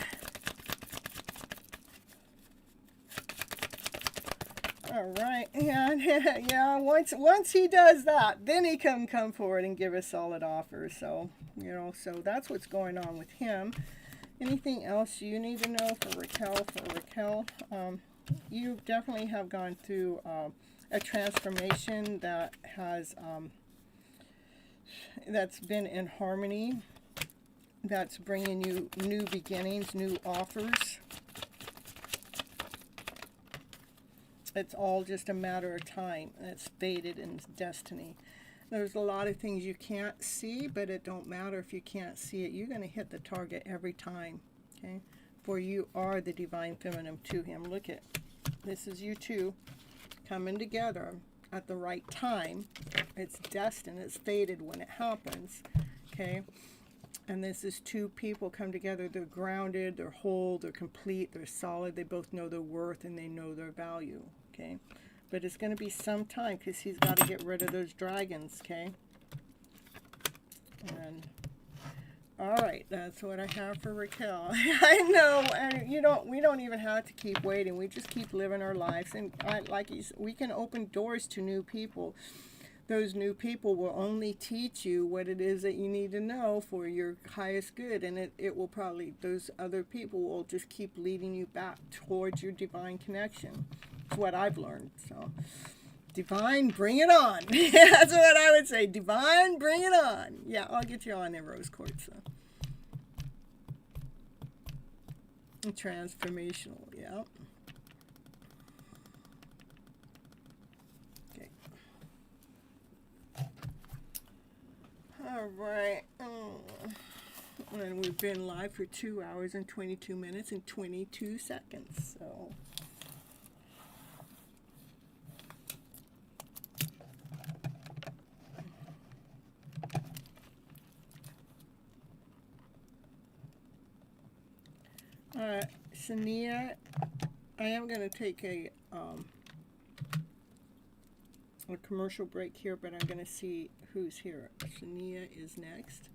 All right, and yeah, once he does that, then he can come forward and give a solid offer. So, so that's what's going on with him. Anything else you need to know for Raquel? You definitely have gone through a transformation that has that's been in harmony, that's bringing you new beginnings, new offers. It's all just a matter of time. It's fated in destiny. There's a lot of things you can't see, but it don't matter if you can't see it. You're going to hit the target every time, okay? For you are the divine feminine to him. Look at, this is you two coming together at the right time. It's destined. It's fated when it happens, okay? And this is two people come together. They're grounded, they're whole, they're complete, they're solid. They both know their worth and they know their value, okay? But it's going to be some time because he's got to get rid of those dragons, okay? And all right, that's what I have for Raquel. I know, and we don't even have to keep waiting. We just keep living our lives, and we can open doors to new people. Those new people will only teach you what it is that you need to know for your highest good, and it will probably, those other people will just keep leading you back towards your divine connection. It's what I've learned. So, divine, bring it on. That's what I would say. Divine, bring it on. Yeah, I'll get you on there, rose quartz. So. Transformational, yeah. Okay. All right. And we've been live for 2 hours and 22 minutes and 22 seconds. So. Shania, I am going to take a commercial break here, but I'm going to see who's here. Shania is next.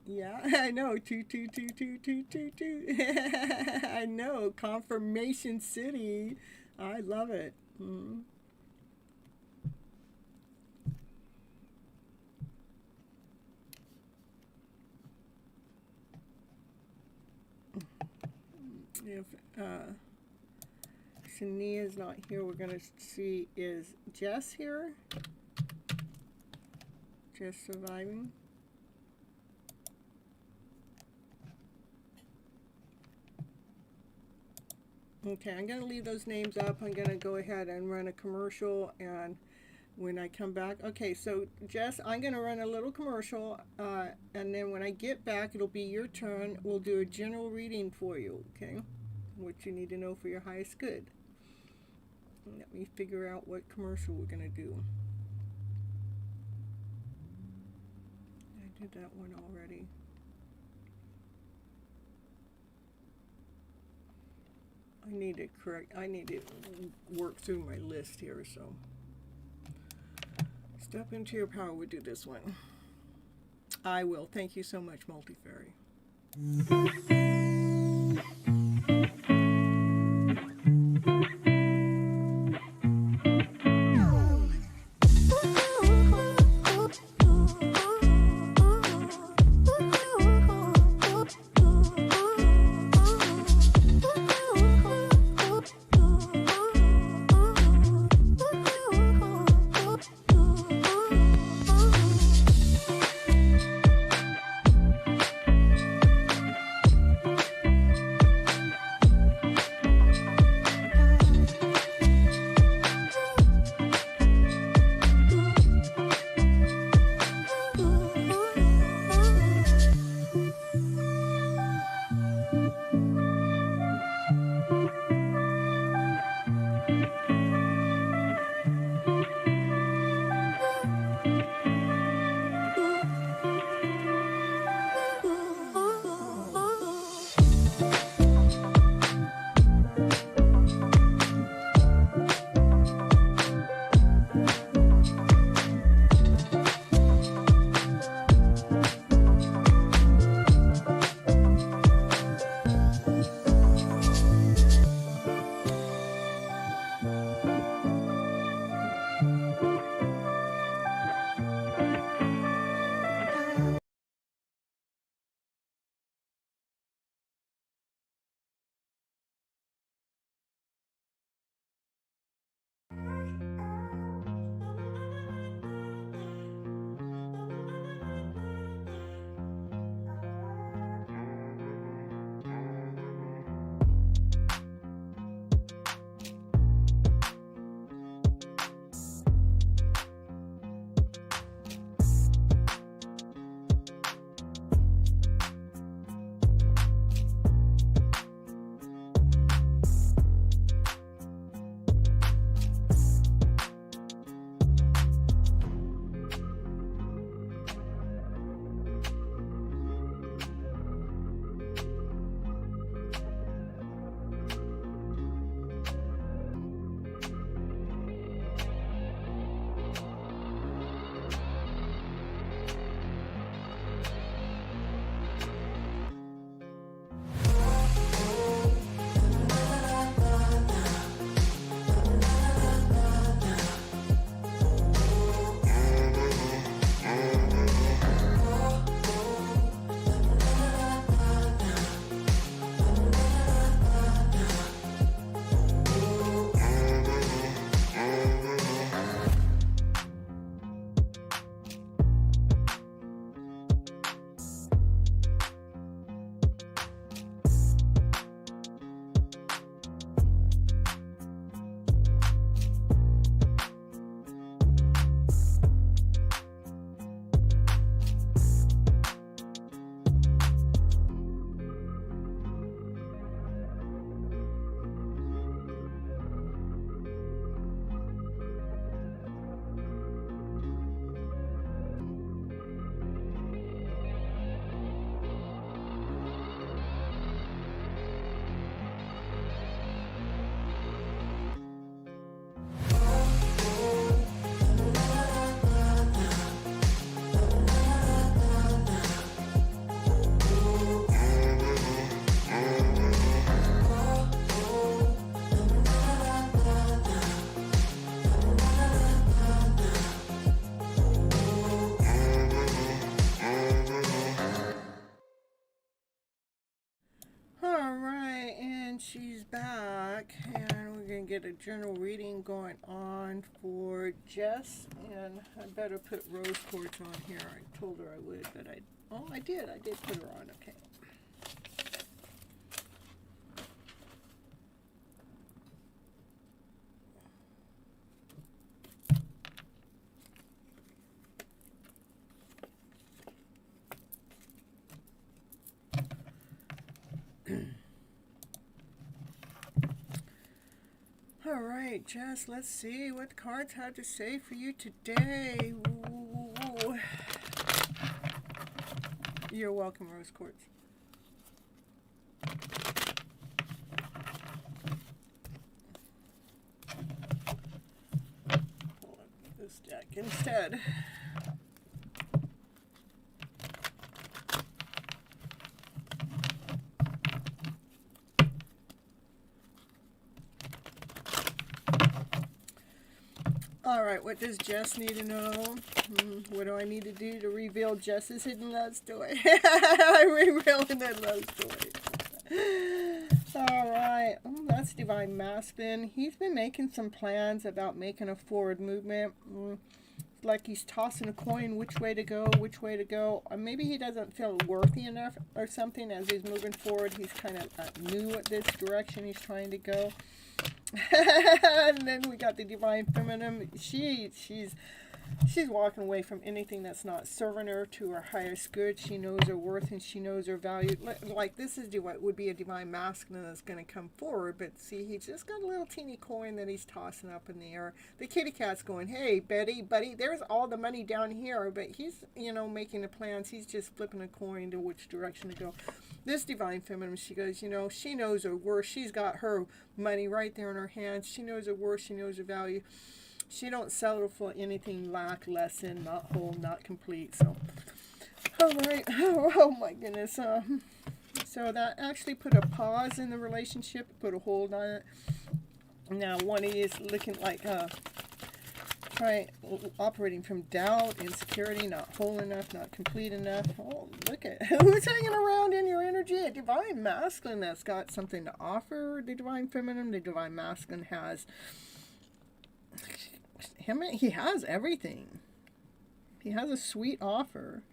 Yeah, I know. 2222222. I know. Confirmation City. I love it. Mm-hmm. If Shania is not here, we're going to see, is Jess here? Jess surviving? Okay, I'm going to leave those names up. I'm going to go ahead and run a commercial, and when I come back, okay, so Jess, I'm going to run a little commercial, and then when I get back, it'll be your turn. We'll do a general reading for you, okay? What you need to know for your highest good. Let me figure out what commercial we're going to do. I did that one already. I need to work through my list here, so. Step into your power, we'll do this one. I will. Thank you so much, Multifairy. Alright, and she's back, and we're going to get a general reading going on for Jess, and I better put rose quartz on here. I told her I would, but I did put her on, okay. All right, Jess, let's see what the cards have to say for you today. Ooh. You're welcome, Rose Quartz. Pull up this deck instead. Alright, what does Jess need to know? What do I need to do to reveal Jess's hidden love story? I'm revealing that love story. Alright, that's Divine Masculine. He's been making some plans about making a forward movement. Like he's tossing a coin which way to go, which way to go. Or maybe he doesn't feel worthy enough or something as he's moving forward. He's kind of new at this direction he's trying to go. And then we got the Divine Feminine. She's walking away from anything that's not serving her to her highest good. She knows her worth and she knows her value. Like this is what would be a Divine Masculine that's going to come forward. But see, he's just got a little teeny coin that he's tossing up in the air. The kitty cat's going, hey, Betty, buddy, there's all the money down here. But he's, making the plans. He's just flipping a coin to which direction to go. This Divine Feminine, she goes, she knows her worth. She's got her money right there in her hands. She knows her worth. She knows her value. She don't settle for anything lack, lesson, not whole, not complete. So, all right. Oh my goodness. So that actually put a pause in the relationship, put a hold on it. Now one is looking like operating from doubt, insecurity, not whole enough, not complete enough. Oh, look at who's hanging around in your energy. A Divine Masculine that's got something to offer. The Divine Feminine, the Divine Masculine has he has everything. He has a sweet offer,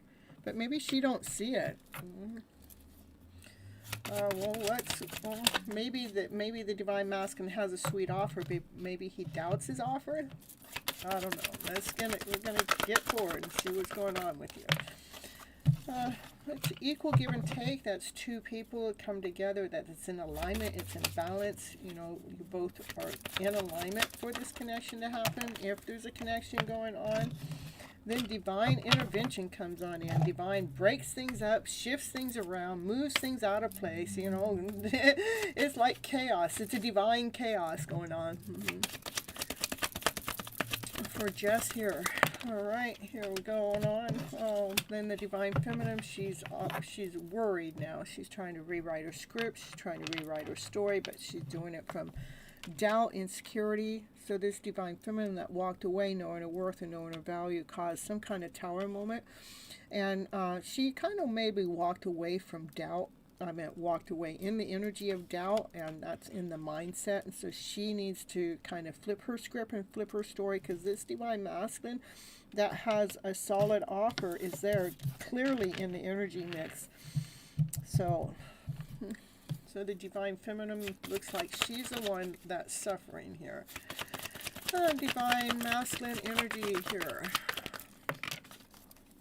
but maybe she don't see it. Maybe the Divine Masculine has a sweet offer, but maybe he doubts his offer. I don't know. We're gonna get forward and see what's going on with you. It's equal give and take. That's two people that come together. That it's in alignment. It's in balance. You both are in alignment for this connection to happen. If there's a connection going on, then divine intervention comes on in. Divine breaks things up, shifts things around, moves things out of place. It's like chaos. It's a divine chaos going on. For Jess here. All right, here we go on. Oh, then the Divine Feminine, she's worried now. She's trying to rewrite her script. She's trying to rewrite her story, but she's doing it from doubt, insecurity. So this Divine Feminine that walked away knowing her worth and knowing her value caused some kind of tower moment. And she kind of maybe walked away from doubt. Walked away in the energy of doubt, and that's in the mindset. And so she needs to kind of flip her script and flip her story, because this Divine Masculine that has a solid offer is there clearly in the energy mix. So the Divine Feminine looks like she's the one that's suffering here. Divine Masculine energy here.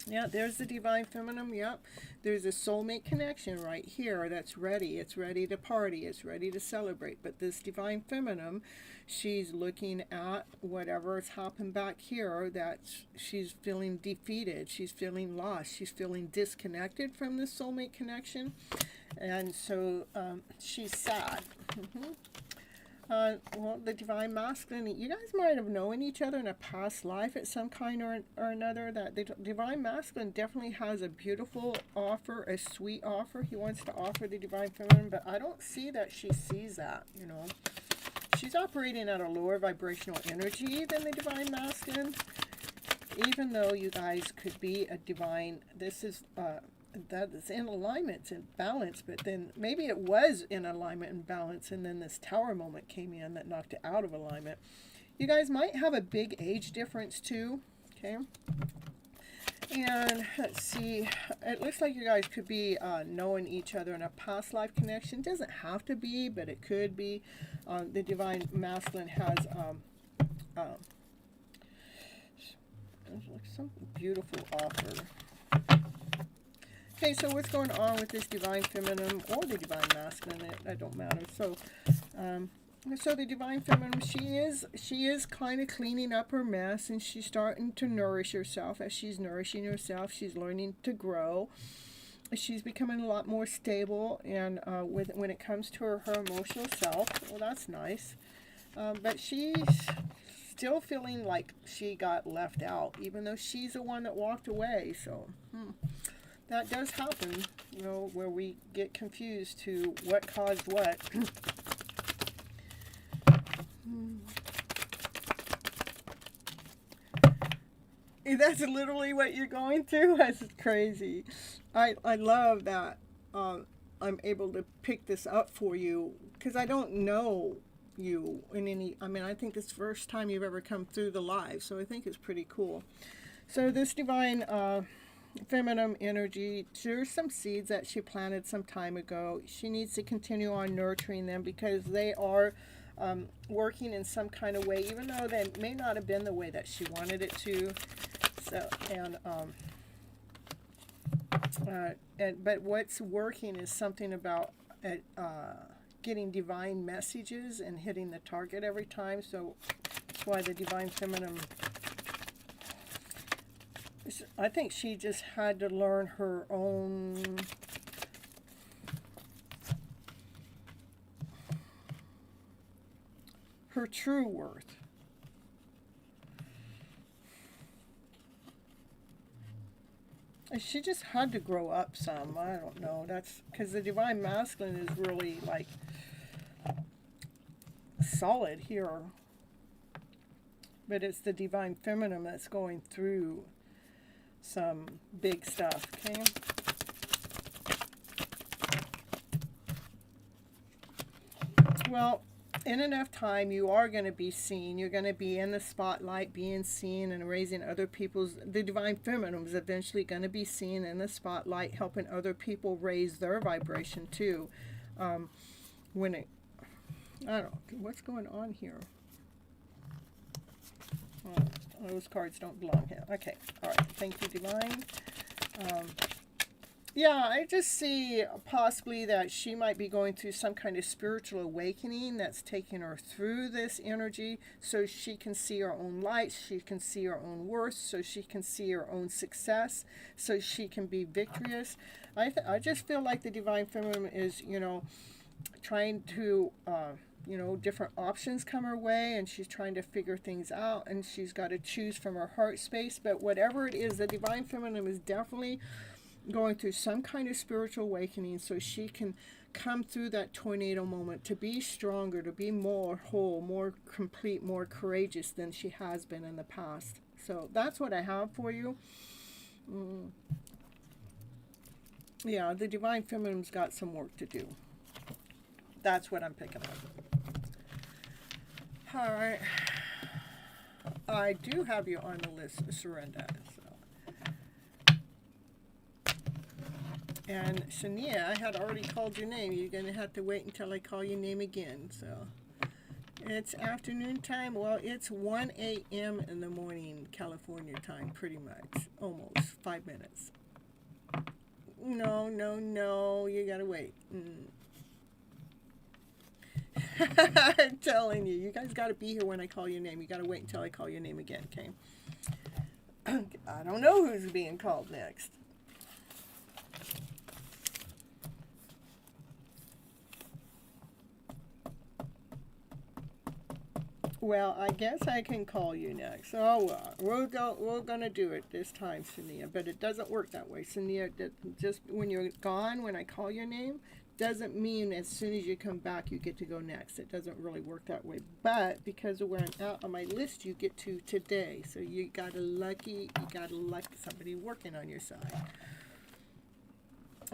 Yeah, there's the Divine Feminine. Yep. There's a soulmate connection right here that's ready. It's ready to party. It's ready to celebrate. But this Divine Feminine, she's looking at whatever's happened back here, that she's feeling defeated. She's feeling lost. She's feeling disconnected from this soulmate connection. And so she's sad. Well, the Divine Masculine, you guys might have known each other in a past life at some kind or another. That the Divine Masculine definitely has a beautiful offer, a sweet offer. He wants to offer the Divine Feminine, but I don't see that she sees that, She's operating at a lower vibrational energy than the Divine Masculine. Even though you guys could be a divine, this is that is in alignment and balance, but then maybe it was in alignment and balance, and then this tower moment came in that knocked it out of alignment. You guys might have a big age difference too, okay? And let's see, it looks like you guys could be knowing each other in a past life connection. Doesn't have to be, but it could be. The Divine Masculine has some beautiful offer. Okay, so what's going on with this Divine Feminine or the Divine Masculine? That don't matter. So, so the Divine Feminine, she is kind of cleaning up her mess, and she's starting to nourish herself. As she's nourishing herself, she's learning to grow. She's becoming a lot more stable, and when it comes to her emotional self, well, that's nice. But she's still feeling like she got left out, even though she's the one that walked away. So that does happen, you know, where we get confused to what caused what. That's literally what you're going through. That's crazy. I love that I'm able to pick this up for you, because I don't know you in any, I mean, I think this first time you've ever come through the live, so I think it's pretty cool. So this Divine Feminine energy, there's some seeds that she planted some time ago. She needs to continue on nurturing them, because they are working in some kind of way, even though they may not have been the way that she wanted it to. So, but what's working is something about getting divine messages and hitting the target every time. So that's why the Divine Feminine, I think she just had to learn her own true worth. She just had to grow up some. I don't know. That's because the Divine Masculine is really like solid here. But it's the Divine Feminine that's going through some big stuff, okay? Well, in enough time, you are going to be seen. You're going to be in the spotlight, being seen and raising other people's... The Divine Feminine is eventually going to be seen in the spotlight, helping other people raise their vibration too. When it... I don't know. What's going on here? Oh, those cards don't belong here. Okay. All right. Thank you, Divine. Yeah, I just see possibly that she might be going through some kind of spiritual awakening that's taking her through this energy, so she can see her own light, she can see her own worth, so she can see her own success, so she can be victorious. I just feel like the Divine Feminine is, you know, trying to, you know, different options come her way, and she's trying to figure things out, and she's got to choose from her heart space. But whatever it is, the Divine Feminine is definitely going through some kind of spiritual awakening, so she can come through that tornado moment to be stronger, to be more whole, more complete, more courageous than she has been in the past. So that's what I have for you. Yeah, the Divine Feminine's got some work to do. That's what I'm picking up. All right. I do have you on the list, Surrender. And Shania, I had already called your name. You're going to have to wait until I call your name again. So it's afternoon time. Well, it's 1 a.m. in the morning, California time, pretty much. Almost 5 minutes. No. You got to wait. I'm telling you. You guys got to be here when I call your name. You got to wait until I call your name again, okay? I don't know who's being called next. Well, I guess I can call you next. Oh, we're gonna do it this time, Shania. But it doesn't work that way, Shania. Just when you're gone, when I call your name, doesn't mean as soon as you come back you get to go next. It doesn't really work that way. But because of where I'm out on my list, you get to today. So you got somebody working on your side.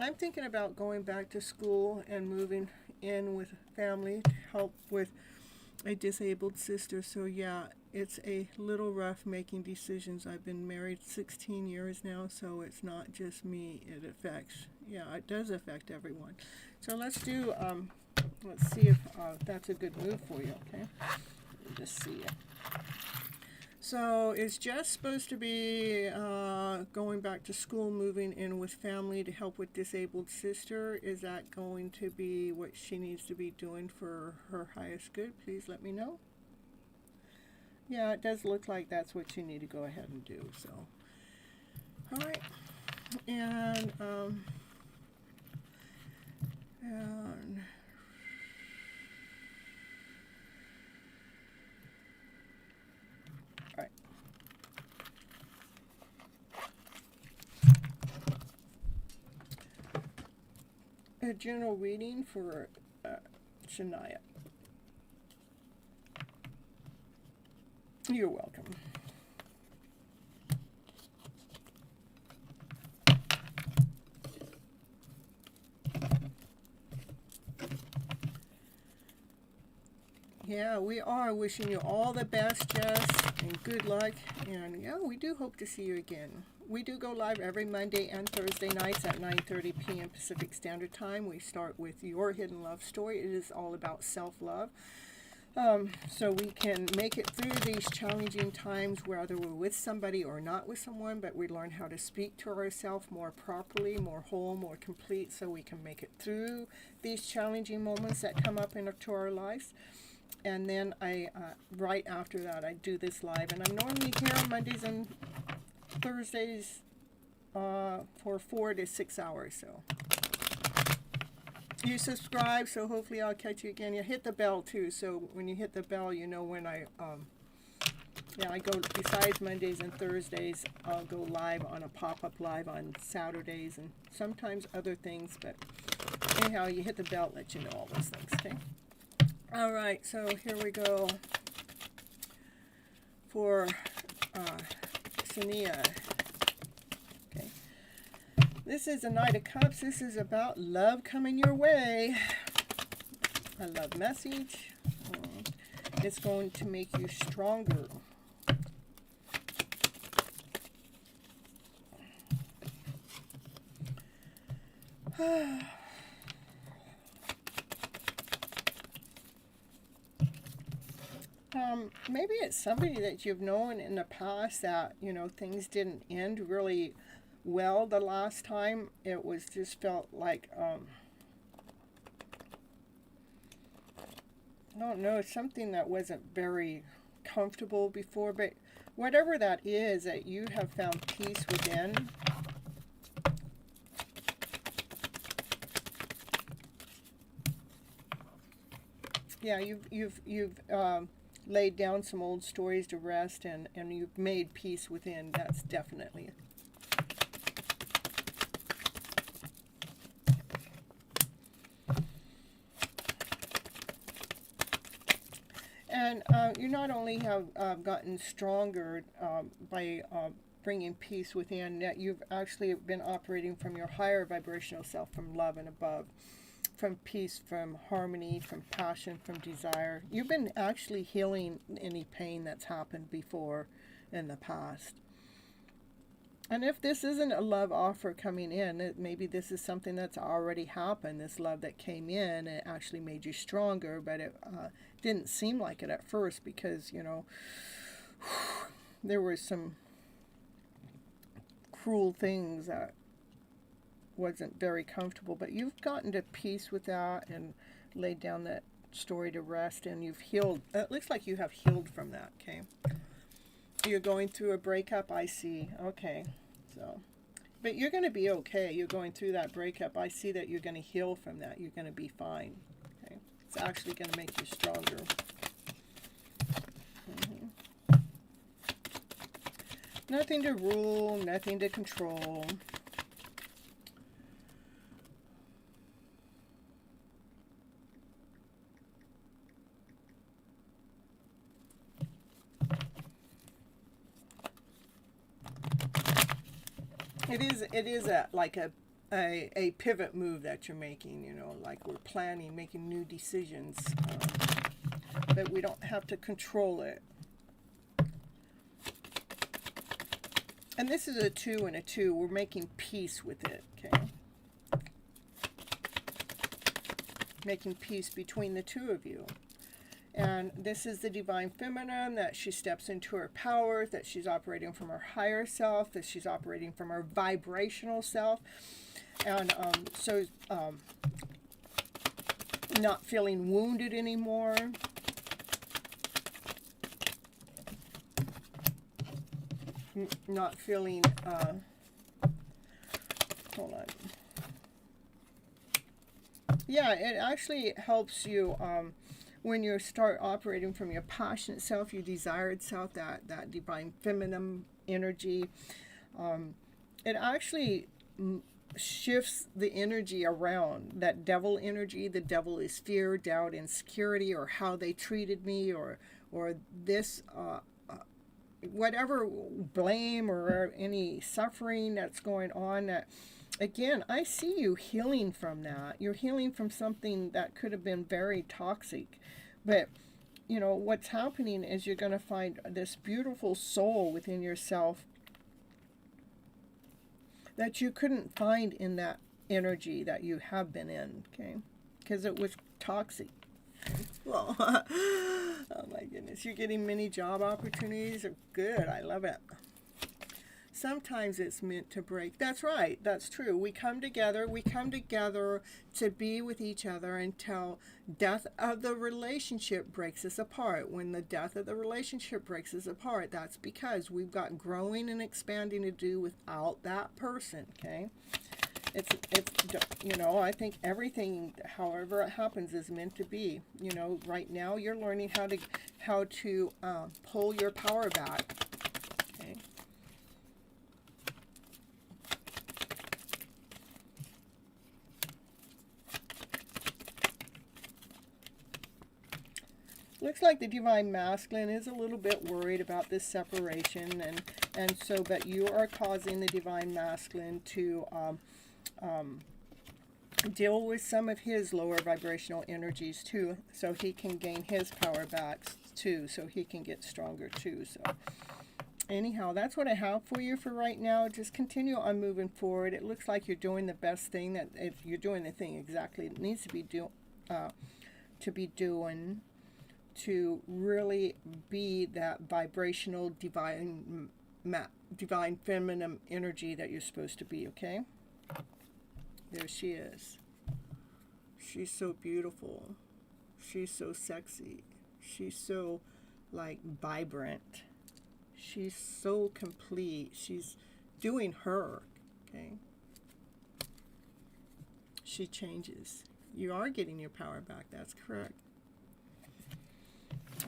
I'm thinking about going back to school and moving in with family to help with a disabled sister. So yeah, it's a little rough making decisions. I've been married 16 years now, so it's not just me. It does affect everyone. So let's see if that's a good move for you, okay? Just see it. So it's just supposed to be going back to school, moving in with family to help with disabled sister. Is that going to be what she needs to be doing for her highest good? Please let me know. Yeah, it does look like that's what you need to go ahead and do. So, all right, and all right. A general reading for Shania. You're welcome. Yeah, we are wishing you all the best, Jess, and good luck. And yeah, we do hope to see you again. We do go live every Monday and Thursday nights at 9:30 p.m. Pacific Standard Time. We start with Your Hidden Love Story. It is all about self-love. So we can make it through these challenging times, whether we're with somebody or not with someone, but we learn how to speak to ourselves more properly, more whole, more complete, so we can make it through these challenging moments that come up into our lives. And then right after that, I do this live, and I'm normally here on Mondays and Thursdays for 4 to 6 hours. So you subscribe, so hopefully I'll catch you again. You hit the bell too, so when you hit the bell, you know when I go, besides Mondays and Thursdays, I'll go live on a pop-up live on Saturdays and sometimes other things, but anyhow, you hit the bell, let you know all those things, okay? All right, so here we go for Shania. Okay. This is a Knight of Cups. This is about love coming your way. A love message. It's going to make you stronger. Maybe it's somebody that you've known in the past that, things didn't end really well the last time. It was just felt like, I don't know, something that wasn't very comfortable before, but whatever that is, that you have found peace within. Yeah, you've laid down some old stories to rest, and you've made peace within. That's definitely. And you not only have gotten stronger by bringing peace within, that you've actually been operating from your higher vibrational self, from love and above. From peace, from harmony, from passion, from desire. You've been actually healing any pain that's happened before in the past. And if this isn't a love offer coming in, maybe this is something that's already happened, this love that came in, and it actually made you stronger, but it didn't seem like it at first because, there were some cruel things that wasn't very comfortable, but you've gotten to peace with that and laid down that story to rest, and you've healed. It looks like you have healed from that, okay? You're going through a breakup, I see. Okay, so, but you're going to be okay. You're going through that breakup. I see that you're going to heal from that. You're going to be fine, okay? It's actually going to make you stronger. Nothing to rule, nothing to control. It is like a a pivot move that you're making, you know, like we're planning, making new decisions, but we don't have to control it. And this is a 2 and a 2. We're making peace with it, okay? Making peace between the two of you. And this is the divine feminine, that she steps into her power, that she's operating from her higher self, that she's operating from her vibrational self. And not feeling wounded anymore. Not feeling, hold on. Yeah, it actually helps you when you start operating from your passionate self, your desired self, that divine feminine energy. It actually shifts the energy around, that devil energy. The devil is fear, doubt, insecurity, or how they treated me, or this whatever blame or any suffering that's going on. That, again, I see you healing from that. You're healing from something that could have been very toxic. But, you know, what's happening is you're going to find this beautiful soul within yourself that you couldn't find in that energy that you have been in, okay? Because it was toxic. Well, oh my goodness, you're getting many job opportunities. Good, I love it. Sometimes it's meant to break. That's right, that's true. We come together to be with each other until death of the relationship breaks us apart. When the death of the relationship breaks us apart, that's because we've got growing and expanding to do without that person, okay? It's you know, I think everything, however it happens, is meant to be. You know, right now you're learning how to pull your power back. Okay. Looks like the divine masculine is a little bit worried about this separation, and so, but you are causing the divine masculine to deal with some of his lower vibrational energies too, so he can gain his power back too, so he can get stronger too. So anyhow, that's what I have for you for right now. Just continue on moving forward. It looks like you're doing the best thing, that if you're doing the thing exactly it needs to be doing to really be that vibrational divine feminine energy that you're supposed to be, okay? There she is. She's so beautiful. She's so sexy. She's so, like, vibrant. She's so complete. She's doing her, okay? She changes. You are getting your power back. That's correct.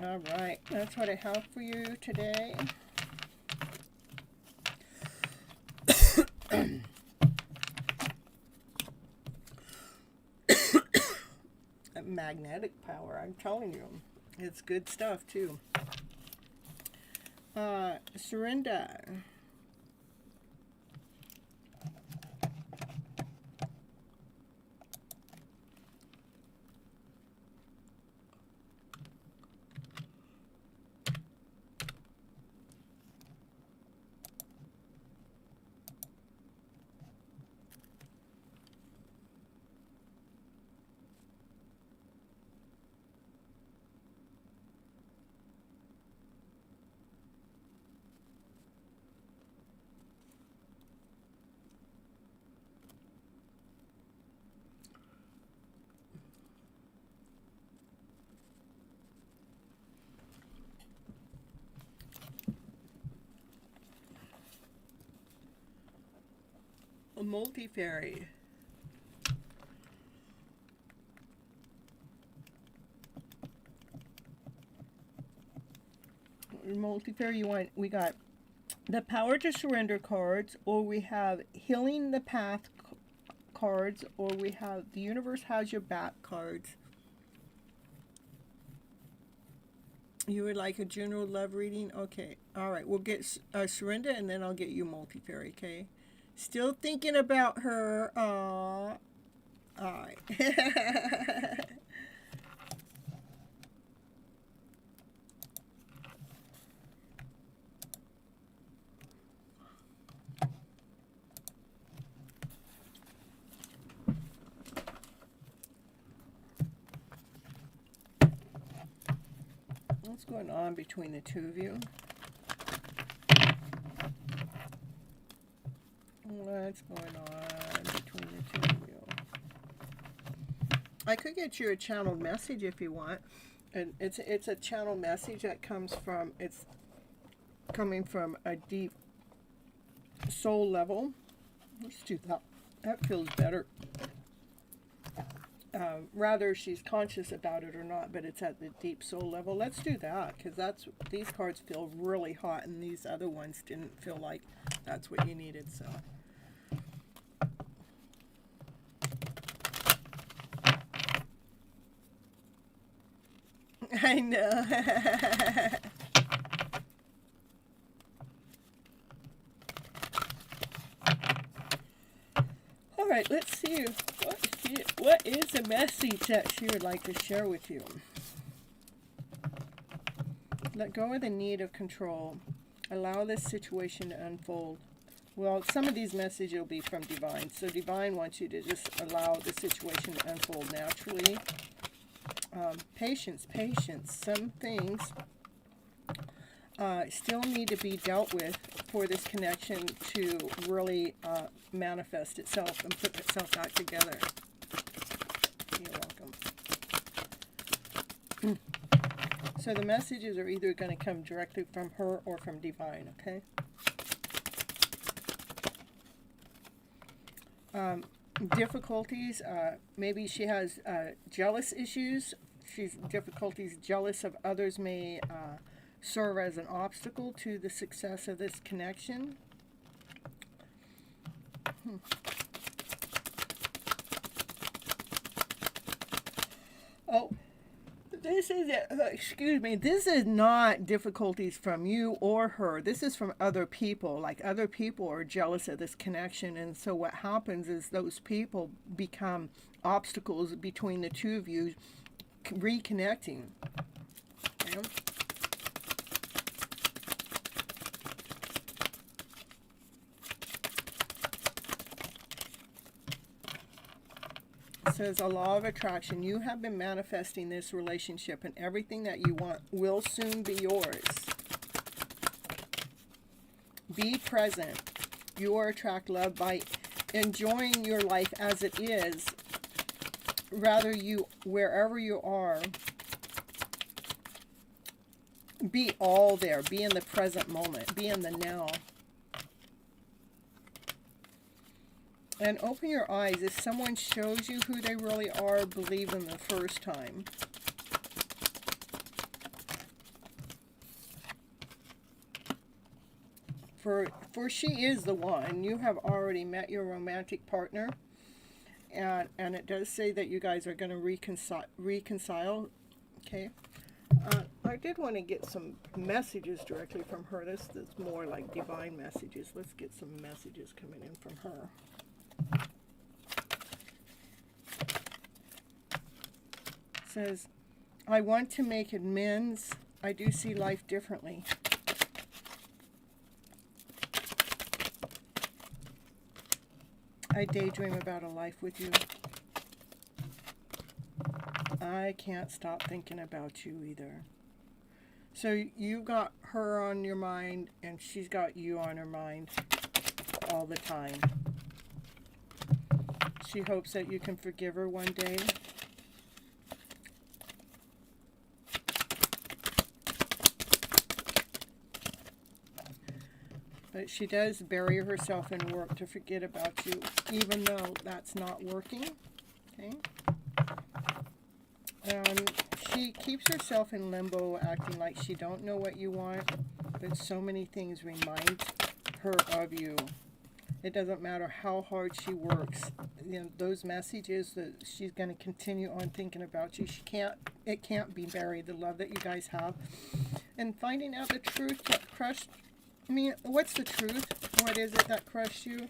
All right. That's what I have for you today. Magnetic power, I'm telling you, it's good stuff too. Surrender. A multi-fairy. Multi-fairy, we got the power to surrender cards, or we have healing the path cards, or we have the universe has your back cards. You would like a general love reading? Okay. All right. We'll get surrender, and then I'll get you multi-fairy, okay? Still thinking about her. All right. What's going on between the two of you? What's going on between the two of you? I could get you a channeled message if you want. And it's a channel message that comes from, it's coming from a deep soul level. Let's do that. That feels better. Rather she's conscious about it or not, but it's at the deep soul level. Let's do that, because these cards feel really hot and these other ones didn't feel like that's what you needed. So I know. All right, let's see what is the message that she would like to share with you. Let go of the need of control. Allow this situation to unfold. Well, some of these messages will be from Divine. So Divine wants you to just allow the situation to unfold naturally. Patience. Some things still need to be dealt with for this connection to really manifest itself and put itself back together. You're welcome. So the messages are either going to come directly from her or from Divine, okay? Difficulties, maybe she has jealous issues. She's difficulties jealous of others may serve as an obstacle to the success of this connection. Oh, this is, excuse me, this is not difficulties from you or her. This is from other people. Like, other people are jealous of this connection, and so what happens is those people become obstacles between the two of you reconnecting. Okay? It says a law of attraction. You have been manifesting this relationship, and everything that you want will soon be yours. Be present. You will attract love by enjoying your life as it is. Rather, wherever you are, be all there. Be in the present moment. Be in the now. And open your eyes. If someone shows you who they really are, believe them the first time. For she is the one. You have already met your romantic partner. And it does say that you guys are going to reconcile. Okay. I did want to get some messages directly from her. This is more like divine messages. Let's get some messages coming in from her. It says, I want to make amends. I do see life differently. I daydream about a life with you. I can't stop thinking about you either. So you got her on your mind, and she's got you on her mind all the time. She hopes that you can forgive her one day. But she does bury herself in work to forget about you, even though that's not working. Okay? She keeps herself in limbo, acting like she don't know what you want, but so many things remind her of you. It doesn't matter how hard she works. You know, those messages that she's going to continue on thinking about you. It can't be buried, the love that you guys have. And finding out the truth that crushed. I mean, what's the truth? What is it that crushed you?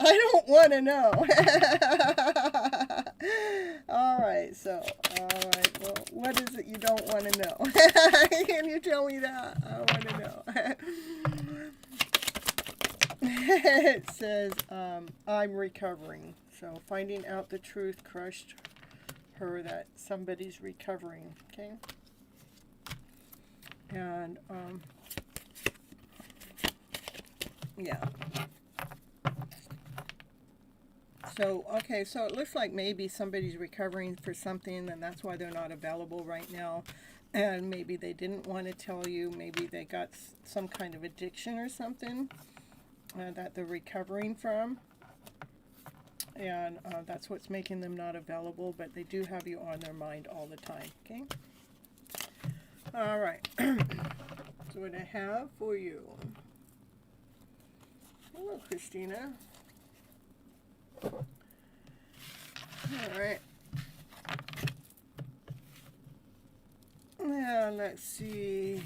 I don't want to know. All right, well, what is it you don't want to know? Can you tell me that? I want to know. It says, I'm recovering. So finding out the truth crushed her that somebody's recovering, okay? And, yeah. So, okay, so it looks like maybe somebody's recovering for something, and that's why they're not available right now. And maybe they didn't want to tell you. Maybe they got some kind of addiction or something that they're recovering from. And that's what's making them not available, but they do have you on their mind all the time, okay? All right. That's what I have for you. Hello, Christina. All right. Now, let's see.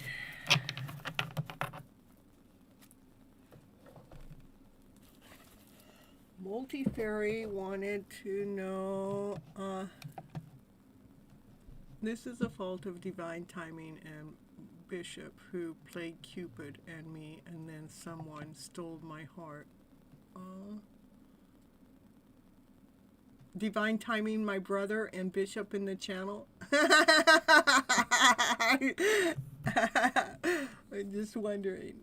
Multi-Fairy wanted to know, this is a fault of divine timing and Bishop who played Cupid and me, and then someone stole my heart. Divine timing, my brother, and Bishop in the channel. I'm just wondering.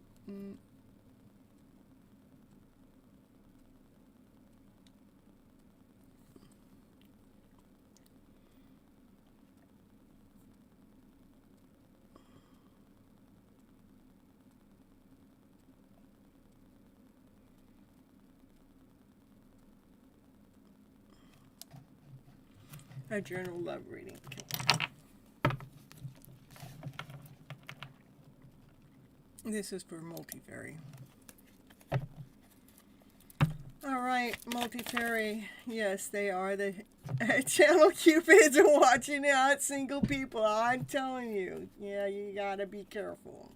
A journal love reading. This is for Multi-Fairy. All right, Multi-Fairy. Yes, they are the channel Cupids are watching out, single people. I'm telling you. Yeah, you gotta be careful.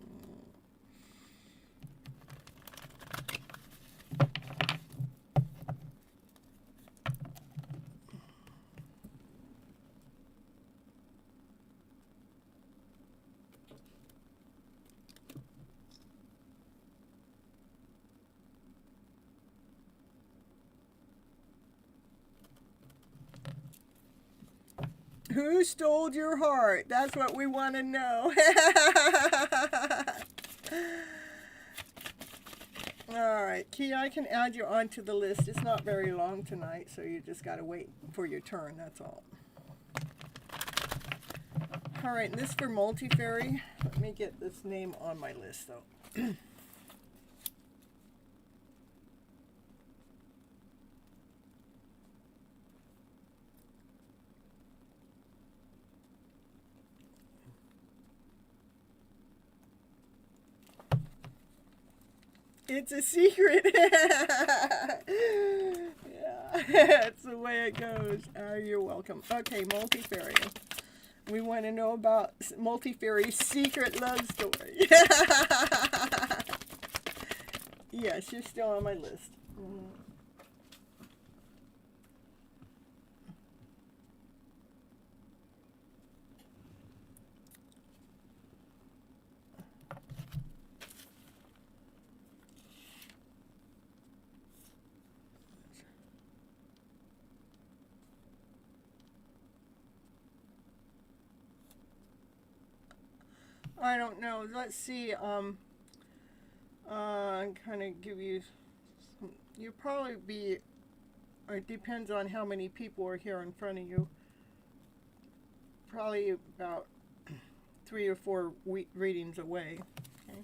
Who stole your heart? That's what we want to know. All right, Key, I can add you onto the list. It's not very long tonight, so you just got to wait for your turn, that's all. All right, and this for Multi-Fairy. Let me get this name on my list, though. It's a secret. Yeah, that's the way it goes. You're welcome. Okay, Multi-Fairy. We want to know about Multi-Fairy's secret love story. Yes, you're still on my list. I don't know. Let's see. Kind of give you. You'll probably be. It depends on how many people are here in front of you. Probably about 3 or 4 readings away. Okay.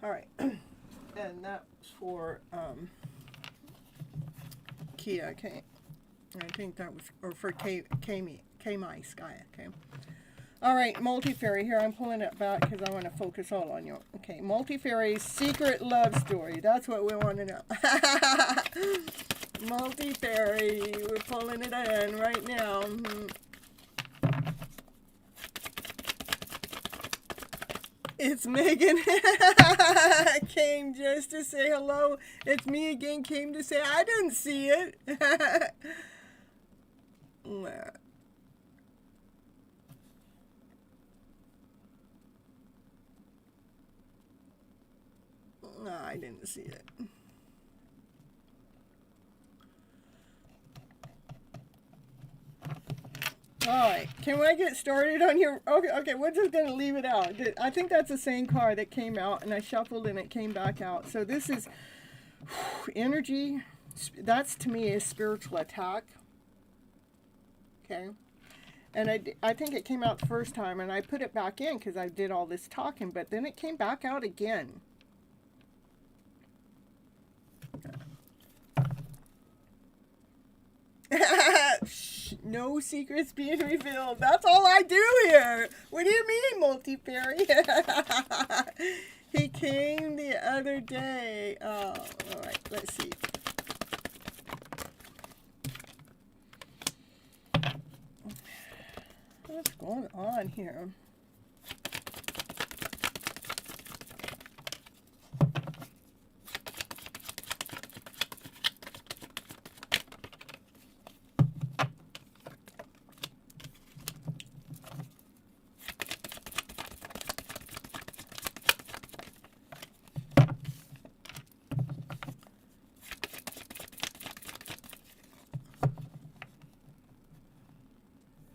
All right. And that's for Kia. Okay. I think that was, or for Kami Sky. Okay. All right, Multi-Fairy, here I'm pulling it back because I want to focus all on you. Okay, Multi-Fairy's secret love story. That's what we want to know. Multi-Fairy, we're pulling it in right now. It's Megan. Came just to say hello. It's me again. Came to say I didn't see it. No, I didn't see it. Alright, can I get started on your... Okay, we're just going to leave it out. I think that's the same card that came out, and I shuffled and it came back out. So this is energy. That's, to me, a spiritual attack. Okay? And I think it came out the first time, and I put it back in because I did all this talking, but then it came back out again. No secrets being revealed. That's all I do here. What do you mean, multi-fairy? He came the other day. Oh, all right. Let's see. What's going on here?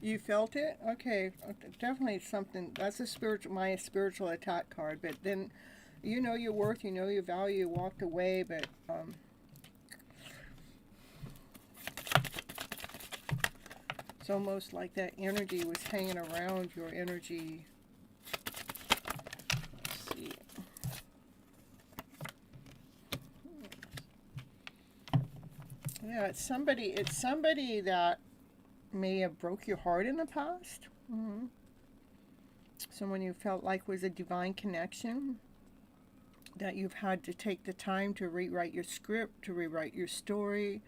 You felt it? Okay, definitely something. That's my spiritual attack card. But then, you know your worth, you know your value. You walked away, but it's almost like that energy was hanging around your energy. Let's see. Yeah, it's somebody that may have broke your heart in the past. Someone you felt like was a divine connection, that you've had to take the time to rewrite your script, to rewrite your story,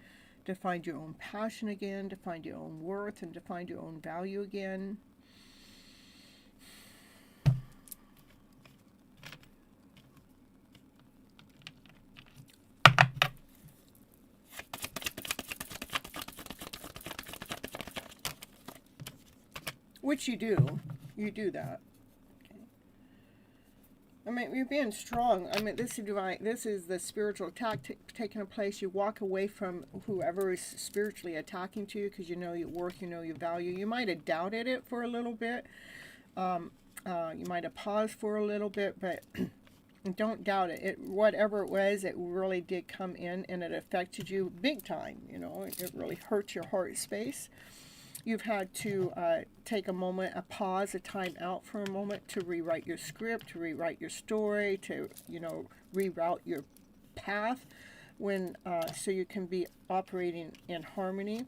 to find your own passion again, to find your own worth, and to find your own value again. Which you do. You do that. Okay. I mean, you're being strong. I mean, this is divine. This is the spiritual attack taking place. You walk away from whoever is spiritually attacking to you because you know your worth, you know your value. You might have doubted it for a little bit. You might have paused for a little bit, but don't doubt it. Whatever it was, it really did come in and it affected you big time. You know, it really hurt your heart space. You've had to take a moment, a pause, a time out for a moment to rewrite your script, to rewrite your story, to, you know, reroute your path so you can be operating in harmony.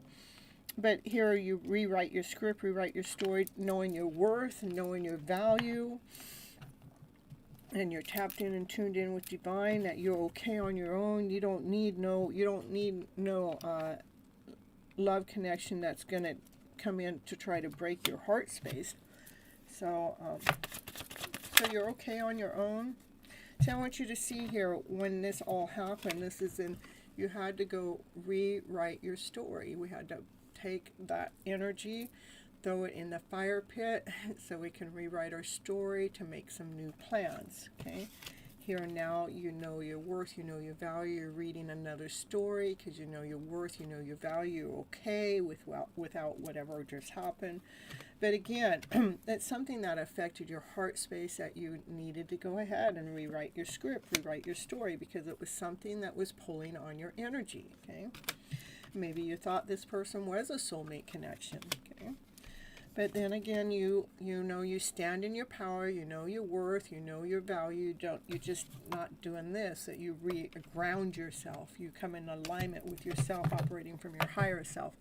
But here you rewrite your script, rewrite your story, knowing your worth, knowing your value, and you're tapped in and tuned in with divine, that you're okay on your own. You don't need no love connection that's going to come in to try to break your heart space. So you're okay on your own. So I want you to see here when this all happened. This is you had to go rewrite your story. We had to take that energy, throw it in the fire pit so we can rewrite our story to make some new plans. Okay. Here and now, you know your worth, you know your value. You're reading another story because you know your worth, you know your value. You're okay without whatever just happened. But again, it's something that affected your heart space that you needed to go ahead and rewrite your script, rewrite your story, because it was something that was pulling on your energy. Okay, maybe you thought this person was a soulmate connection. Okay. But then again, you know you stand in your power, you know your worth, you know your value. You're just not doing this, that you ground yourself. You come in alignment with yourself, operating from your higher self.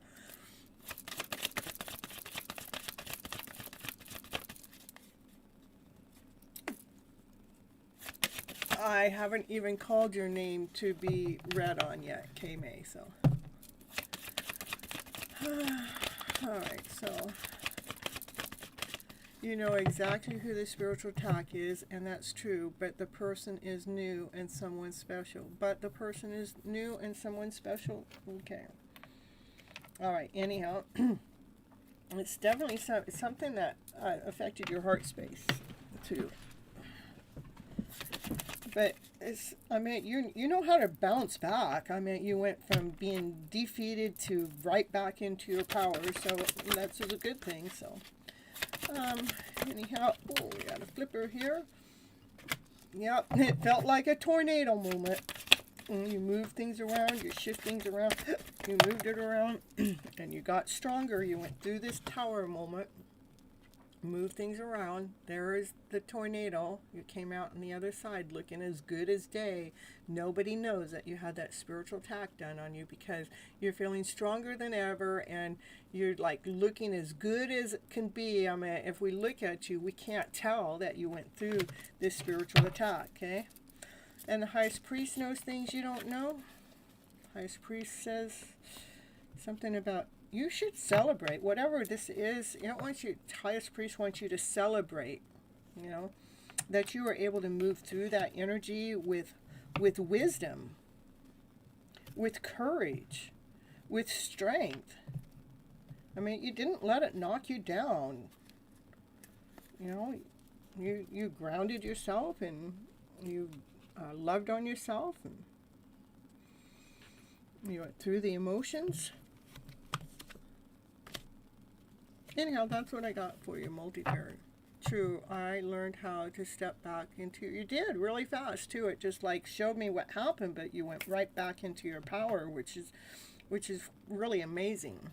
I haven't even called your name to be read on yet, K-May, so. Alright, so. You know exactly who the spiritual attack is, and that's true, but the person is new and someone special. But the person is new and someone special? Okay. All right, anyhow, it's definitely something that affected your heart space, too. But it's, I mean, you know how to bounce back. I mean, you went from being defeated to right back into your power, so that's a good thing, so. Anyhow, oh, we got a flipper here. Yep, it felt like a tornado moment. And you move things around, you shift things around, you moved it around, and you got stronger. You went through this tower moment, moved things around. There is the tornado. You came out on the other side looking as good as day. Nobody knows that you had that spiritual attack done on you because you're feeling stronger than ever and you're like looking as good as it can be. I mean, if we look at you, we can't tell that you went through this spiritual attack, okay? And the highest priest knows things you don't know. Highest priest says something about you should celebrate whatever this is. You don't want you. Highest priest wants you to celebrate. You know that you were able to move through that energy with wisdom, with courage, with strength. I mean, you didn't let it knock you down. You know, you grounded yourself and you loved on yourself and you went through the emotions. Anyhow, that's what I got for you, multi-parent. True, I learned how to step back into, you did really fast too. It just like showed me what happened, but you went right back into your power, which is really amazing.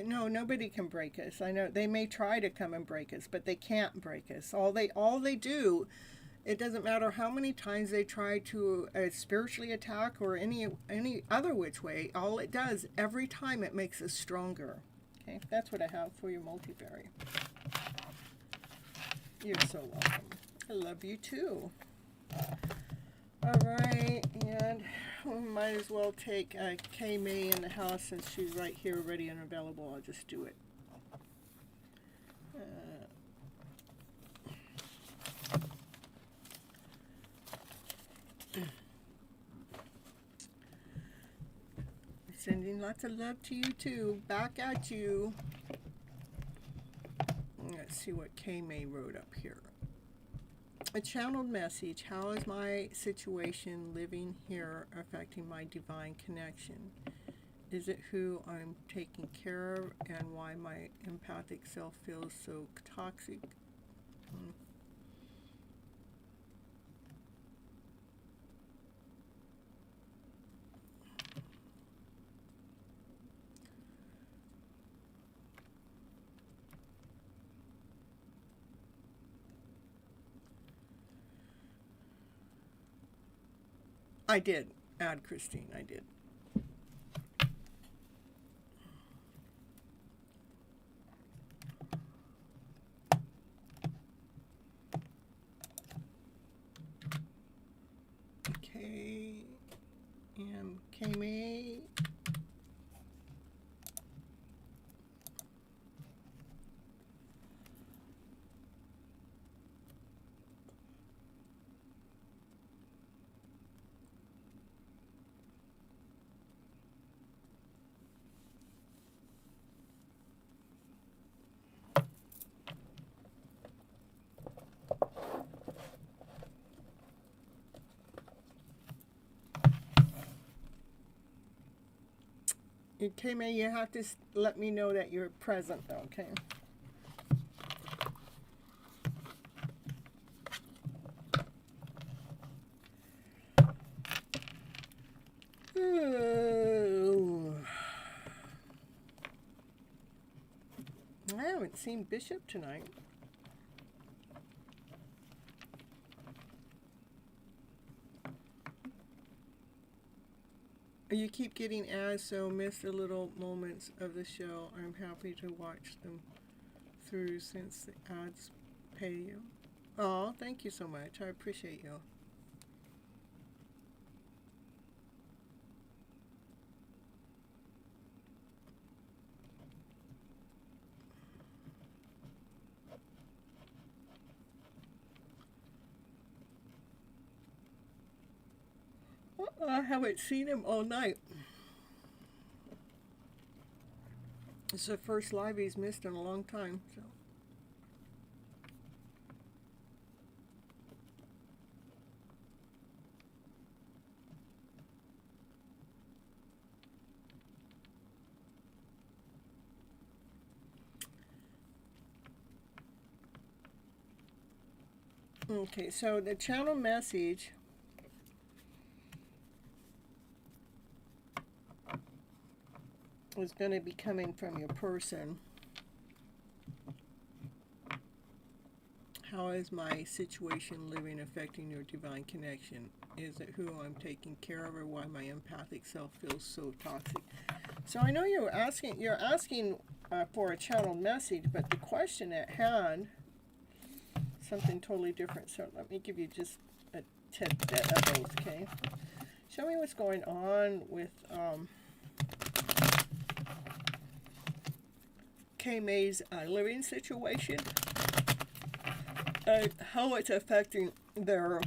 No, nobody can break us. I know they may try to come and break us, but they can't break us. All they do, it doesn't matter how many times they try to spiritually attack or any other which way. All it does every time, it makes us stronger. Okay, that's what I have for you, multi-berry. You're so welcome. I love you too. All right, and we might as well take Kay May in the house since she's right here, ready and available. I'll just do it. Sending lots of love to you too. Back at you. Let's see what Kay May wrote up here. A channeled message. How is my situation living here affecting my divine connection? Is it who I'm taking care of and why my empathic self feels so toxic? I did add Christine. I did. Okay. And Kay. Okay, May, you have to let me know that you're present, okay? Ooh. I haven't seen Bishop tonight. You keep getting ads, so miss the little moments of the show. I'm happy to watch them through since the ads pay you. Oh, thank you so much. I appreciate you. I haven't seen him all night. It's the first live he's missed in a long time. So. Okay, so the channel message is going to be coming from your person. How is my situation living affecting your divine connection? Is it who I'm taking care of, or why my empathic self feels so toxic? So I know you're asking for a channel message, but the question at hand, something totally different. So let me give you just a tidbit of both, okay? Show me what's going on with K May's living situation. How it's affecting their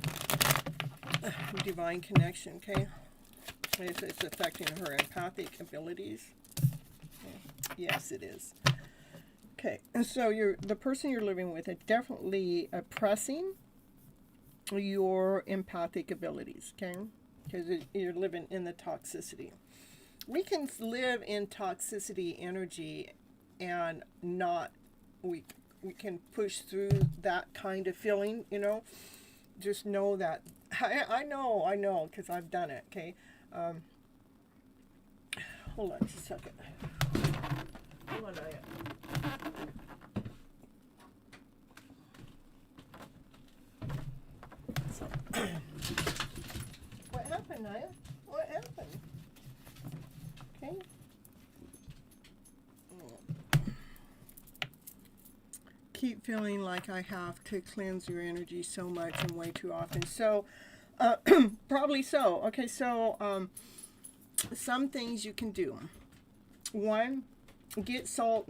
divine connection, okay? If it's affecting her empathic abilities. Yes, it is. Okay, and so the person you're living with is definitely oppressing your empathic abilities, okay? Because you're living in the toxicity. We can live in toxicity energy and not, we can push through that kind of feeling, you know. Just know that, I know, because I've done it, okay? Hold on just a second. Hold on, so, what happened, Naya? What happened? Okay. Keep feeling like I have to cleanse your energy so much and way too often. So, probably so. Okay, so some things you can do. One, get salt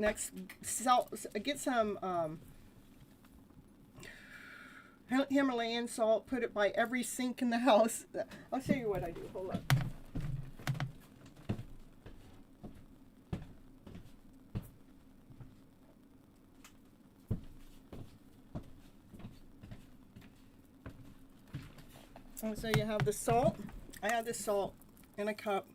get some Himalayan salt, put it by every sink in the house. I'll show you what I do. Hold on. So you have the salt. I have the salt in a cup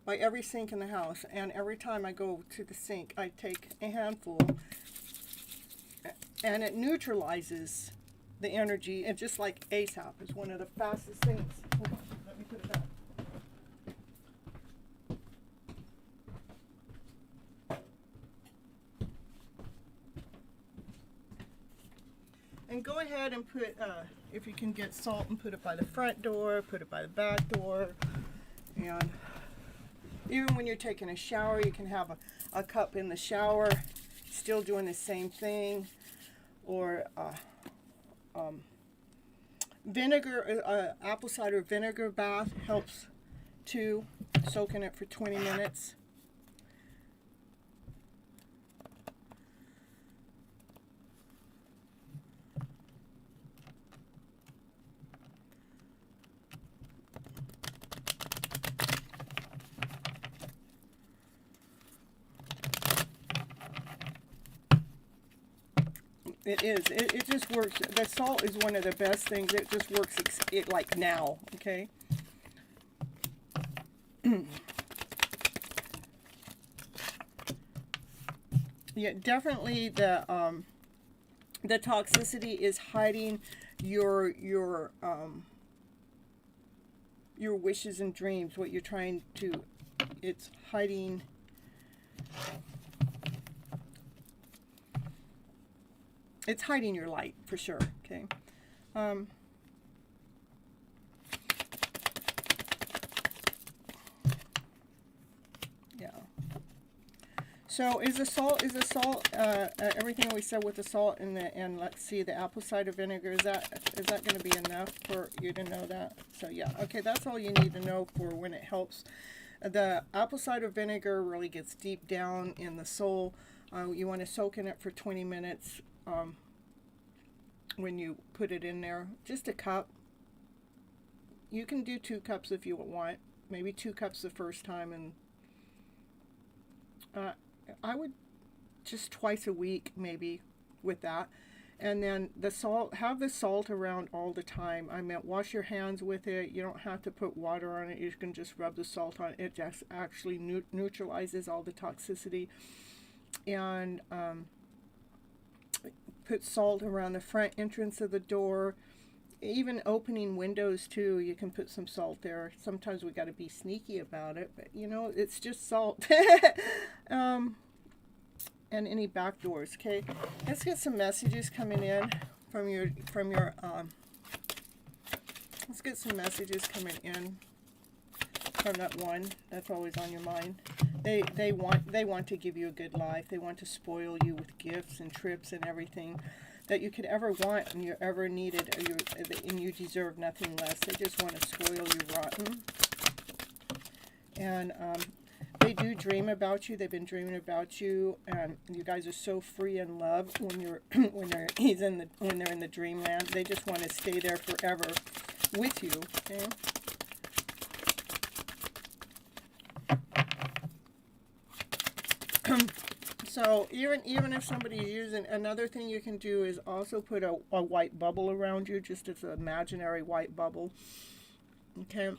by every sink in the house, and every time I go to the sink, I take a handful, and it neutralizes the energy. And just like ASAP is one of the fastest things. Hold on, let me put it back. And go ahead and put, if you can get salt, and put it by the front door, put it by the back door. And even when you're taking a shower, you can have a cup in the shower, still doing the same thing. Or vinegar, apple cider vinegar bath helps too. Soak in it for 20 minutes. It is. It just works. The salt is one of the best things. It just works like now, okay? Yeah, definitely the toxicity is hiding your wishes and dreams, what you're trying to, it's hiding. It's hiding your light, for sure, okay? Yeah. So is the salt, everything we said with the salt and let's see, the apple cider vinegar, is that going to be enough for you to know that? So yeah, okay, that's all you need to know for when it helps. The apple cider vinegar really gets deep down in the soul. You want to soak in it for 20 minutes when you put it in there. Just a cup. You can do 2 cups if you want. Maybe 2 cups the first time, and I would just twice a week maybe with that. And then the salt, have the salt around all the time. I meant wash your hands with it. You don't have to put water on it. You can just rub the salt on it. It just actually neutralizes all the toxicity. And put salt around the front entrance of the door. Even opening windows too, you can put some salt there. Sometimes we got to be sneaky about it, but you know, it's just salt. And any back doors. Okay, let's get some messages coming in from your let's get some messages coming in from that one that's always on your mind. They want to give you a good life. They want to spoil you with gifts and trips and everything that you could ever want and you ever needed, and you deserve nothing less. They just want to spoil you rotten. And they do dream about you. They've been dreaming about you, and you guys are so free in love when you're when they're in the dreamland. They just want to stay there forever with you. Okay. So even if somebody's using, another thing you can do is also put a white bubble around you, just as an imaginary white bubble. Okay.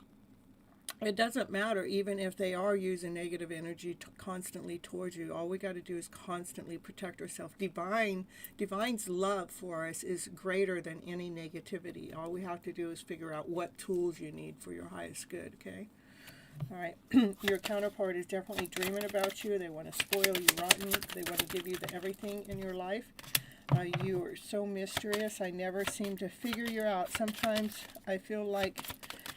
It doesn't matter even if they are using negative energy constantly towards you. All we got to do is constantly protect ourselves. Divine's love for us is greater than any negativity. All we have to do is figure out what tools you need for your highest good. Okay. All right, your counterpart is definitely dreaming about you. They want to spoil you rotten. They want to give you everything in your life. You are so mysterious. I never seem to figure you out. Sometimes I feel like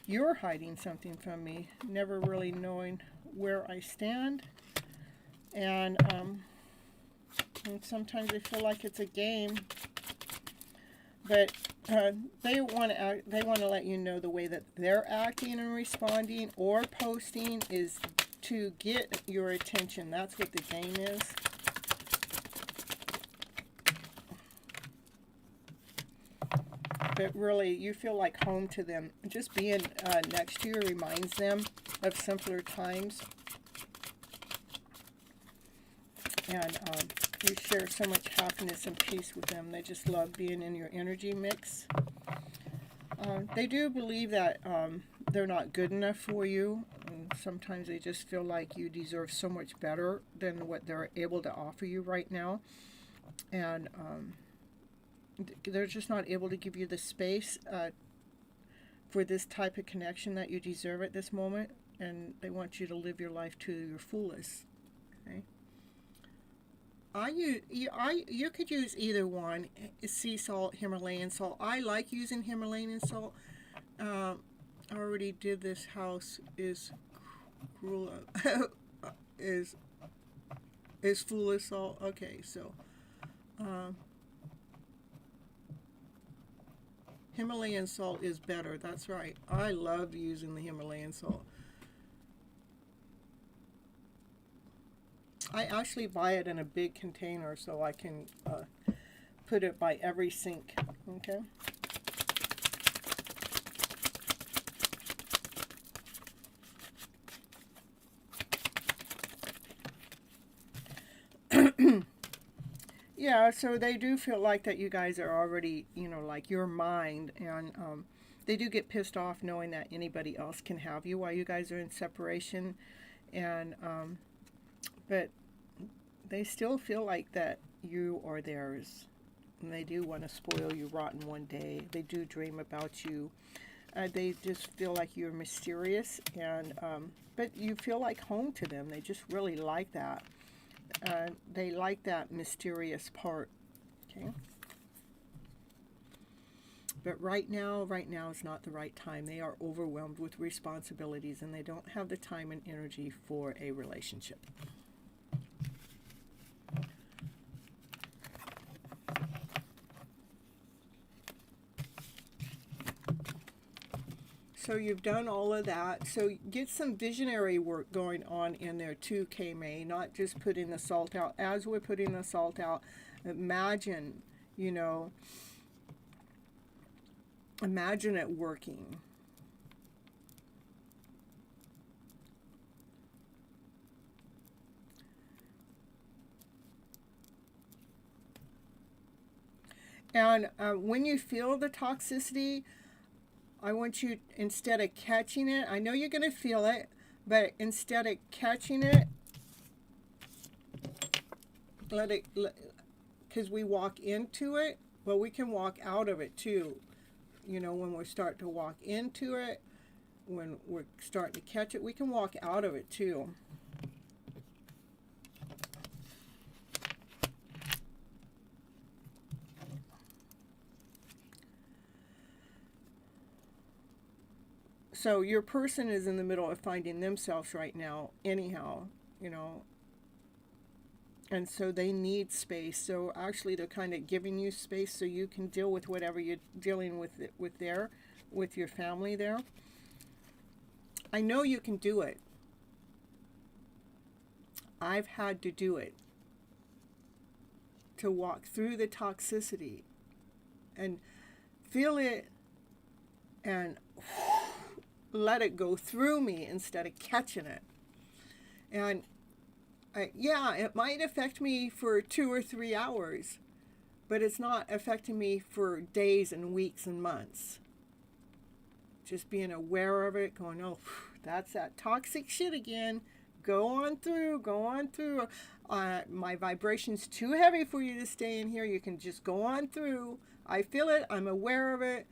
you're hiding something from me, never really knowing where I stand. And sometimes I feel like it's a game. But they want to let you know the way that they're acting and responding or posting is to get your attention. That's what the game is. But really, you feel like home to them. Just being next to you reminds them of simpler times. And you share so much happiness and peace with them. They just love being in your energy mix. They do believe that they're not good enough for you. And sometimes they just feel like you deserve so much better than what they're able to offer you right now. And they're just not able to give you the space for this type of connection that you deserve at this moment. And they want you to live your life to your fullest. Okay? You could use either one, sea salt, Himalayan salt. I like using Himalayan salt. I already did this house is cruel, is full of salt. Okay, so Himalayan salt is better. That's right. I love using the Himalayan salt. I actually buy it in a big container so I can put it by every sink. Okay. Yeah, so they do feel like that you guys are already, like your mind, and they do get pissed off knowing that anybody else can have you while you guys are in separation, and but they still feel like that you are theirs, and they do want to spoil you rotten one day. They do dream about you. They just feel like you're mysterious, and but you feel like home to them. They just really like that. They like that mysterious part. Okay. But right now is not the right time. They are overwhelmed with responsibilities, and they don't have the time and energy for a relationship. So you've done all of that. So get some visionary work going on in there too, K-May. Not just putting the salt out. As we're putting the salt out, imagine, you know, imagine it working. And when you feel the toxicity, I want you, instead of catching it, I know you're going to feel it, but instead of catching it, let it, because we walk into it, well, we can walk out of it too. You know, when we start to walk into it, when we're starting to catch it, we can walk out of it too. So your person is in the middle of finding themselves right now, anyhow, you know, and so they need space. So actually, they're kind of giving you space so you can deal with whatever you're dealing with with your family there. I know you can do it. I've had to do it, to walk through the toxicity and feel it and let it go through me instead of catching it. And yeah, it might affect me for 2 or 3 hours, but it's not affecting me for days and weeks and months. Just being aware of it, going, oh, that's that toxic shit again. Go on through, go on through. My vibration's too heavy for you to stay in here. You can just go on through. I feel it. I'm aware of it.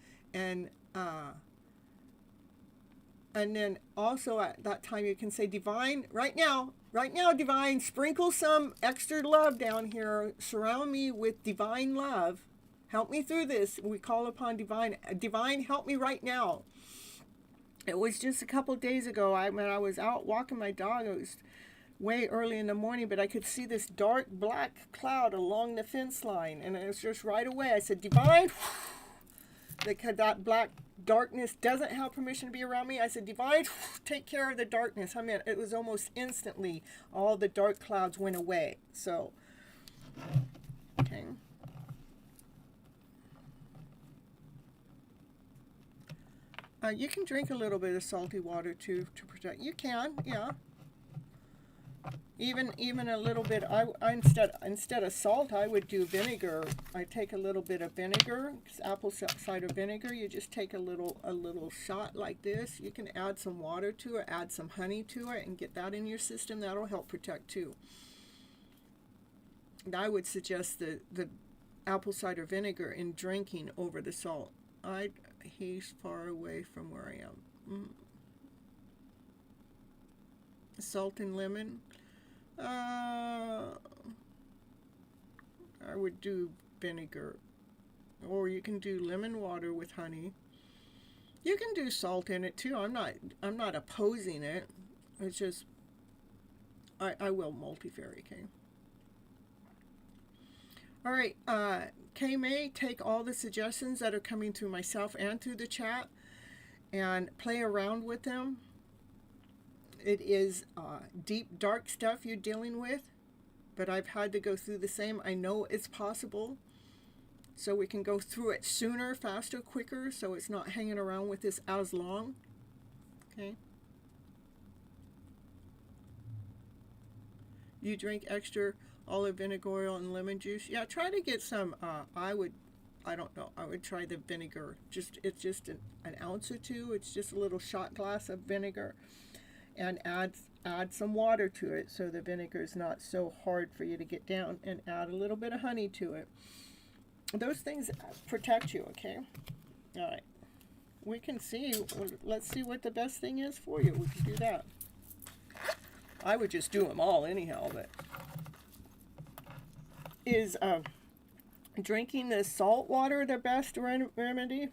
And then also at that time you can say, Divine, right now, Divine, sprinkle some extra love down here. Surround me with divine love. Help me through this. We call upon Divine. Divine, help me right now. It was just a couple of days ago, when I was out walking my dog. It was way early in the morning, but I could see this dark black cloud along the fence line. And it was just right away. I said, Divine, that black darkness doesn't have permission to be around me. I said, Divine, take care of the darkness. I mean, it was almost instantly all the dark clouds went away. So, okay. You can drink a little bit of salty water too to protect. You can, yeah. Even a little bit. I instead of salt, I would do vinegar. I take a little bit of vinegar, apple cider vinegar. You just take a little shot like this. You can add some water to it, add some honey to it, and get that in your system. That'll help protect too. And I would suggest the apple cider vinegar in drinking over the salt. He's far away from where I am. Salt and lemon. I would do vinegar, or you can do lemon water with honey. You can do salt in it too. I'm not opposing it. It's just I will multivary. Okay. All right. K-May, take all the suggestions that are coming through myself and through the chat, and play around with them. It is deep, dark stuff you're dealing with, but I've had to go through the same. I know it's possible, so we can go through it sooner, faster, quicker, so it's not hanging around with this as long. Okay. You drink extra olive vinegar oil and lemon juice. Yeah, try to get some. I would try the vinegar. It's just an ounce or two. It's just a little shot glass of vinegar. And add some water to it so the vinegar is not so hard for you to get down, and add a little bit of honey to it. Those things protect you, okay? All right. We can see, let's see what the best thing is for you. We can do that. I would just do them all anyhow, but is drinking the salt water the best remedy?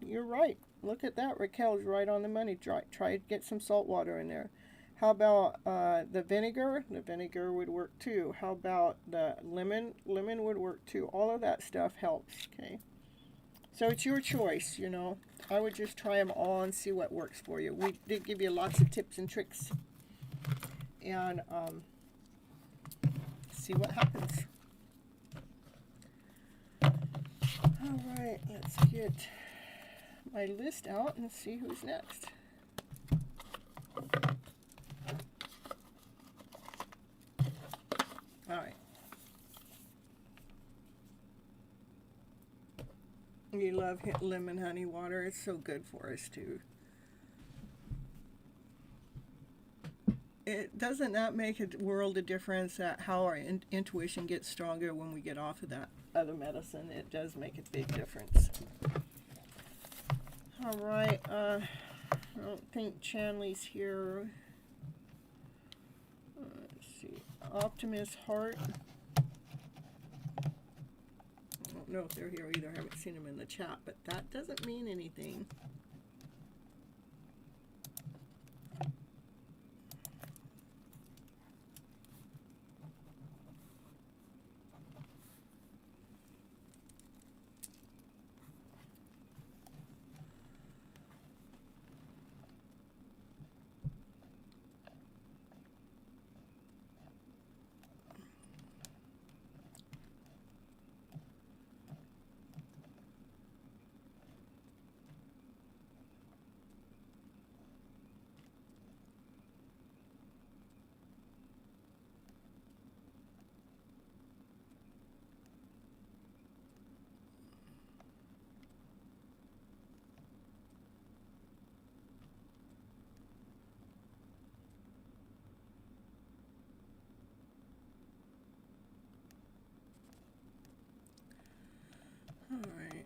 You're right. Look at that. Raquel's right on the money. Try to get some salt water in there. How about the vinegar? The vinegar would work too. How about the lemon? Lemon would work too. All of that stuff helps. Okay. So it's your choice, you know. I would just try them all and see what works for you. We did give you lots of tips and tricks. And see what happens. All right, let's get my list out and see who's next. All right. You love lemon honey water. It's so good for us too. Doesn't that make a world of difference at how our intuition gets stronger when we get off of that other medicine? It does make a big difference. All right. I don't think Chanley's here. Let's see. Optimist Heart. I don't know if they're here either. I haven't seen them in the chat, but that doesn't mean anything. All right.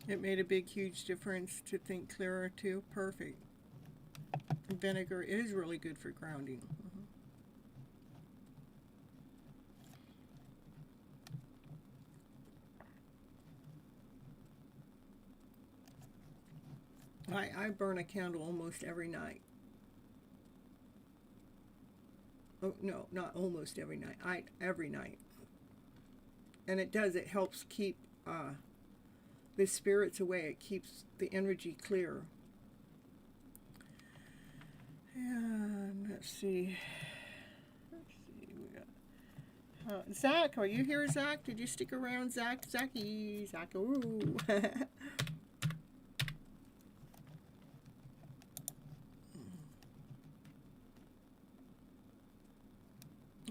It made a big, huge difference to think clearer too. Perfect. Vinegar is really good for grounding. I burn a candle almost every night. Oh, no, not almost every night. Every night. And it does. It helps keep the spirits away. It keeps the energy clear. And let's see. We got Zach. Are you here, Zach? Did you stick around, Zach? Zachy. Zach. Ooh.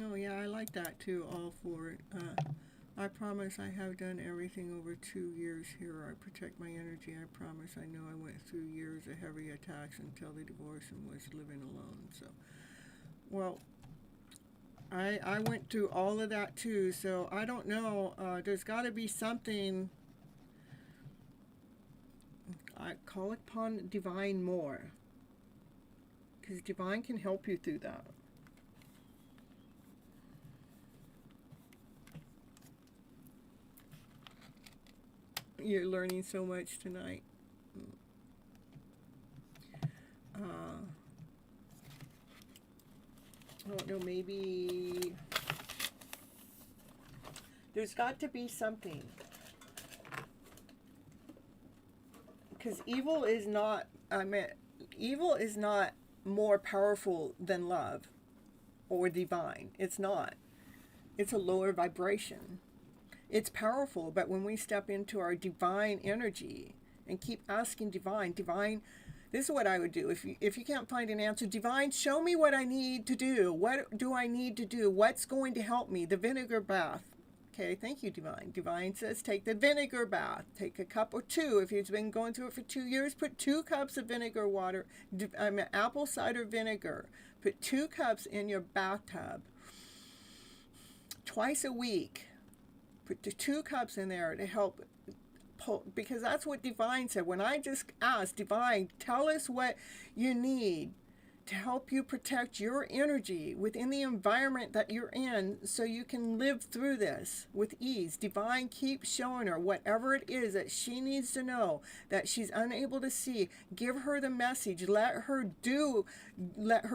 Oh yeah, I like that too, all for it. I promise I have done everything over 2 years here. I protect my energy. I promise. I know I went through years of heavy attacks until the divorce and was living alone. So, well, I went through all of that too. So I don't know. There's got to be something. I call upon divine more, because divine can help you through that. You're learning so much tonight. I don't know, maybe there's got to be something. Because evil is not more powerful than love or divine. It's not. It's a lower vibration. It's powerful, but when we step into our divine energy and keep asking divine, this is what I would do. If you can't find an answer, divine, show me what I need to do. What do I need to do? What's going to help me? The vinegar bath. Okay, thank you, divine. Divine says take the vinegar bath. Take a cup or two. If you've been going through it for 2 years, put 2 cups of vinegar water, apple cider vinegar. Put 2 cups in your bathtub twice a week. Put the 2 cups in there to help pull, because that's what divine said. When I just asked divine, tell us what you need to help you protect your energy within the environment that you're in so you can live through this with ease. Divine keeps showing her whatever it is that she needs to know, that she's unable to see. Give her the message. Let her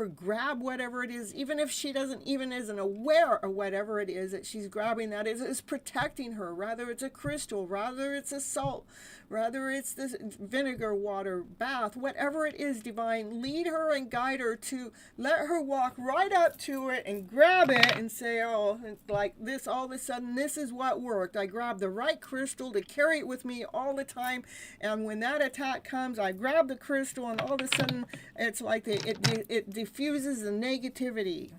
grab whatever it is, even if she isn't aware of whatever it is that she's grabbing, that is protecting her. Rather it's a crystal, rather it's a salt, rather it's this vinegar water bath, whatever it is, Divine, lead her and guide her to let her walk right up to it and grab it and say, oh, like this, all of a sudden, this is what worked. I grabbed the right crystal to carry it with me all the time. And when that attack comes, I grab the crystal and all of a sudden, it's like it diffuses the negativity.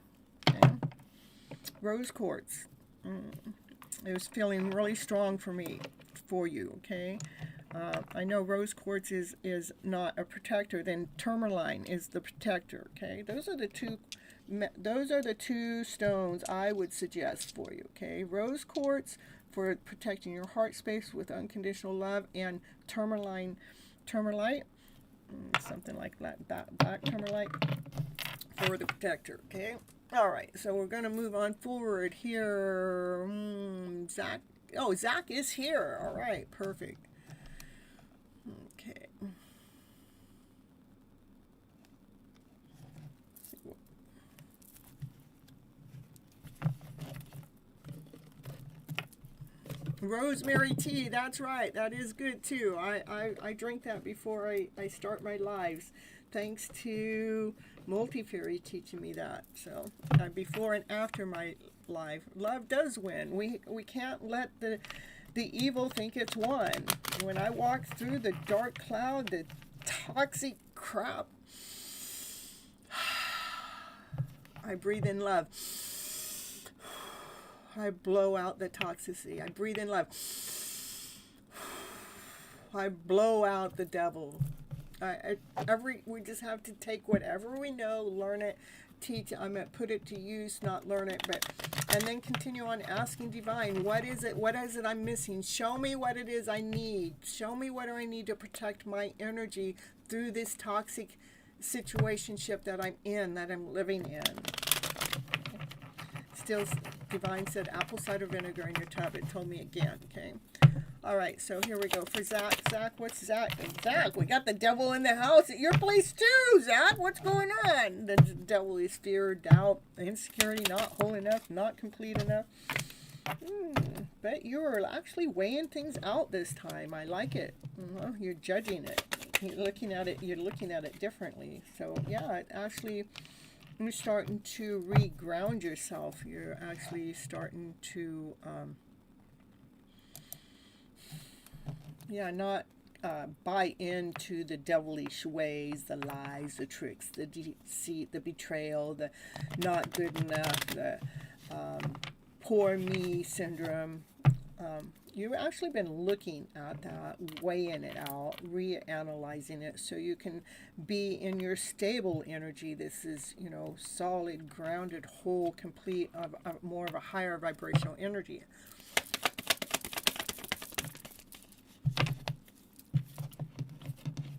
Okay? Rose quartz. It was feeling really strong for you, okay? I know rose quartz is not a protector. Then tourmaline is the protector. Okay, those are the two stones I would suggest for you. Okay, rose quartz for protecting your heart space with unconditional love, and tourmaline, something like that, black tourmaline for the protector. Okay, all right. So we're gonna move on forward here. Zach. Oh, Zach is here. All right, perfect. Okay. Rosemary tea, that's right. That is good too. I drink that before I start my lives. Thanks to Multifairy teaching me that. So before and after my life, love does win. We can't let the evil think it's won. When I walk through the dark cloud, the toxic crap, I breathe in love. I blow out the toxicity. I breathe in love. I blow out the devil. We just have to take whatever we know, learn it, teach it. I'm going to put it to use, not learn it, and then continue on asking Divine, what is it I'm missing? Show me what it is I need. Show me what I need to protect my energy through this toxic situationship that I'm in, that I'm living in. Still, Divine said apple cider vinegar in your tub. It told me again, okay? All right, so here we go for Zach. Zach, what's Zach? Zach, we got the devil in the house at your place too, Zach. What's going on? The devil is fear, doubt, insecurity, not whole enough, not complete enough. But you're actually weighing things out this time. I like it. You're judging it. You're looking at it differently. So yeah, it actually, you're starting to reground yourself. You're actually starting to not buy into the devilish ways, the lies, the tricks, the deceit, the betrayal, the not good enough, the poor me syndrome. You've actually been looking at that, weighing it out, reanalyzing it so you can be in your stable energy. This is, solid, grounded, whole, complete, more of a higher vibrational energy.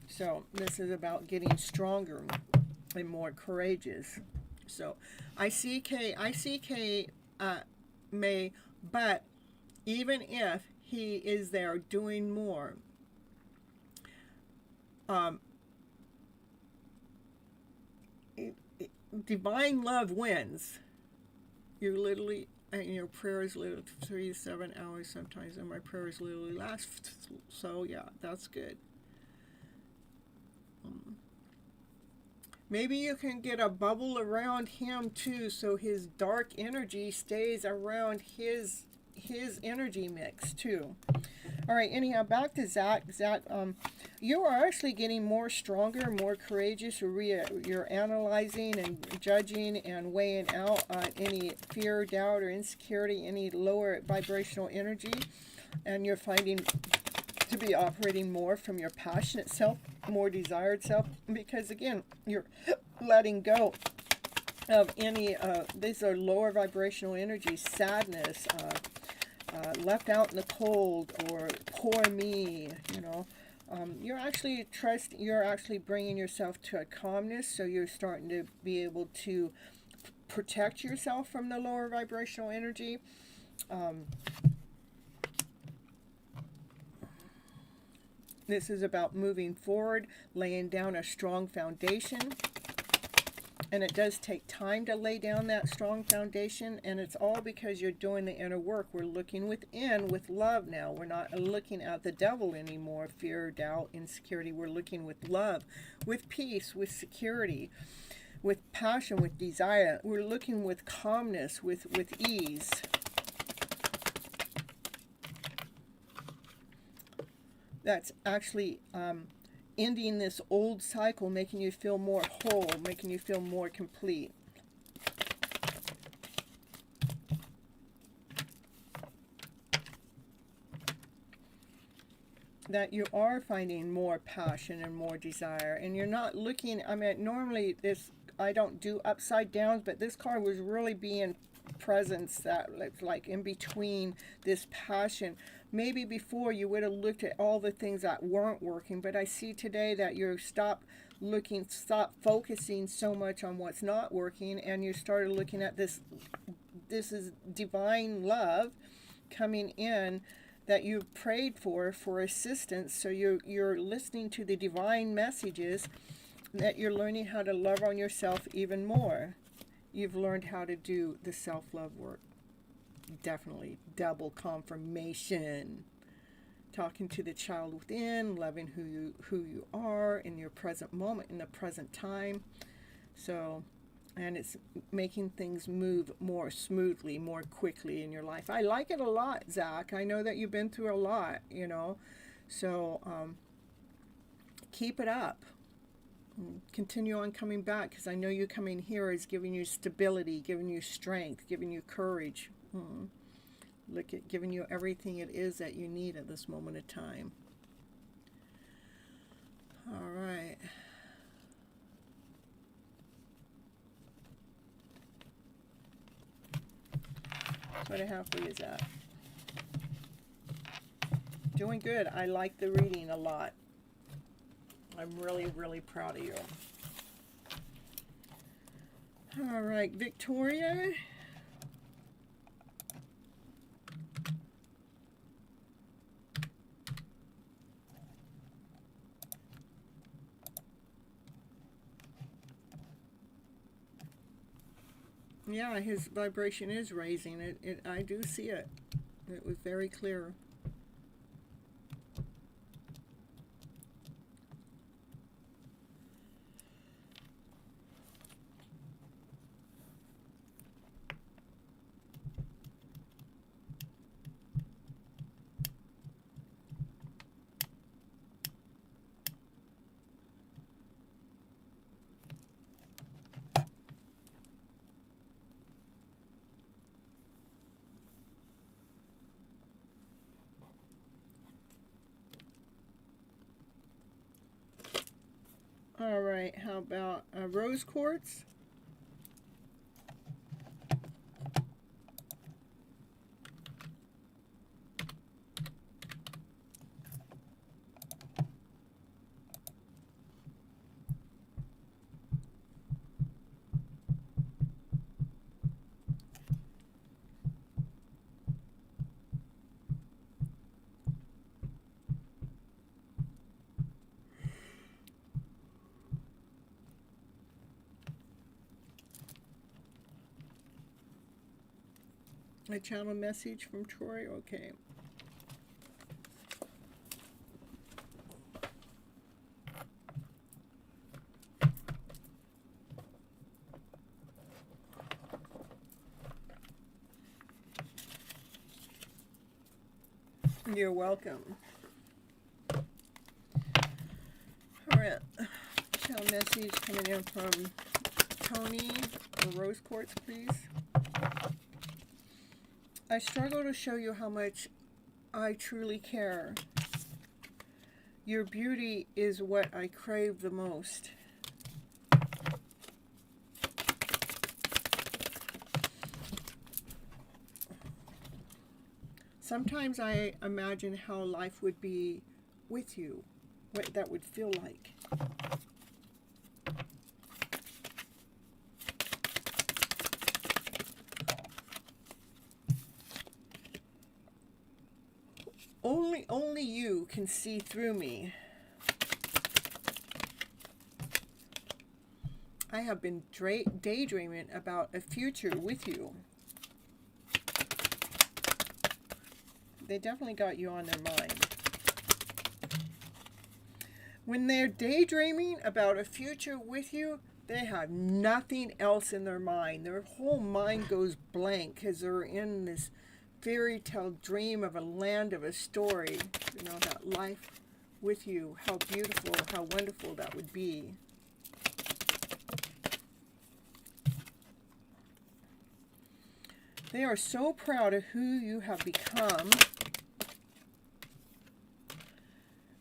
So this is about getting stronger and more courageous. So I see K May, but even if he is there doing more, divine love wins. You literally, and your prayers live 3 to 7 hours sometimes, and my prayers literally last. So yeah, that's good. Maybe you can get a bubble around him too, so his dark energy stays around his energy mix too. All right, anyhow, back to Zach. Zach, you are actually getting more stronger, more courageous. You're analyzing and judging and weighing out any fear, doubt, or insecurity, any lower vibrational energy, and you're finding to be operating more from your passionate self, more desired self, because again, you're letting go of any, these are lower vibrational energy, sadness, left out in the cold, or poor me, You're actually you're actually bringing yourself to a calmness, so you're starting to be able to protect yourself from the lower vibrational energy. This is about moving forward, laying down a strong foundation. And it does take time to lay down that strong foundation, and it's all because you're doing the inner work. We're looking within with love now. We're not looking at the devil anymore, fear, doubt, insecurity. We're looking with love, with peace, with security, with passion, with desire. We're looking with calmness, with ease. That's actually ending this old cycle, making you feel more whole, making you feel more complete. That you are finding more passion and more desire, and you're not looking, I mean, normally this, I don't do upside downs, but this card was really being presence, that like in between this passion. Maybe before you would have looked at all the things that weren't working, but I see today that you stop focusing so much on what's not working, and you started looking at this. This is divine love coming in that you prayed for assistance. So you're listening to the divine messages, that you're learning how to love on yourself even more. You've learned how to do the self-love work. Definitely double confirmation. Talking to the child within, loving who you are in your present moment, in the present time. So, and it's making things move more smoothly, more quickly in your life. I like it a lot, Zach. I know that you've been through a lot, you know. So keep it up. Continue on coming back, because I know you coming here is giving you stability, giving you strength, giving you courage. Look at giving you everything it is that you need at this moment of time. All right. What I have for you is that. Doing good. I like the reading a lot. I'm really, really proud of you. All right, Victoria. Yeah, his vibration is raising. I do see it. It was very clear. All right, how about rose quartz? A channel message from Troy? Okay. You're welcome. All right. Channel message coming in from Tony, or rose quartz, please. I struggle to show you how much I truly care. Your beauty is what I crave the most. Sometimes I imagine how life would be with you, what that would feel like. Only you can see through me. I have been daydreaming about a future with you. They definitely got you on their mind. When they're daydreaming about a future with you, they have nothing else in their mind. Their whole mind goes blank because they're in this fairy tale dream of a land of a story. You know, that life with you, how beautiful, how wonderful that would be. They are so proud of who you have become.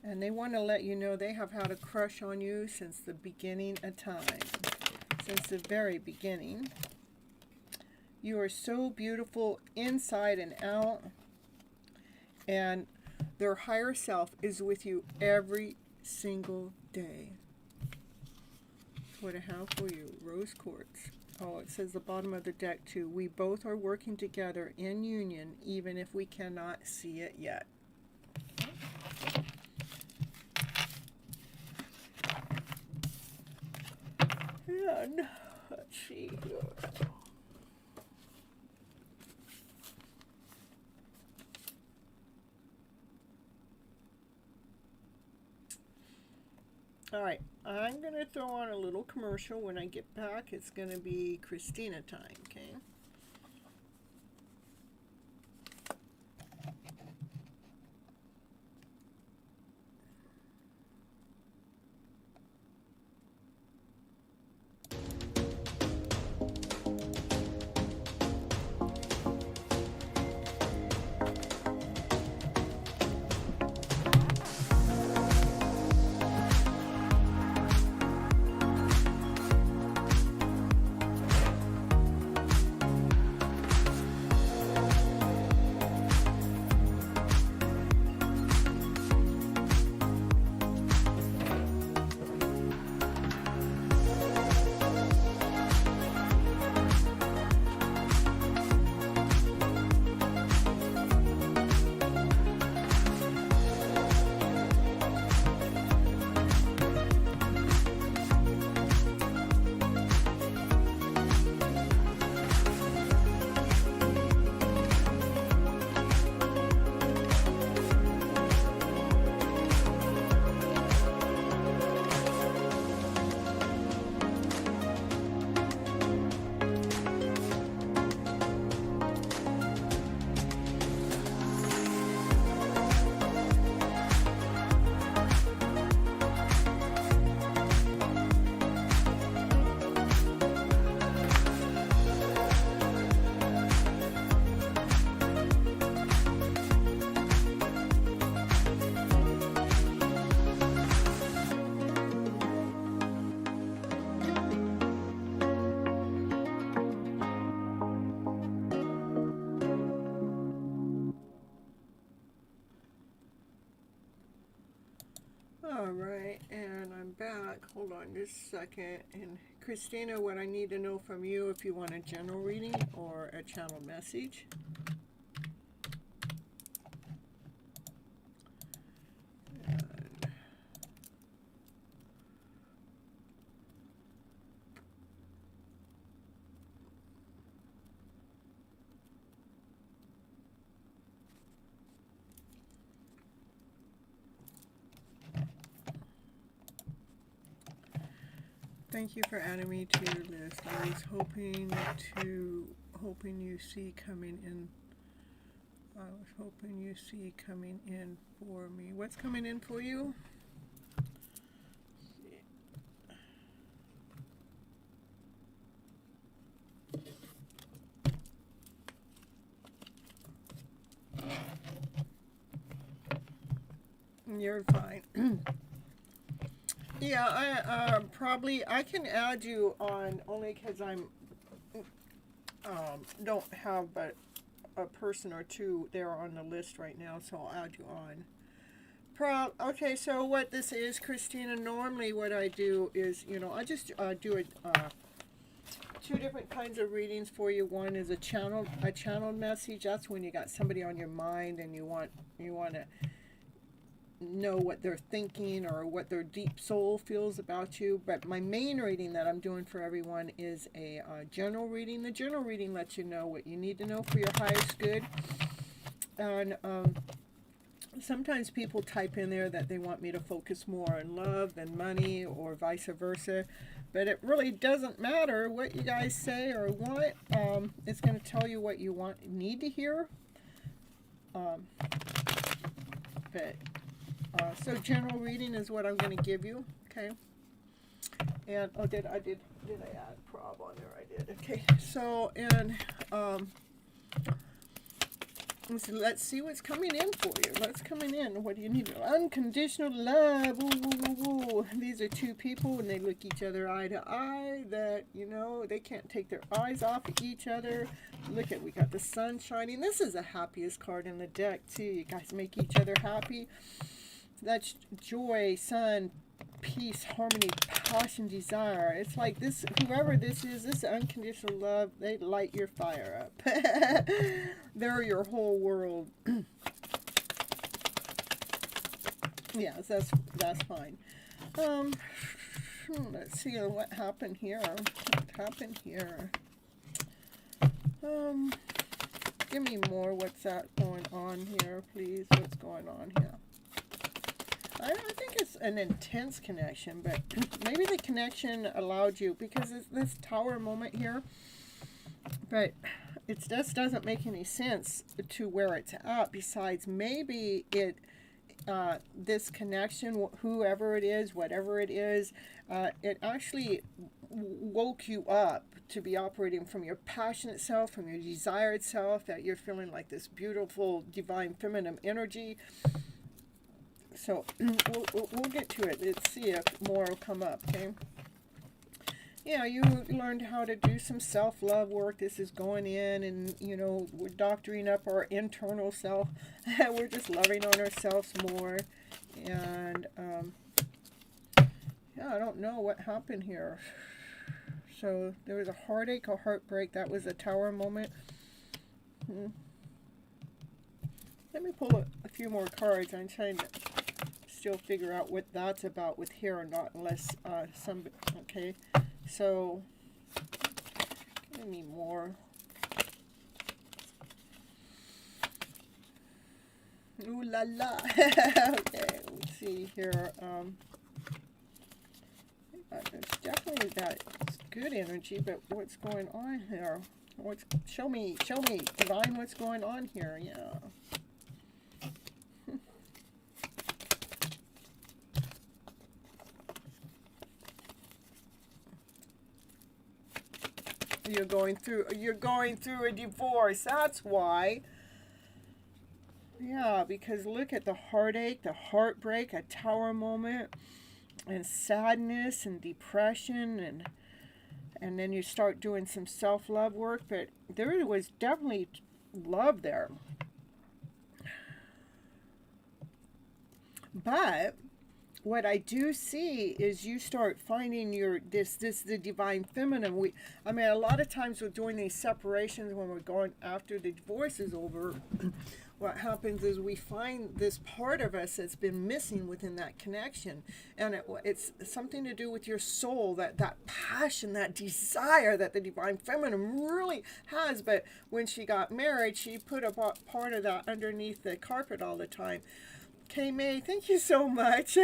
And they want to let you know they have had a crush on you since the beginning of time. Since the very beginning. You are so beautiful inside and out. And their higher self is with you every single day. What I have for you, rose quartz. Oh, it says the bottom of the deck too. We both are working together in union, even if we cannot see it yet. And let's see here. All right, I'm going to throw on a little commercial. When I get back, it's going to be Christina time, okay? Alright, and I'm back. Hold on just a second. And Christina, what I need to know from you, if you want a general reading or a channel message. Thank you for adding me to your list. I was hoping you see coming in. I was hoping you see coming in for me. What's coming in for you? You're fine. Yeah, I can add you on only because I'm don't have but a person or two there on the list right now, so I'll add you on. Okay, so what this is, Christina, normally what I do is, I just do two different kinds of readings for you. One is a channeled message. That's when you got somebody on your mind and you want to know what they're thinking or what their deep soul feels about you. But my main reading that I'm doing for everyone is a general reading. The general reading lets you know what you need to know for your highest good. And sometimes people type in there that they want me to focus more on love than money or vice versa. But it really doesn't matter what you guys say or want. It's going to tell you what you need to hear. So general reading is what I'm going to give you. Okay. And did I add prob on there? I did. Okay. So so let's see what's coming in for you. What's coming in? What do you need? Unconditional love. Ooh, ooh, ooh, ooh. These are two people, and they look each other eye to eye. That they can't take their eyes off of each other. Look at, we got the sun shining. This is the happiest card in the deck too. You guys make each other happy. That's joy, sun, peace, harmony, passion, desire. It's like this, whoever this is, this unconditional love, they light your fire up. They're your whole world. Yes, that's fine. Let's see what happened here. Give me more. What's that going on here, please? What's going on here? I think it's an intense connection, but maybe the connection allowed you, because it's this tower moment here, but it just doesn't make any sense to where it's at. Besides, maybe this connection, whoever it is, whatever it is, it actually woke you up to be operating from your passionate self, from your desired self, that you're feeling like this beautiful, divine, feminine energy. So we'll get to it. Let's see if more will come up, okay? Yeah, you learned how to do some self-love work. This is going in and, we're doctoring up our internal self. We're just loving on ourselves more. And, I don't know what happened here. So there was a heartache, a heartbreak. That was a tower moment. Let me pull a few more cards. I'm trying to still figure out what that's about with here or not, unless okay. So give me more. Ooh la la. Okay, let's see here. There's definitely that good energy, but what's going on here? Show me, divine, what's going on here? Yeah. You're going through a divorce. That's why. Yeah, because look at the heartache, the heartbreak, a tower moment, and sadness and depression, and then you start doing some self-love work, but there was definitely love there. But what I do see is you start finding the divine feminine. A lot of times we're doing these separations when we're going after the divorce is over. What happens is we find this part of us that's been missing within that connection, and it's something to do with your soul, that passion, that desire that the divine feminine really has. But when she got married, she put a part of that underneath the carpet all the time. Okay, May, thank you so much.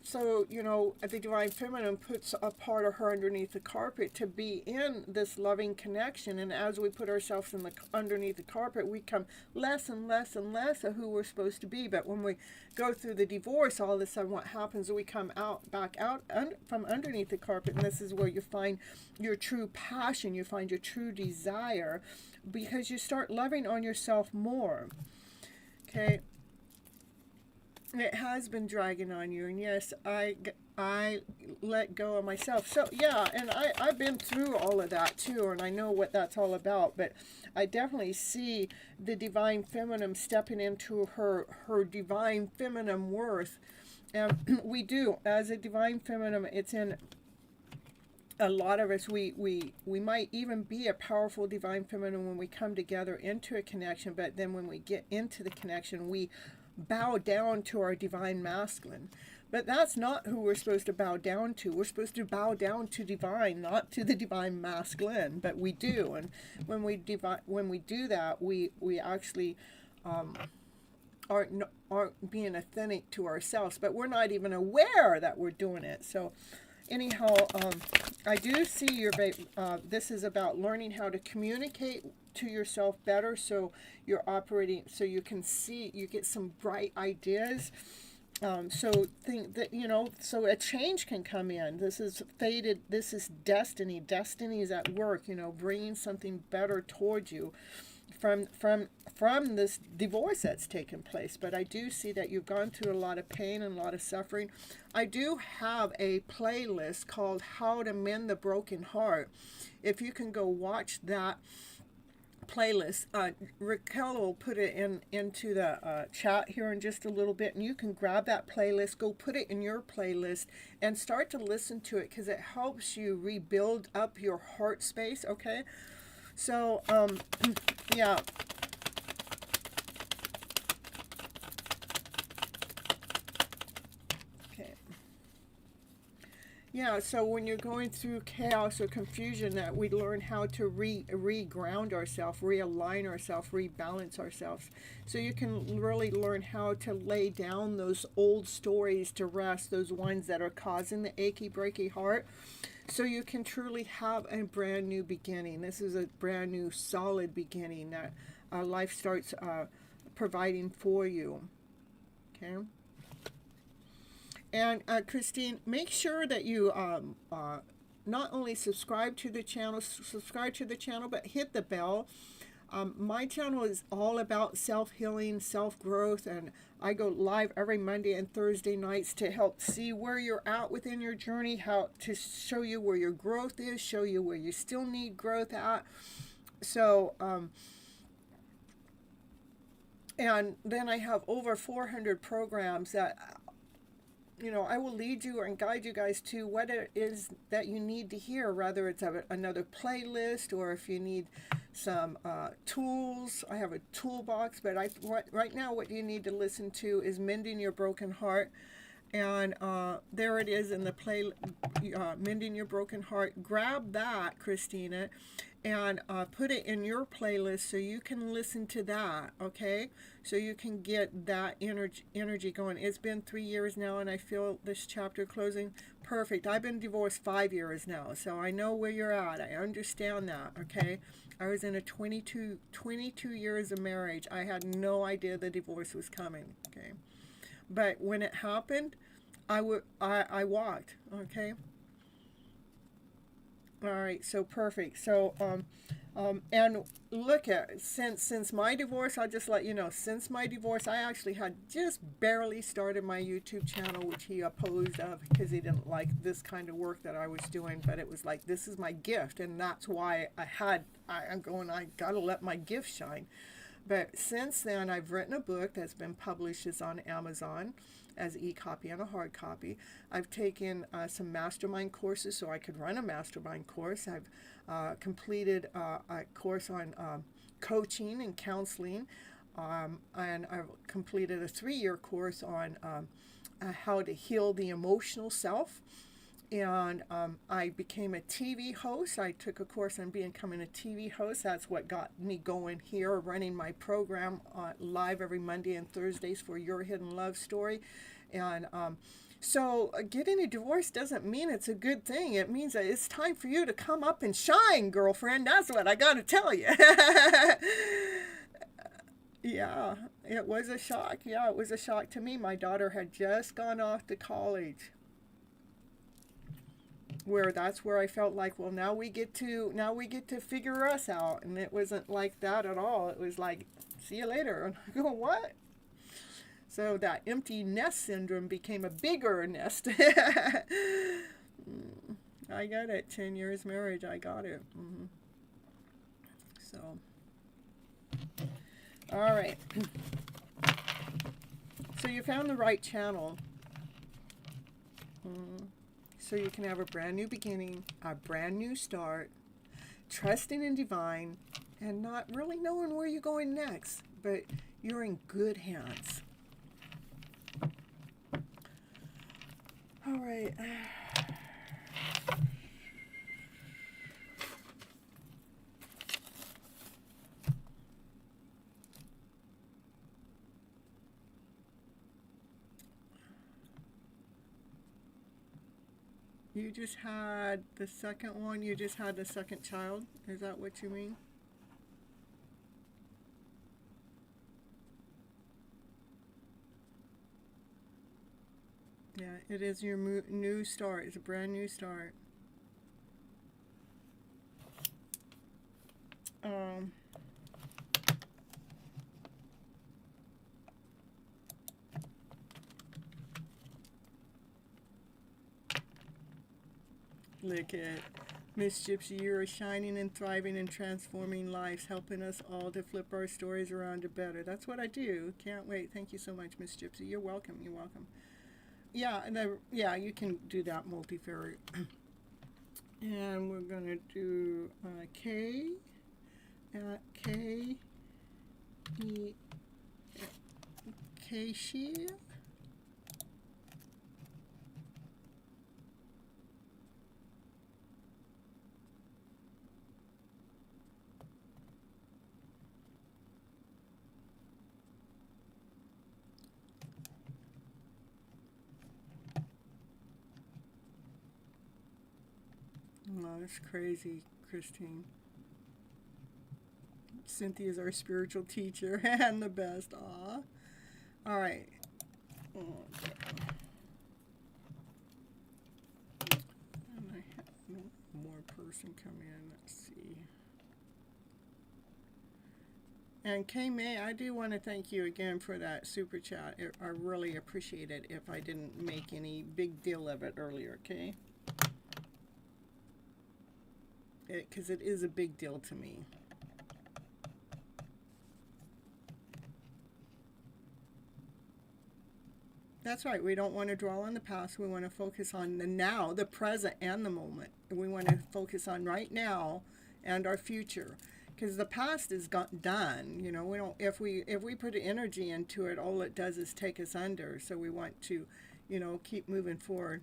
So, the divine feminine puts a part of her underneath the carpet to be in this loving connection. And as we put ourselves underneath the carpet, we come less and less and less of who we're supposed to be. But when we go through the divorce, all of a sudden what happens is we come back out from underneath the carpet. And this is where you find your true passion. You find your true desire, because you start loving on yourself more. Okay. It has been dragging on you, and yes, I I let go of myself. So yeah, and I've been through all of that too, and I know what that's all about. But I definitely see the divine feminine stepping into her divine feminine worth, and we do as a divine feminine. It's in a lot of us. We might even be a powerful divine feminine when we come together into a connection, but then when we get into the connection, we bow down to our divine masculine. But that's not who we're supposed to bow down to. We're supposed to bow down to divine, not to the divine masculine. But we do, and when we do that, we actually aren't being authentic to ourselves. But we're not even aware that we're doing it. So, anyhow, I do see this is about learning how to communicate to yourself better, so you're operating, so you can see, you get some bright ideas. So think that, so a change can come in. This is fated. This is destiny. Destiny is at work, bringing something better towards you from this divorce that's taken place. But I do see that you've gone through a lot of pain and a lot of suffering. I do have a playlist called How to Mend the Broken Heart. If you can go watch that playlist, Raquel will put it into the chat here in just a little bit, and you can grab that playlist, go put it in your playlist, and start to listen to it, because it helps you rebuild up your heart space. Okay, so yeah. Yeah, so when you're going through chaos or confusion, that we learn how to re-ground ourselves, realign ourselves, rebalance ourselves. So you can really learn how to lay down those old stories to rest, those ones that are causing the achy, breaky heart, so you can truly have a brand new beginning. This is a brand new, solid beginning that life starts providing for you. Okay? And Christine, make sure that you not only subscribe to the channel, but hit the bell. My channel is all about self-healing, self-growth, and I go live every Monday and Thursday nights to help see where you're at within your journey, how to show you where your growth is, show you where you still need growth at. So, and then I have over 400 programs that I will lead you and guide you guys to what it is that you need to hear, whether it's another playlist or if you need some tools. I have a toolbox, but right now what you need to listen to is Mending Your Broken Heart. And there it is in the Mending Your Broken Heart. Grab that, Christina, and put it in your playlist so you can listen to that, okay? So you can get that energy going. It's been 3 years now, and I feel this chapter closing perfect. I've been divorced 5 years now, so I know where you're at. I understand that, okay? I was in a 22 years of marriage. I had no idea the divorce was coming, okay? But when it happened, I walked, okay? All right, so perfect. So, and look at, since my divorce, I'll just let you know, since my divorce, I actually had just barely started my YouTube channel, which he opposed of because he didn't like this kind of work that I was doing. But it was like, this is my gift, and that's why I'm going, I gotta let my gift shine. But since then, I've written a book that's been published. It's on Amazon as e-copy and a hard copy. I've taken some mastermind courses so I could run a mastermind course. I've completed a course on coaching and counseling, and I've completed a 3-year course on how to heal the emotional self. And I became a TV host. I took a course on becoming a TV host. That's what got me going here, running my program live every Monday and Thursdays for Your Hidden Love Story. And so getting a divorce doesn't mean it's a good thing. It means that it's time for you to come up and shine, girlfriend. That's what I got to tell you. Yeah, it was a shock. Yeah, it was a shock to me. My daughter had just gone off to college, where that's where I felt like, well, now we get to figure us out. And it wasn't like that at all. It was like, see you later. And I go, what? So that empty nest syndrome became a bigger nest. I got it. 10 years marriage. I got it. So, all right. So you found the right channel. So you can have a brand new beginning, a brand new start, trusting in divine, and not really knowing where you're going next. But you're in good hands. All right. You just had the second one? You just had the second child? Is that what you mean? Yeah, it is your new start. It's a brand new start. Look at Miss Gypsy. You're shining and thriving and transforming lives, helping us all to flip our stories around to better. That's what I do. Can't wait. Thank you so much, Miss Gypsy. You're welcome. You're welcome. Yeah, and yeah, you can do that multifariate. And we're gonna do K she. Oh, that's crazy, Christine. Cynthia's our spiritual teacher and the best. Aw. All right. Okay. And I have one more person come in. Let's see. And Kay May, I do want to thank you again for that super chat. I really appreciate it if I didn't make any big deal of it earlier, okay? Because it is a big deal to me. That's right. We don't want to dwell on the past. We want to focus on the now, the present, and the moment. We want to focus on right now and our future. Because the past is done. You know, we don't. If we put energy into it, all it does is take us under. So we want to, you know, keep moving forward.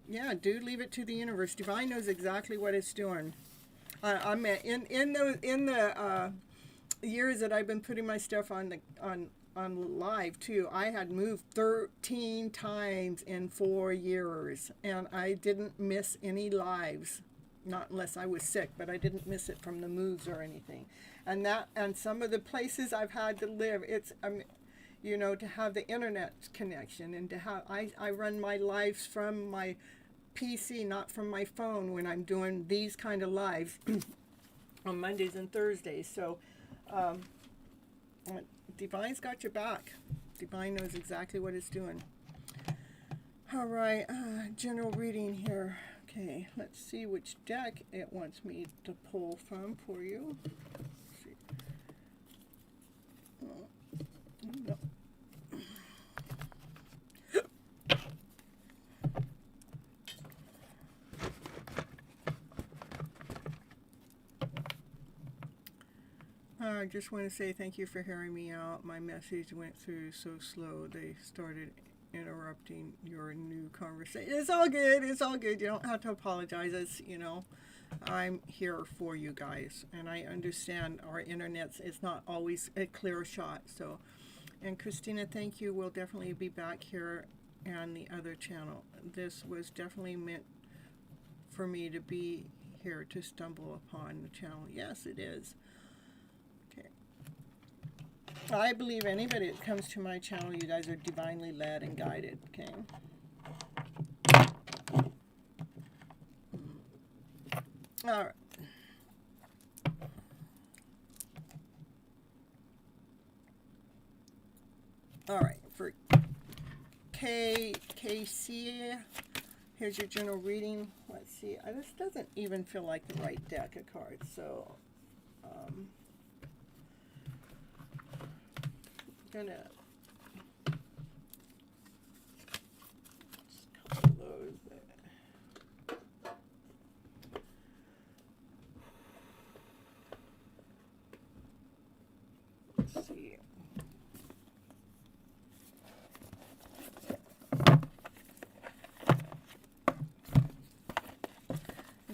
Yeah, dude, leave it to the universe. Divine knows exactly what it's doing. I mean, in the years that I've been putting my stuff on live too, I had moved 13 times in 4 years, and I didn't miss any lives, not unless I was sick, but I didn't miss it from the moves or anything. And some of the places I've had to live, it's you know, to have the internet connection, and to have I run my lives from my PC, not from my phone, when I'm doing these kind of lives on Mondays and Thursdays. So Divine's got your back. Divine knows exactly what it's doing. All right, general reading here. Okay, let's see which deck it wants me to pull from for you. Let's see. No. I just want to say thank you for hearing me out. My message went through so slow. They started interrupting your new conversation. It's all good. It's all good. You don't have to apologize. It's, you know, I'm here for you guys. And I understand our internet's, it's not always a clear shot. So, and Christina, thank you. We'll definitely be back here on the other channel. This was definitely meant for me to be here to stumble upon the channel. Yes, it is. I believe anybody that comes to my channel, you guys are divinely led and guided, okay? All right. All right, for KC, here's your general reading. Let's see. This doesn't even feel like the right deck of cards, so I'm gonna just couple those there. Let's see.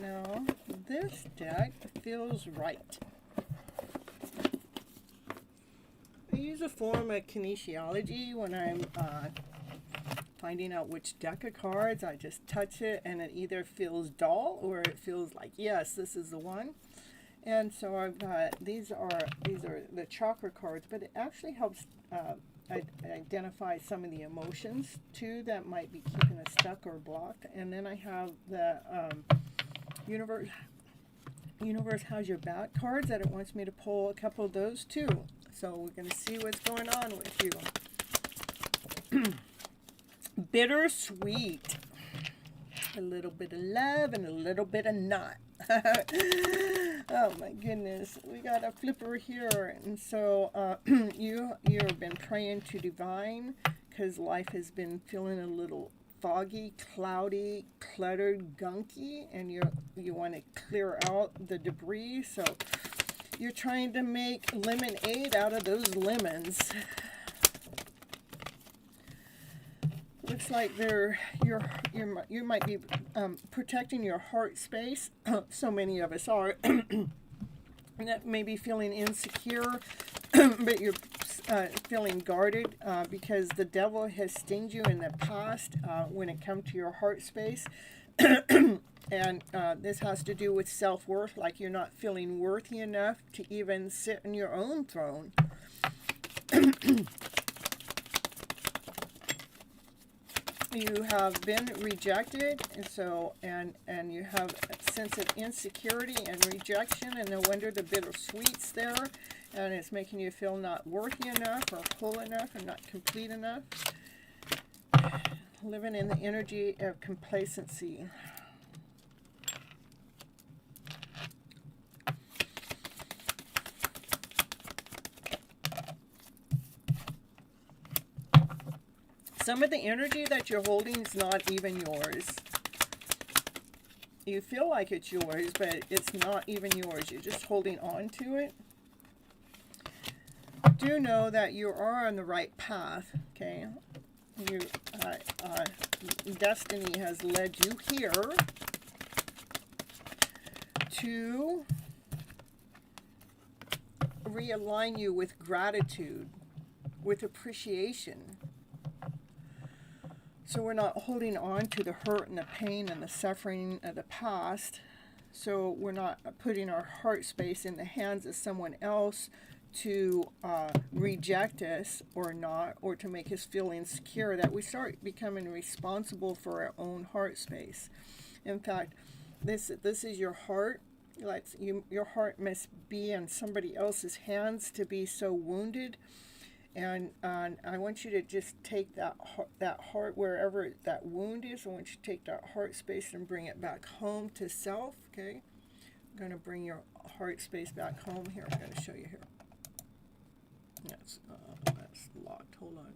Now, this deck feels right. I use a form of kinesiology when I'm finding out which deck of cards. I just touch it and it either feels dull or it feels like, yes, this is the one. And so I've got, these are the chakra cards, but it actually helps identify some of the emotions too that might be keeping us stuck or blocked. And then I have the universe has your back cards that it wants me to pull a couple of those too. So we're going to see what's going on with you. Bittersweet. A little bit of love and a little bit of not. Oh my goodness. We got a flipper here. And so you've been praying to divine because life has been feeling a little foggy, cloudy, cluttered, gunky, and you want to clear out the debris. So you're trying to make lemonade out of those lemons. Looks like you might be protecting your heart space. So many of us are. That may be feeling insecure, but you're feeling guarded because the devil has stinged you in the past when it comes to your heart space. And this has to do with self-worth, like you're not feeling worthy enough to even sit in your own throne. You have been rejected, and so and you have a sense of insecurity and rejection, and no wonder the bittersweet's there, and it's making you feel not worthy enough or whole enough and not complete enough. Living in the energy of complacency. Some of the energy that you're holding is not even yours. You feel like it's yours, but it's not even yours. You're just holding on to it. Do know that you are on the right path, okay? Destiny has led you here to realign you with gratitude, with appreciation. So we're not holding on to the hurt and the pain and the suffering of the past. So we're not putting our heart space in the hands of someone else to reject us or not, or to make us feel insecure, that we start becoming responsible for our own heart space. In fact, this is your heart. Your heart must be in somebody else's hands to be so wounded. And I want you to just take that heart, wherever that wound is, I want you to take that heart space and bring it back home to self, okay? I'm going to bring your heart space back home here. I'm going to show you here. That's locked. Hold on.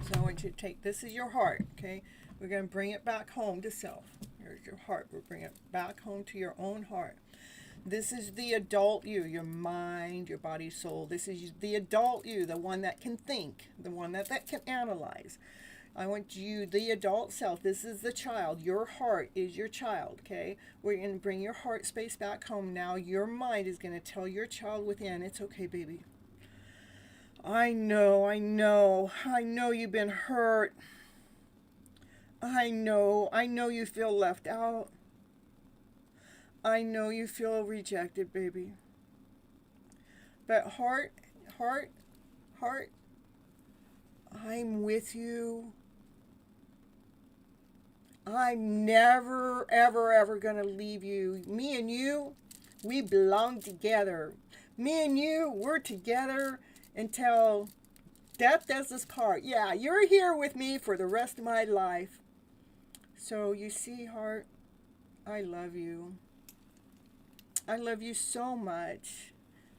So I want you to take, this is your heart, okay? We're going to bring it back home to self. Here's your heart. We'll bring it back home to your own heart. This is the adult you, your mind, your body, soul. This is the adult you, the one that can think, the one that can analyze. I want you, the adult self. This is the child. Your heart is your child, okay? We're going to bring your heart space back home. Now your mind is going to tell your child within, it's okay, baby. I know you've been hurt. I know you feel left out. I know you feel rejected, baby. But heart, I'm with you. I'm never, ever, ever going to leave you. Me and you, We belong together. Me and you, we're together until death does us part. Yeah, you're here with me for the rest of my life. So you see, heart, I love you. I love you so much.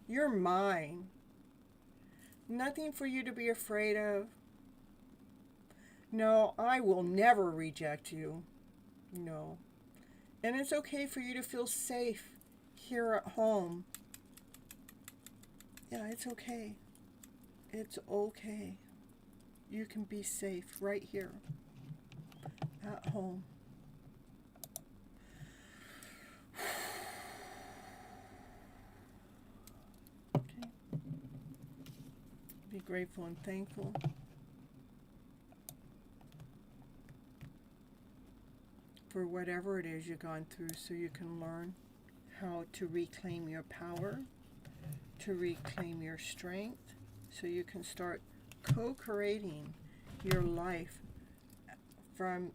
You're mine. Nothing for you to be afraid of. No, I will never reject you. No. And it's okay for you to feel safe here at home. Yeah, it's okay. It's okay. You can be safe right here at home. Okay. Be grateful and thankful. For whatever it is you've gone through, so you can learn how to reclaim your power, to reclaim your strength, so you can start co-creating your life from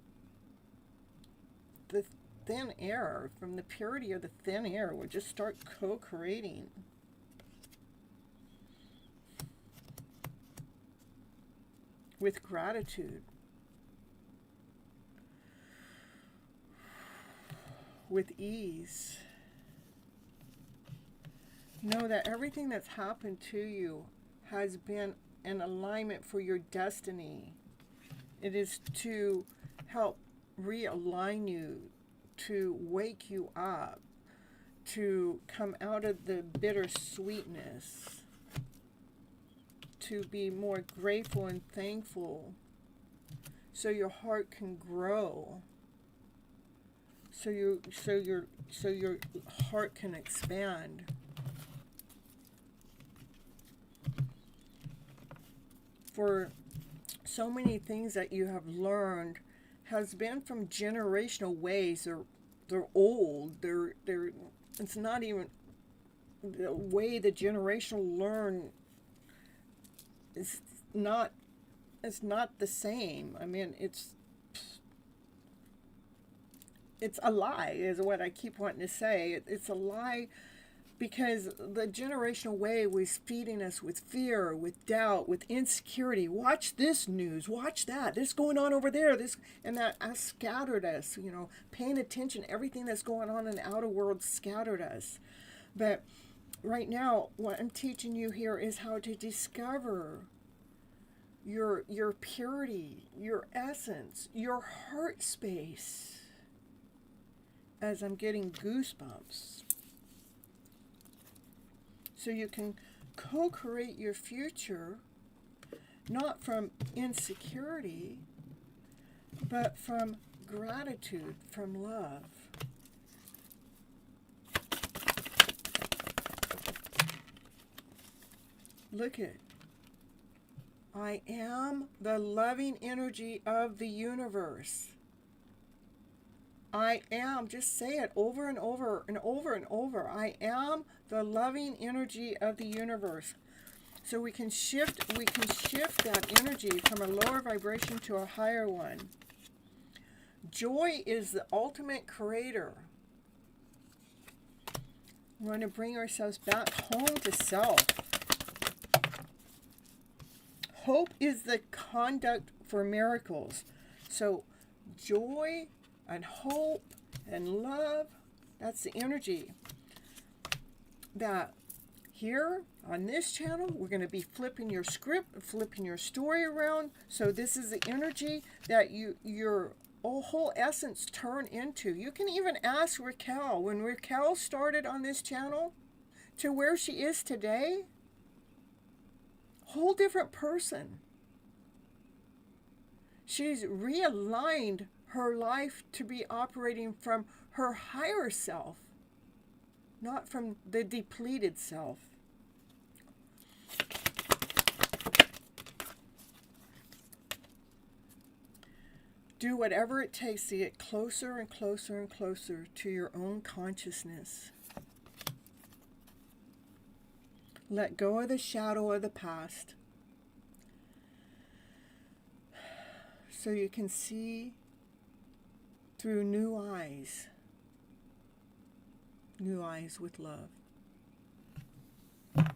the thin air, from the purity of the thin air. We'll just start co-creating. With gratitude. With ease. Know that everything that's happened to you has been an alignment for your destiny. It is to help realign you, to wake you up, to come out of the bittersweetness, to be more grateful and thankful, so your heart can grow. So your heart can expand. For so many things that you have learned has been from generational ways. They're old. It's not even the way the generational learn is not. It's not the same. I mean, it's a lie, is what I keep wanting to say. It's a lie because the generational way was feeding us with fear, with doubt, with insecurity. Watch this news, watch that, this going on over there, this, and that scattered us, paying attention, everything that's going on in the outer world scattered us. But right now, what I'm teaching you here is how to discover your purity, your essence, your heart space. As I'm getting goosebumps. So you can co-create your future, not from insecurity, but from gratitude, from love. Look at, I am the loving energy of the universe. I am, just say it over and over and over and over. I am the loving energy of the universe. So we can shift that energy from a lower vibration to a higher one. Joy is the ultimate creator. We want to bring ourselves back home to self. Hope is the conduct for miracles. So joy and hope and love, that's the energy that here on this channel, we're going to be flipping your script, flipping your story around. So this is the energy that your whole essence turn into. You can even ask Raquel, when Raquel started on this channel to where she is today, whole different person. She's realigned her life to be operating from her higher self, not from the depleted self. Do whatever it takes to get closer and closer and closer to your own consciousness. Let go of the shadow of the past so you can see through new eyes. New eyes with love. That's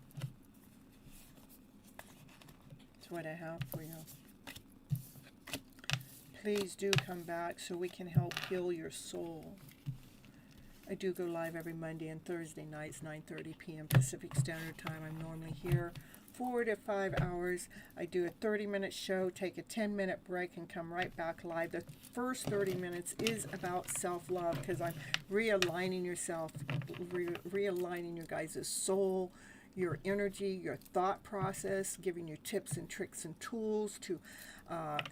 what I have for you. Please do come back so we can help heal your soul. I do go live every Monday and Thursday nights, 9:30 p.m. Pacific Standard Time. I'm normally here 4 to 5 hours. I do a 30-minute show, take a 10-minute break, and come right back live. The first 30 minutes is about self-love because I'm realigning yourself, realigning your guys' soul, your energy, your thought process, giving you tips and tricks and tools to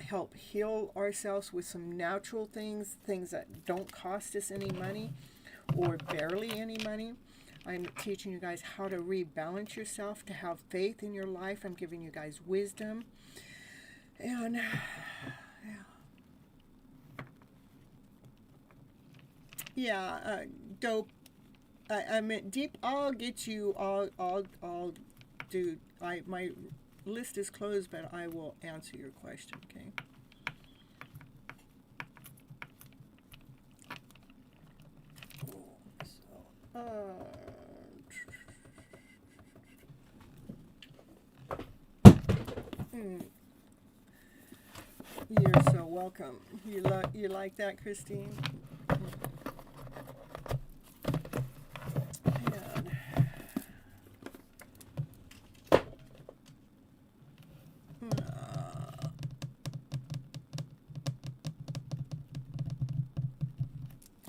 help heal ourselves with some natural things that don't cost us any money or barely any money. I'm teaching you guys how to rebalance yourself, to have faith in your life. I'm giving you guys wisdom. And dope. I meant deep. I'll get you. I'll do. My list is closed, but I will answer your question. Okay. You're so welcome. You like that, Christine?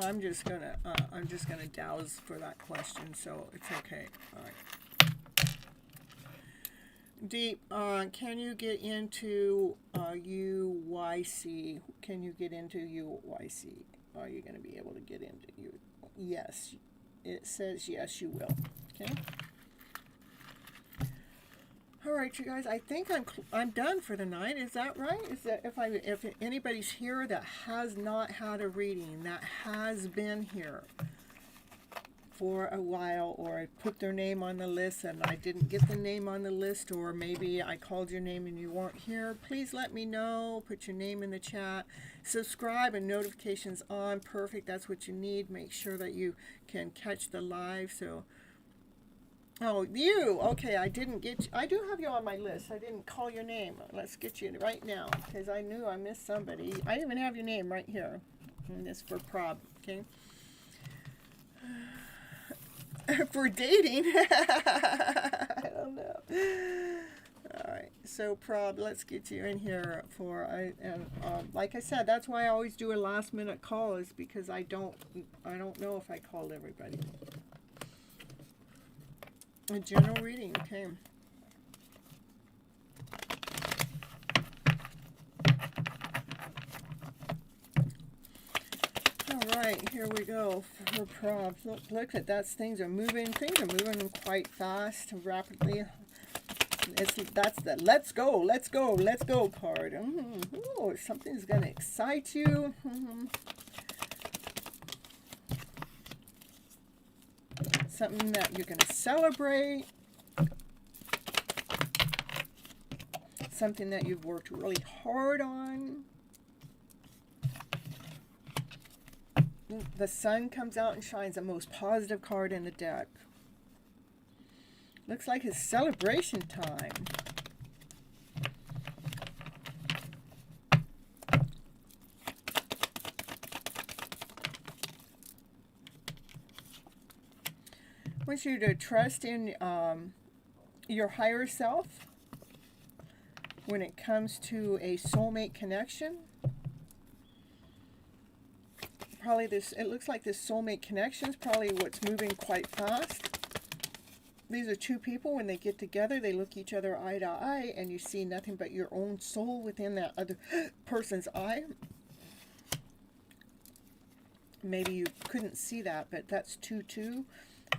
I'm just gonna douse for that question, so it's okay. All right. Deep, can you get into UYC? Can you get into UYC? Are you going to be able to get into U? Yes, it says yes, you will. Okay. All right, you guys. I think I'm done for the night. Is that right? Is that if anybody's here that has not had a reading, that has been here for a while, or I put their name on the list and I didn't get the name on the list, or maybe I called your name and you weren't here, please let me know. Put your name in the chat. Subscribe and notifications on. Perfect. That's what you need. Make sure that you can catch the live. So, oh, you. Okay, I didn't get you. I do have you on my list. I didn't call your name. Let's get you right now because I knew I missed somebody. I even have your name right here. And this for Prob. Okay. For dating. I don't know. All right, so Prob, let's get you in here for like I said, that's why I always do a last minute call, is because I don't know if I called everybody. A general reading, okay. All right, here we go for Prob. Look at that. Things are moving. Things are moving quite fast, rapidly. That's the let's go card. Oh, something's gonna excite you. Something that you're gonna celebrate. Something that you've worked really hard on. The sun comes out and shines, the most positive card in the deck. Looks like it's celebration time. I want you to trust in your higher self when it comes to a soulmate connection. Probably it looks like this soulmate connection is probably what's moving quite fast. These are two people. When they get together, they look each other eye to eye, and you see nothing but your own soul within that other person's eye. Maybe you couldn't see that, but that's 2-2.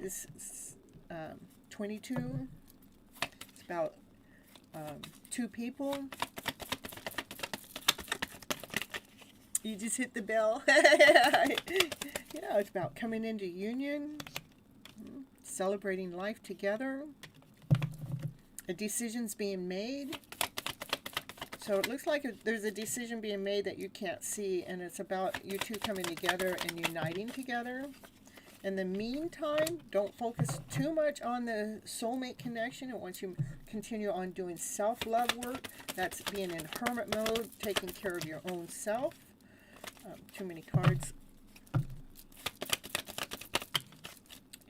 This is 22. It's about two people. You just hit the bell. Yeah, it's about coming into union, celebrating life together. A decision's being made. So it looks like there's a decision being made that you can't see, and it's about you two coming together and uniting together. In the meantime, don't focus too much on the soulmate connection. And once you continue on doing self-love work, that's being in hermit mode, taking care of your own self. Too many cards.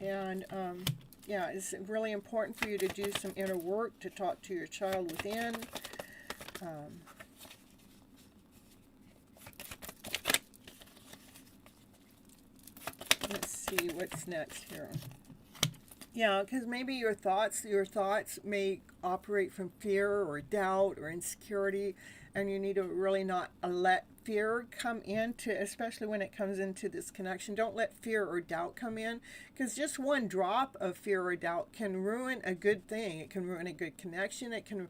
And yeah, it's really important for you to do some inner work, to talk to your child within. Let's see what's next here. Yeah, because maybe your thoughts may operate from fear or doubt or insecurity, and you need to really not let fear come into, especially when it comes into this connection. Don't let fear or doubt come in, because just one drop of fear or doubt can ruin a good thing. It can ruin a good connection. It can,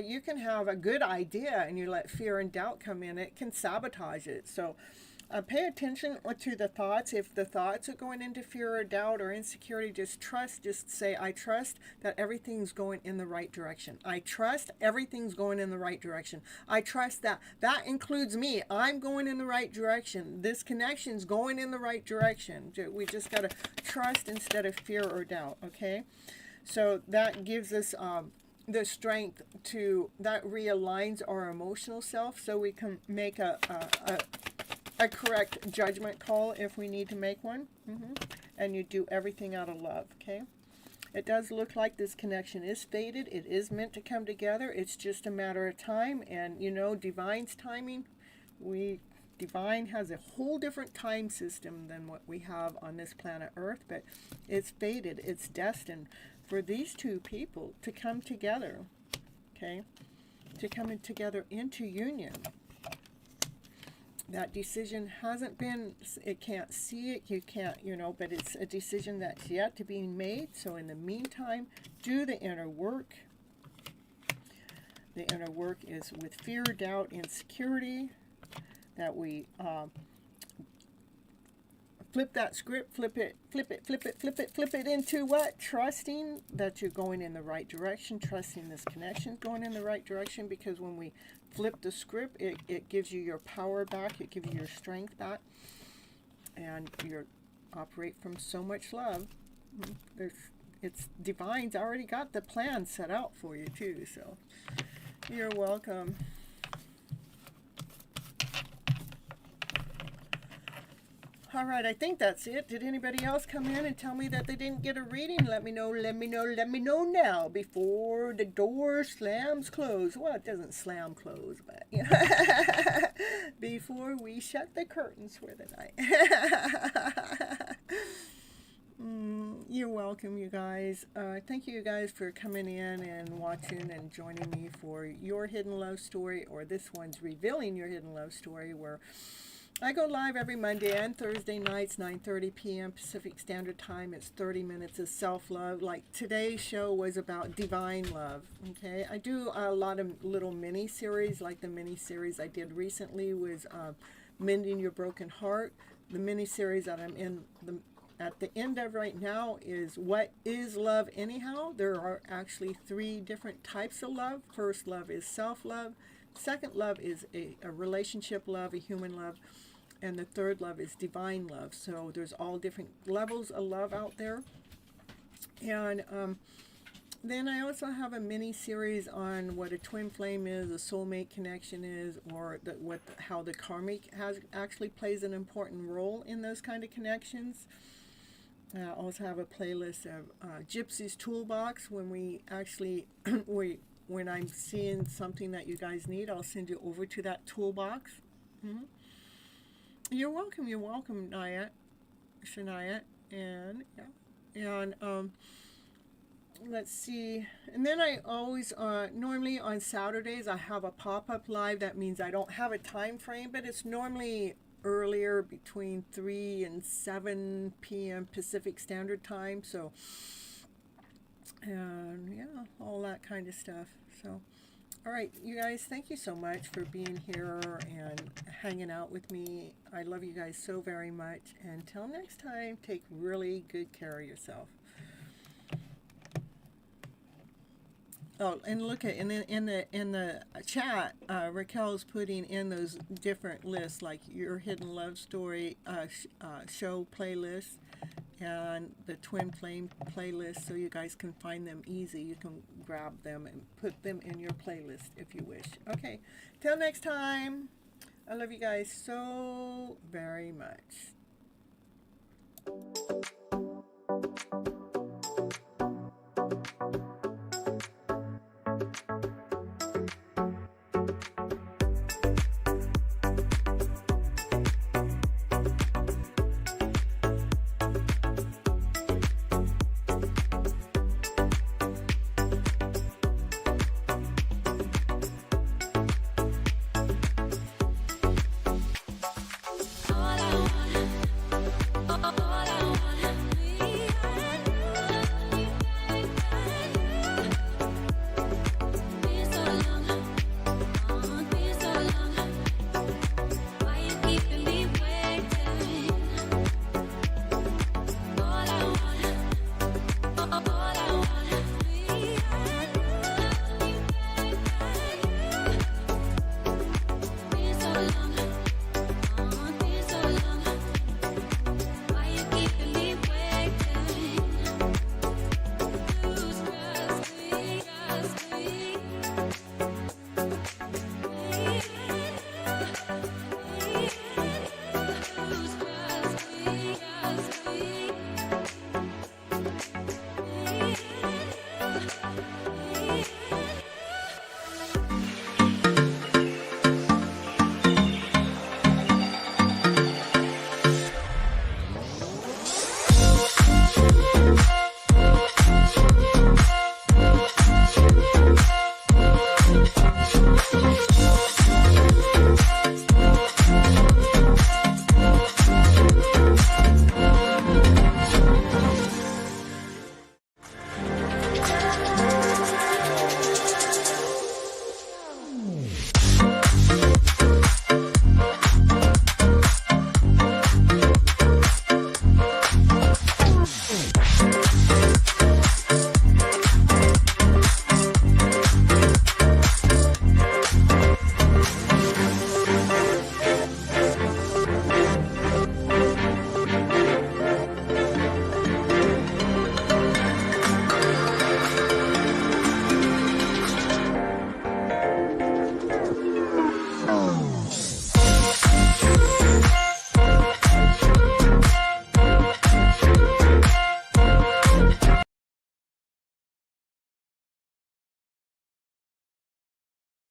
you can have a good idea and you let fear and doubt come in. It can sabotage it. So pay attention to the thoughts. If the thoughts are going into fear or doubt or insecurity, just trust. Just say, I trust that everything's going in the right direction. I trust everything's going in the right direction. I trust that. That includes me. I'm going in the right direction. This connection's going in the right direction. We just got to trust instead of fear or doubt, okay? So that gives us the strength to, that realigns our emotional self, so we can make a correct judgment call if we need to make one. And you do everything out of love, okay? It does look like this connection is fated. It is meant to come together. It's just a matter of time. And you know, Divine's timing, Divine has a whole different time system than what we have on this planet Earth, but it's fated. It's destined for these two people to come together, okay? To come together into union. That decision hasn't been, it can't see it, you can't, you know, but it's a decision that's yet to be made. So in the meantime, do the inner work. The inner work is with fear, doubt, insecurity, that we flip that script, flip it into what? Trusting that you're going in the right direction, trusting this connection going in the right direction, because when we flip the script, it gives you your power back, it gives you your strength back, and you operate from so much love. It's Divine's already got the plan set out for you too, so you're welcome. All right, I think that's it. Did anybody else come in and tell me that they didn't get a reading? Let me know now before the door slams closed. Well, it doesn't slam close, but you know, before we shut the curtains for the night. You're welcome, you guys. Thank you guys for coming in and watching and joining me for your hidden love story, or this one's revealing your hidden love story, where I go live every Monday and Thursday nights, 9:30 p.m. Pacific Standard Time. It's 30 minutes of self-love. Like today's show was about divine love, okay? I do a lot of little mini-series, like the mini-series I did recently was Mending Your Broken Heart. The mini-series that I'm in at the end of right now is What is Love Anyhow? There are actually 3 different types of love. First love is self-love. Second love is a relationship love, a human love. And the third love is divine love. So there's all different levels of love out there. And then I also have a mini series on what a twin flame is, a soulmate connection is, or how the karmic actually plays an important role in those kind of connections. I also have a playlist of Gypsy's Toolbox. When we actually when I'm seeing something that you guys need, I'll send you over to that toolbox. You're welcome, Shania. And yeah, and let's see. And then I always normally on Saturdays I have a pop-up live. That means I don't have a time frame, but it's normally earlier, between 3 and 7 p.m. Pacific Standard Time. So and yeah, all that kind of stuff. So all right, you guys, thank you so much for being here and hanging out with me. I love you guys so very much. Until next time, take really good care of yourself. Oh, and look at in the chat, Raquel's putting in those different lists, like your hidden love story show playlist, and the twin flame playlist, so you guys can find them easy. You can grab them and put them in your playlist if you wish. Okay, till next time. I love you guys so very much.